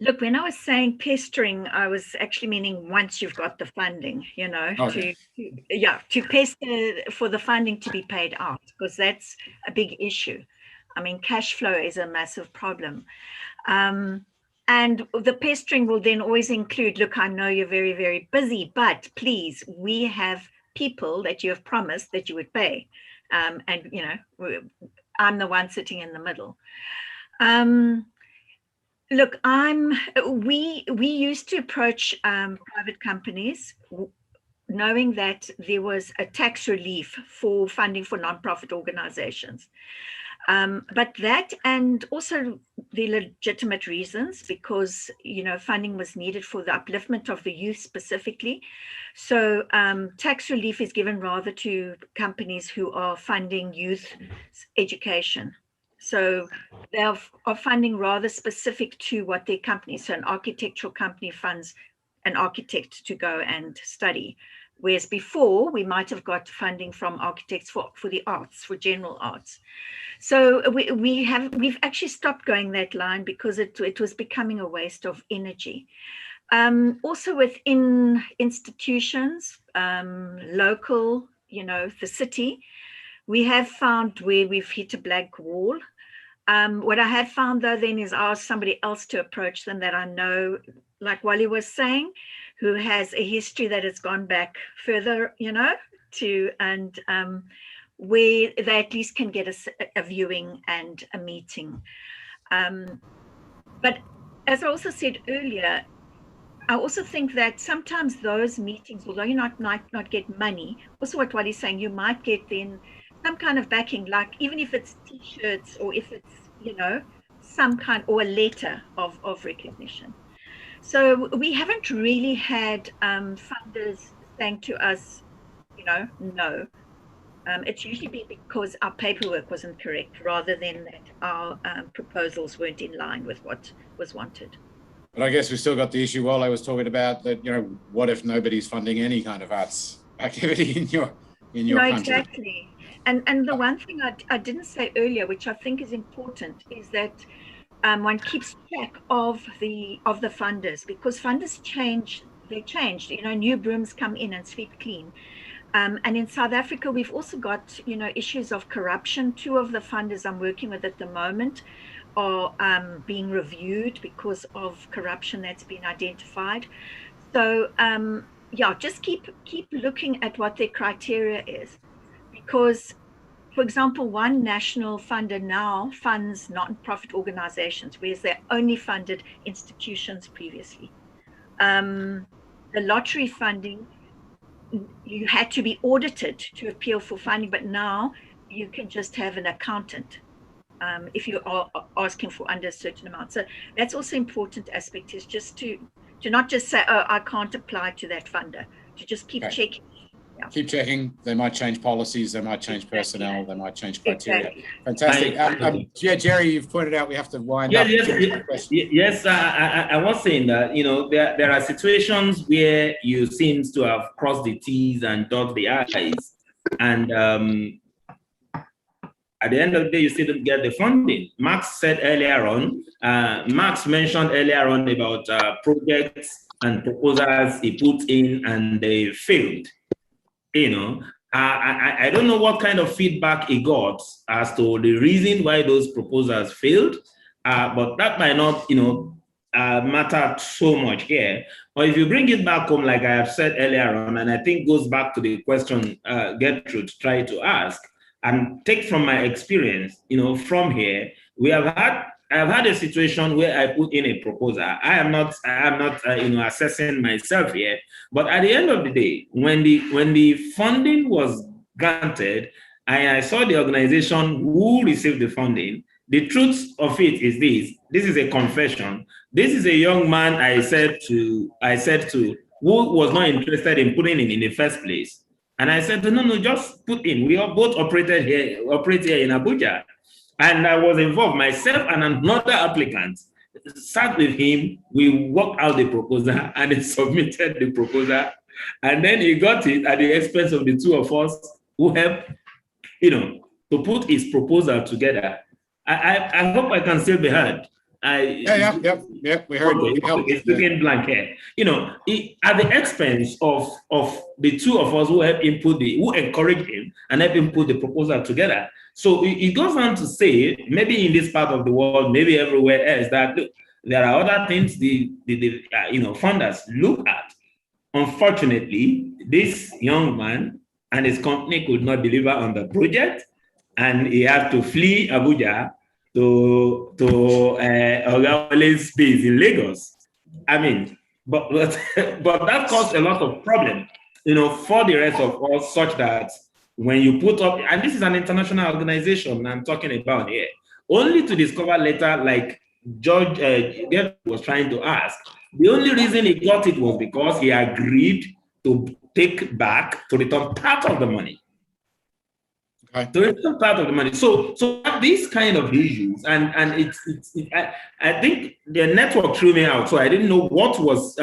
S3: Look, when I was saying pestering, I was actually meaning once you've got the funding, you know,
S2: okay.
S3: to pester for the funding to be paid out, because that's a big issue. I mean, cash flow is a massive problem. And the pestering will then always include, look, I know you're very, very busy, but please, we have people that you have promised that you would pay. And, you know, I'm the one sitting in the middle. Look, we used to approach private companies knowing that there was a tax relief for funding for nonprofit organizations. But that, and also the legitimate reasons, because, you know, funding was needed for the upliftment of the youth specifically. So tax relief is given rather to companies who are funding youth education. So they are funding rather specific to what their company, so an architectural company funds an architect to go and study. Whereas before, we might have got funding from architects for the arts, for general arts. So we've actually stopped going that line because it was becoming a waste of energy. Also within institutions, local, you know, the city, we have found where we've hit a blank wall. What I have found though then is ask somebody else to approach them that I know, like Wole was saying, who has a history that has gone back further, and where they at least can get a viewing and a meeting. But as I also said earlier, I also think that sometimes those meetings, although you might not get money, also what Wally's saying, you might get then some kind of backing, like even if it's T-shirts or if it's, some kind, or a letter of recognition. So we haven't really had funders saying to us, no. It's usually been because our paperwork wasn't correct rather than that our proposals weren't in line with what was wanted.
S2: But I guess we've still got the issue Wole was talking about that, what if nobody's funding any kind of arts activity in your country?
S3: Exactly. And the one thing I didn't say earlier, which I think is important, is that one keeps track of the funders, because funders change. They changed. New brooms come in and sweep clean. And in South Africa, we've also got, issues of corruption. 2 of the funders I'm working with at the moment are being reviewed because of corruption that's been identified. So just keep looking at what their criteria is, because, for example, one national funder now funds non-profit organizations, whereas they only funded institutions previously. The lottery funding, you had to be audited to appeal for funding, but now you can just have an accountant if you are asking for under a certain amount. So that's also important aspect, is just to not just say, oh, I can't apply to that funder, to just keep checking. Yeah.
S2: Keep checking. They might change policies, they might change personnel, they might change criteria.
S3: Exactly.
S2: Fantastic. Jerry, you've pointed out we have to wind up.
S1: Yes, I was saying that, there are situations where you seem to have crossed the T's and dot the I's, and at the end of the day, you still don't get the funding. Max mentioned earlier on about projects and proposals he put in and they failed. I don't know what kind of feedback he got as to the reason why those proposals failed, but that might not, matter so much here. Or if you bring it back home, like I have said earlier on, and I think goes back to the question Gertrude tried to ask, and take from my experience, from here, I have had a situation where I put in a proposal. I am not assessing myself here, but at the end of the day, when the funding was granted, I saw the organization who received the funding. The truth of it is this is a confession. This is a young man I said to who was not interested in putting in the first place. And I said, no, just put in. We are both operate here in Abuja. And I was involved, myself and another applicant, sat with him, we worked out the proposal and he submitted the proposal. And then he got it at the expense of the 2 of us who helped, to put his proposal together. I hope I can still be heard.
S2: Yeah, we heard.
S1: It's looking blank here. At the expense of the 2 of us who helped him who encouraged him and helped him put the proposal together. So it goes on to say, maybe in this part of the world, maybe everywhere else, that look, there are other things the funders look at. Unfortunately, this young man and his company could not deliver on the project, and he had to flee Abuja to Oga Wole's base in Lagos. I mean, but that caused a lot of problem, for the rest of us, such that when you put up, and this is an international organization I'm talking about here, only to discover later, like George was trying to ask, the only reason he got it was because he agreed to return part of the money.
S2: Okay.
S1: So it's not part of the money. So these kind of issues, and I think the network threw me out. So I didn't know what was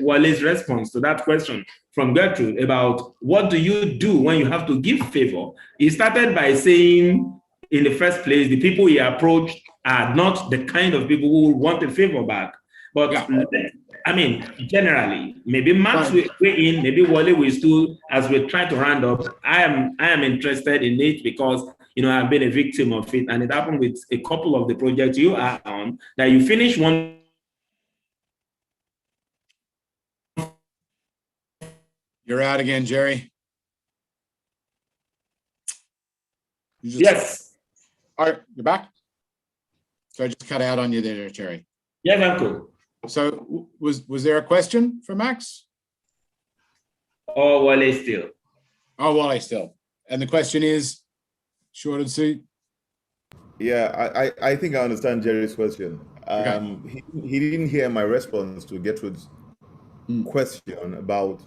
S1: Wole's response to that question from Gertrude about what do you do when you have to give favor. He started by saying, in the first place, the people he approached are not the kind of people who want a favor back. But yeah. I mean, generally, maybe Max will weigh in, maybe Wole will still, as we try to round up. I am interested in it because have been a victim of it. And it happened with a couple of the projects you are on, that you finish one.
S2: You're out again, Jerry.
S1: Yes.
S2: All right, you're back. So I just cut out on you there, Jerry.
S1: Yes, Uncle.
S2: So was there a question for Max?
S1: Or Wole still?
S2: Oh, Wole still. And the question is, short and sweet.
S7: Yeah, I think I understand Jerry's question.
S2: Okay.
S7: He didn't hear my response to Gertrude's question about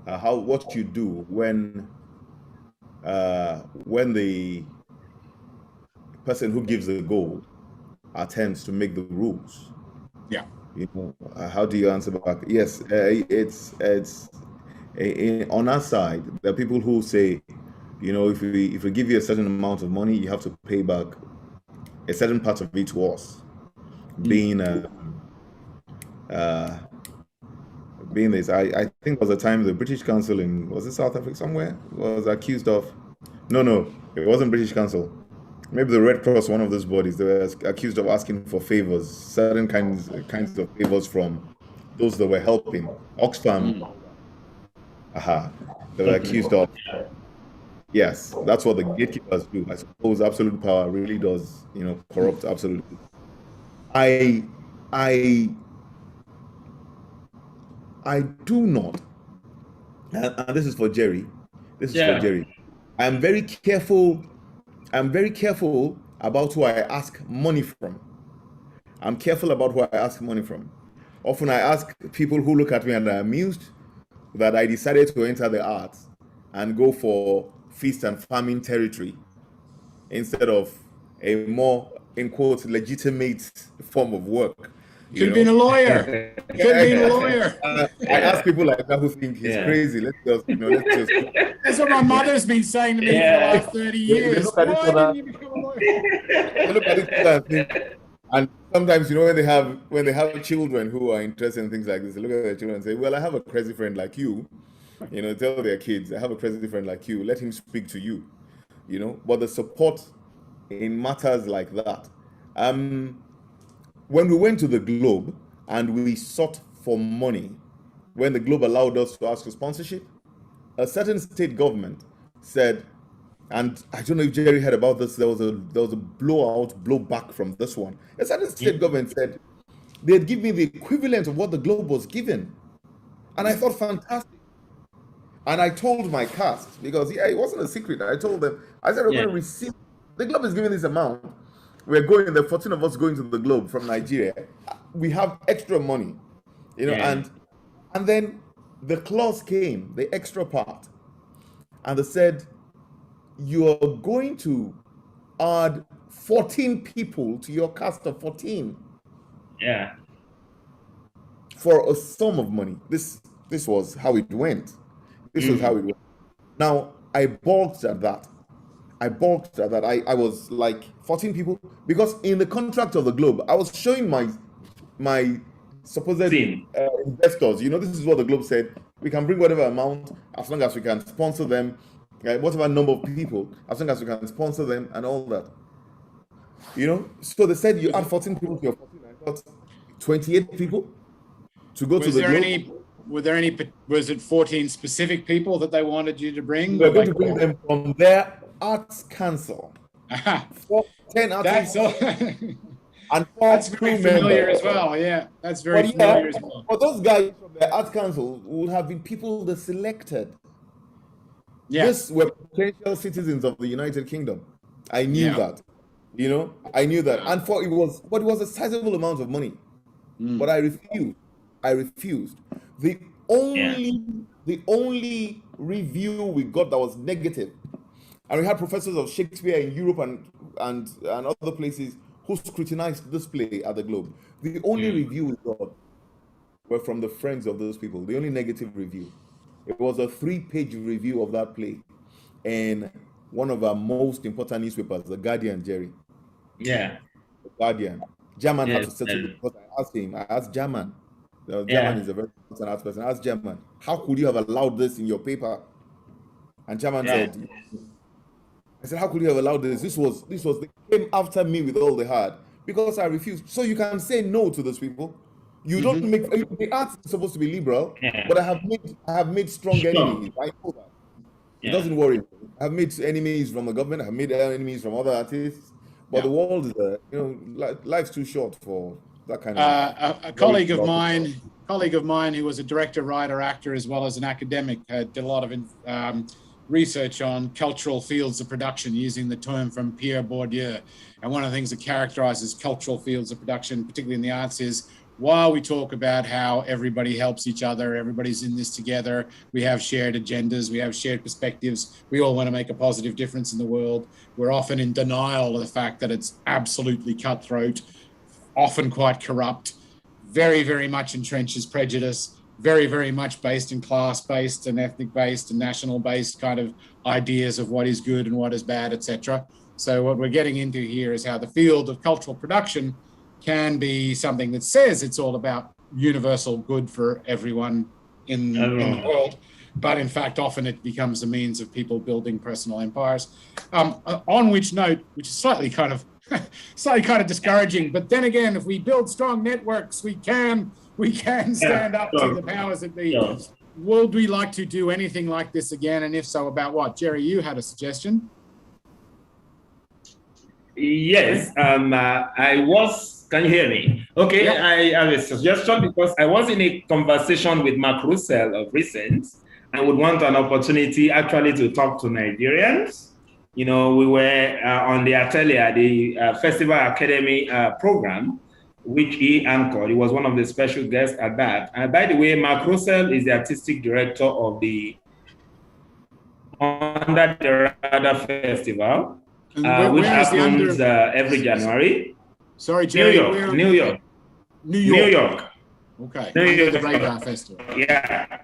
S7: what you do when the person who gives the goal attempts to make the rules.
S2: Yeah.
S7: How do you answer back? Yes, it's on our side. There are people who say, if we give you a certain amount of money, you have to pay back a certain part of it to us. Being this, I think there was a time the British Council was it South Africa somewhere, was accused of, no, it wasn't British Council. Maybe the Red Cross, one of those bodies, they were accused of asking for favors, certain kinds of favors from those that were helping. Oxfam, they were accused of. Yes, that's what the gatekeepers do. I suppose absolute power really does, corrupt absolutely. I do not, and this is for Jerry. This is for Jerry. I'm very careful about who I ask money from. I'm careful about who I ask money from. Often I ask people who look at me and are amused that I decided to enter the arts and go for feast and famine territory instead of a more, in quotes, legitimate form of work.
S2: Could have been a lawyer. Could have been a lawyer.
S7: I ask people like that who think he's crazy. Let's just.
S2: That's what my mother's been saying to me for the last 30 years. Why didn't you become a lawyer?
S7: They look at each other and think, and sometimes, when they have children who are interested in things like this, they look at their children and say, well, I have a crazy friend like you. Tell their kids, I have a crazy friend like you. Let him speak to you. But the support in matters like that. When we went to the Globe and we sought for money, when the Globe allowed us to ask for sponsorship, a certain state government said, and I don't know if Jerry heard about this, there was a blowback from this one. A certain state government said they'd give me the equivalent of what the Globe was given. And I thought, fantastic. And I told my cast, because it wasn't a secret. I told them, I said, we're going to receive, the Globe is giving this amount. The 14 of us going to the Globe from Nigeria. We have extra money, and then the clause came, the extra part, and they said, you are going to add 14 people to your cast of 14.
S1: Yeah.
S7: For a sum of money. This was how it went. Now, I balked at that. I was like 14 people, because in the contract of the Globe, I was showing my supposed investors, this is what the Globe said, we can bring whatever amount as long as we can sponsor them, whatever number of people, as long as we can sponsor them and all that. So they said you add 14 people to your 14, I thought 28 people to go to the Globe.
S2: Was it 14 specific people that they wanted you to bring?
S7: We're going to bring them from their Arts Council. 10 artists. And
S2: that's very familiar as well. Yeah, that's very familiar as well.
S7: But those guys from the Arts Council would have been people they selected.
S2: Yeah.
S7: These were potential citizens of the United Kingdom. I knew that. I knew that. And it was a sizable amount of money. But I refused. The only review we got that was negative, and we had professors of Shakespeare in Europe and other places who scrutinized this play at the Globe. The only review we got were from the friends of those people. The only negative review. It was a 3-page review of that play in one of our most important newspapers, The Guardian, Jerry.
S1: Yeah.
S7: The Guardian. German had to settle it, because I asked German. German is a very important arts person. I asked German, how could you have allowed this in your paper? And German said, I said, how could you have allowed this? They came after me with all they had because I refused. So you can say no to those people. You don't make the arts is supposed to be liberal, but I have made strong enemies. I know that. It doesn't worry me. I've made enemies from the government. I've made enemies from other artists. But the world is, life's too short for that kind of.
S2: A colleague of mine who was a director, writer, actor, as well as an academic, did a lot of research on cultural fields of production using the term from Pierre Bourdieu. And one of the things that characterizes cultural fields of production, particularly in the arts, is while we talk about how everybody helps each other, everybody's in this together, we have shared agendas, we have shared perspectives, we all want to make a positive difference in the world, we're often in denial of the fact that it's absolutely cutthroat, often quite corrupt, very, very much entrenches prejudice, very, very much based in class-based and ethnic-based and national-based kind of ideas of what is good and what is bad, etc. So what we're getting into here is how the field of cultural production can be something that says it's all about universal good for everyone in the world, but in fact, often it becomes a means of people building personal empires. On which note, which is slightly kind of discouraging, but then again, if we build strong networks, we can stand up to the powers that be. Would we like to do anything like this again? And if so, about what? Jerry, you had a suggestion.
S1: Yes, can you hear me? Okay, yeah. I have a suggestion because I was in a conversation with Mark Russell of recent and would want an opportunity actually to talk to Nigerians. We were on the Atelier, the Festival Academy program, which he anchored. He was one of the special guests at that. And by the way, Mark Russell is the artistic director of the Under the Radar Festival, which happens every January.
S2: Sorry, Jerry.
S1: New York.
S2: Okay.
S1: Under
S2: the Radar Festival.
S1: Yeah.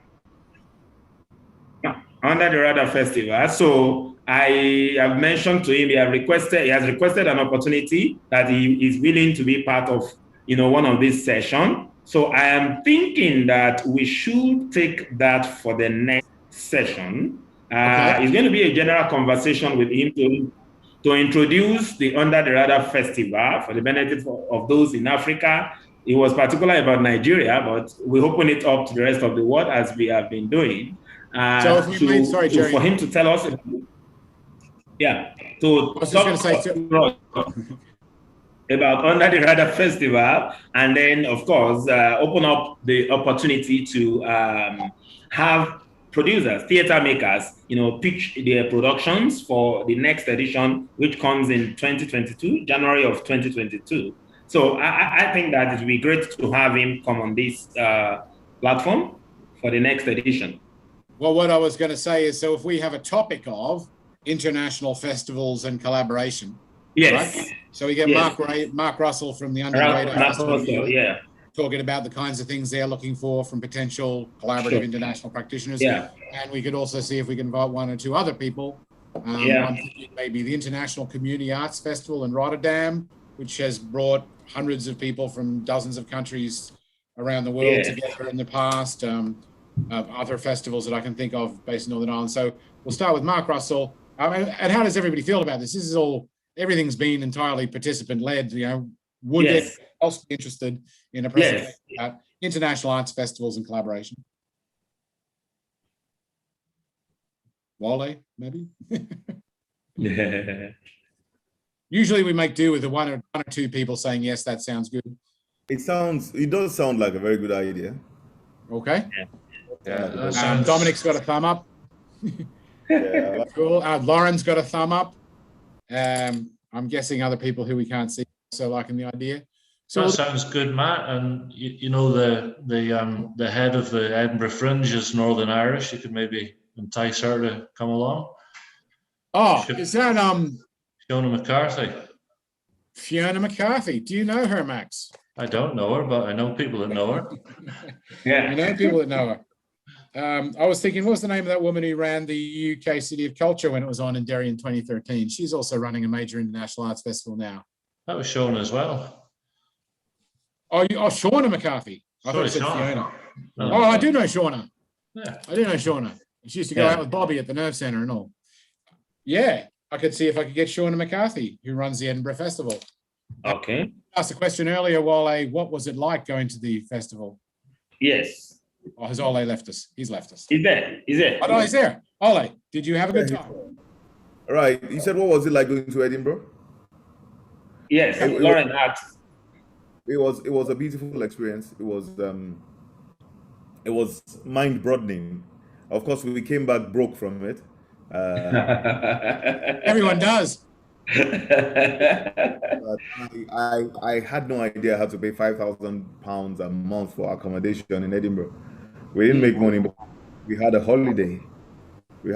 S1: Under the Radar Festival. So I have mentioned to him, he has requested an opportunity that he is willing to be part of, one of these sessions. So I am thinking that we should take that for the next session. It's going to be a general conversation with him to introduce the Under the Radar Festival for the benefit of those in Africa. It was particular about Nigeria, but we open it up to the rest of the world as we have been doing. For him to tell us, about Under the Radar Festival, and then of course open up the opportunity to have producers, theater makers, pitch their productions for the next edition, which comes in 2022, January of 2022. So I think that it would be great to have him come on this platform for the next edition.
S2: Well, what I was going to say is, so if we have a topic of international festivals and collaboration,
S1: yes.
S2: Right? So we get Mark Russell from the Under the Radar Festival, talking about the kinds of things they're looking for from potential collaborative international practitioners.
S1: Yeah.
S2: And we could also see if we can invite one or two other people. I'm thinking maybe the International Community Arts Festival in Rotterdam, which has brought hundreds of people from dozens of countries around the world together in the past. Other festivals that I can think of based in Northern Ireland. So we'll start with Mark Russell. And how does everybody feel about this? This is everything's been entirely participant-led. Would anyone else be interested in a presentation about international arts festivals and collaboration? Wole, maybe? Usually we make do with the one or two people saying, yes, that sounds good.
S7: It does sound like a very good idea.
S2: Okay. Dominic's got a thumb up. Cool. Lauren's got a thumb up. I'm guessing other people who we can't see also liking the idea.
S4: So that sounds good, Matt. And the head of the Edinburgh Fringe is Northern Irish. You could maybe entice her to come along.
S2: Oh, is that
S4: Fiona McCarthy?
S2: Fiona McCarthy. Do you know her, Max?
S4: I don't know her, but I know people that know her.
S2: I know people that know her. I was thinking, what was the name of that woman who ran the UK City of Culture when it was on in Derry in 2013? She's also running a major international arts festival now.
S4: That was Shona as well.
S2: Oh, Shona McCarthy. I thought it said Fiona. No, I do know Shona.
S4: Yeah.
S2: I do know Shona. She used to go out with Bobby at the Nerve Centre and all. Yeah. I could see if I could get Shauna McCarthy, who runs the Edinburgh Festival.
S1: Okay.
S2: I asked a question earlier, Wole, what was it like going to the festival?
S1: Yes.
S2: Oh, has Ole left us? He's left us.
S1: He's there. He's there.
S2: Oh, no, he's there. Ole, did you have a good time?
S7: Right. You said, what was it like going to Edinburgh?
S1: Yes, Lauren asked.
S7: It was a beautiful experience. It was mind-broadening. Of course, we came back broke from it.
S2: Everyone does.
S7: But I had no idea how to pay £5,000 a month for accommodation in Edinburgh. We didn't make money, but we had a holiday.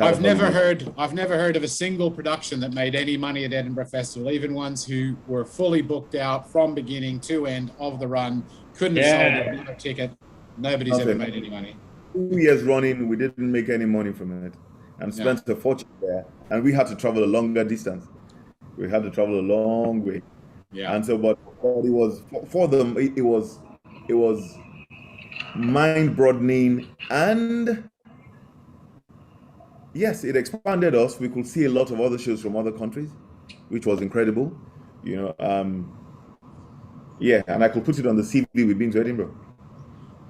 S2: I've never heard of a single production that made any money at Edinburgh Festival, even ones who were fully booked out from beginning to end of the run, couldn't have sold another ticket. Nobody's ever made any money.
S7: 2 years running, we didn't make any money from it and spent a fortune there. And we had to travel a longer distance. We had to travel a long way.
S2: Yeah.
S7: And so, but it was, for them, it was mind-broadening, and yes, it expanded us. We could see a lot of other shows from other countries, which was incredible. You know, yeah, and I could put it on the CV. We've been to Edinburgh.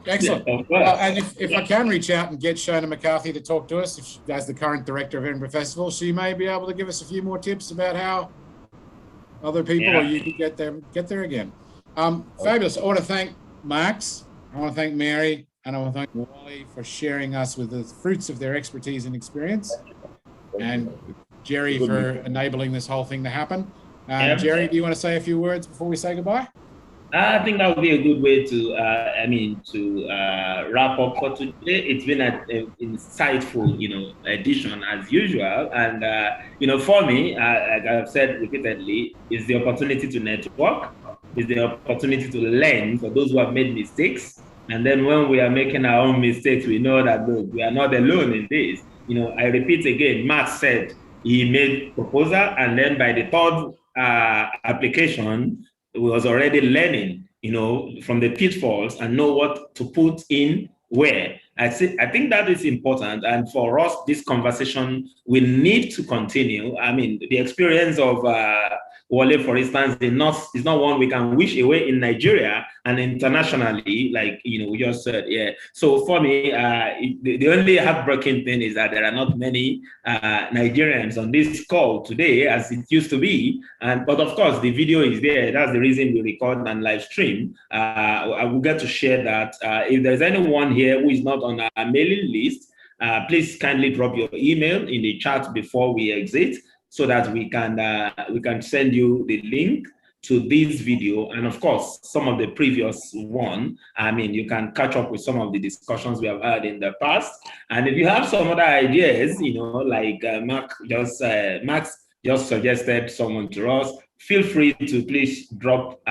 S2: Excellent. And if I can reach out and get Shona McCarthy to talk to us, if she, as the current director of Edinburgh Festival, she may be able to give us a few more tips about how other people or you could get there again. Fabulous. I want to thank Max. I want to thank Mary, and I want to thank Wole for sharing us with the fruits of their expertise and experience, and Jerry for enabling this whole thing to happen. Jerry, do you want to say a few words before we say goodbye?
S1: I think that would be a good way to, wrap up for today. It's been an insightful, edition as usual. And, for me, like I've said repeatedly, is the opportunity to network, is the opportunity to learn for those who have made mistakes. And then when we are making our own mistakes, we know that, look, we are not alone in this. I repeat again, Matt said he made proposal, and then by the third application, was already learning, from the pitfalls and know what to put in where. I think that is important. And for us, this conversation will need to continue. I mean, the experience of Wole, for instance, is not one we can wish away in Nigeria and internationally, like, we just said, yeah. So for me, the only heartbreaking thing is that there are not many Nigerians on this call today as it used to be. But of course, the video is there. That's the reason we record and live stream. I will get to share that. If there's anyone here who is not on our mailing list, please kindly drop your email in the chat before we exit, so that we can send you the link to this video, and of course some of the previous one. I mean, you can catch up with some of the discussions we have had in the past. And if you have some other ideas, like Max just suggested someone to us, feel free to please drop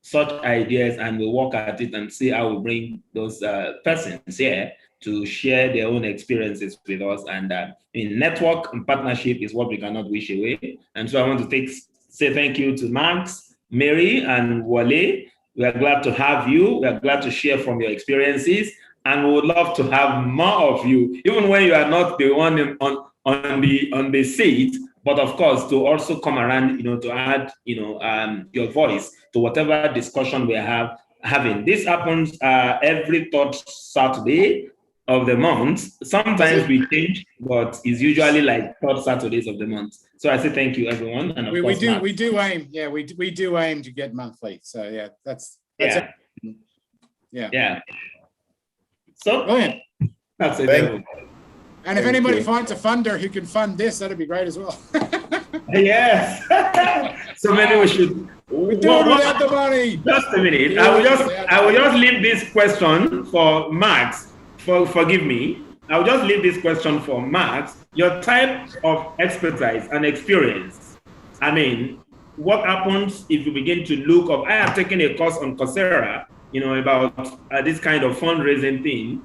S1: such ideas, and we'll work at it and see how we bring those persons here to share their own experiences with us. And in network and partnership is what we cannot wish away. And so I want to say thank you to Max, Mary, and Wole. We are glad to have you. We are glad to share from your experiences, and we would love to have more of you, even when you are not the one on the seat. But of course, to also come around, to add, your voice to whatever discussion we are having. This happens every third Saturday of the month. Sometimes we change, but it's usually like third Saturdays of the month. So I say thank you, everyone. And of course,
S2: we do aim. Yeah, we do aim to get monthly. So yeah, that's
S1: yeah.
S2: it.
S1: Yeah. So
S2: brilliant.
S1: That's it.
S2: And if anybody finds a funder who can fund this, that'd be great as well.
S1: Yes. So maybe we should.
S2: We do it without the money.
S1: Just a minute. I will just leave this question for Max. Forgive me. I'll just leave this question for Max. Your type of expertise and experience. I mean, what happens if you begin to look up? I have taken a course on Coursera, about this kind of fundraising thing.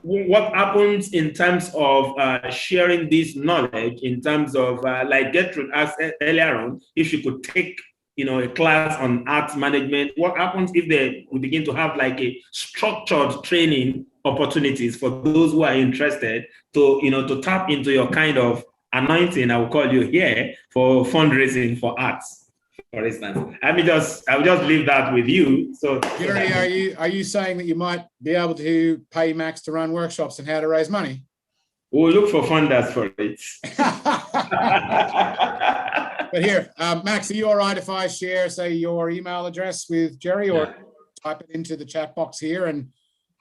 S1: What happens in terms of sharing this knowledge, in terms of, like Gertrude asked earlier on, if you could take, a class on arts management? What happens if we begin to have like a structured training opportunities for those who are interested to, to tap into your kind of anointing, I will call you here for fundraising for arts, for instance. I'll just leave that with you. So
S2: Jerry, are you saying that you might be able to pay Max to run workshops on how to raise money?
S1: we'll look for funders for it.
S2: But here, Max, are you all right if I share, say, your email address with Jerry, or type it into the chat box here, and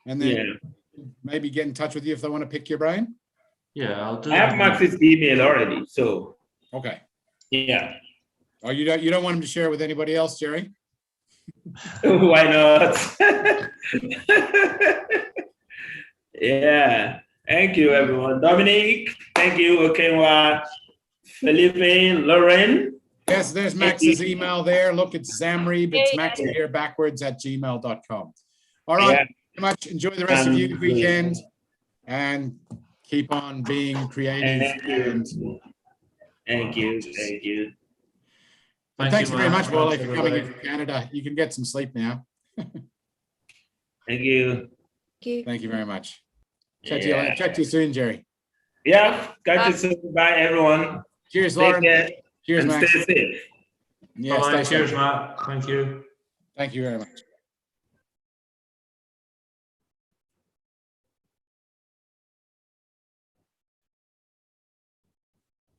S2: then maybe get in touch with you if they want to pick your brain?
S4: Yeah, I'll do
S1: I have Max's email already, so
S2: okay.
S1: Yeah.
S2: Oh, you don't want him to share with anybody else, Jerry?
S1: Why not? Yeah. Thank you, everyone. Dominic, thank you. Okenwa, Felipe, Lauren.
S2: Yes, there's Max's email there. Look, it's Zamri, but it's Maxbeer backwards @gmail.com. All right. Thank you very much. Enjoy the rest of your weekend and keep on being creative.
S1: Thank you. Thank you.
S2: Thanks very much, Wole, for coming in from Canada. You can get some sleep now.
S1: Thank you.
S2: Thank you very much. Chat to you soon, Jerry.
S1: Yeah, catch you soon. Bye, everyone.
S2: Cheers, Lauren.
S1: Cheers,
S2: Max.
S1: Stay safe.
S2: Yeah,
S4: Bye.
S2: stay
S4: Cheers,
S2: safe.
S4: Matt. Thank you.
S2: Thank you very much.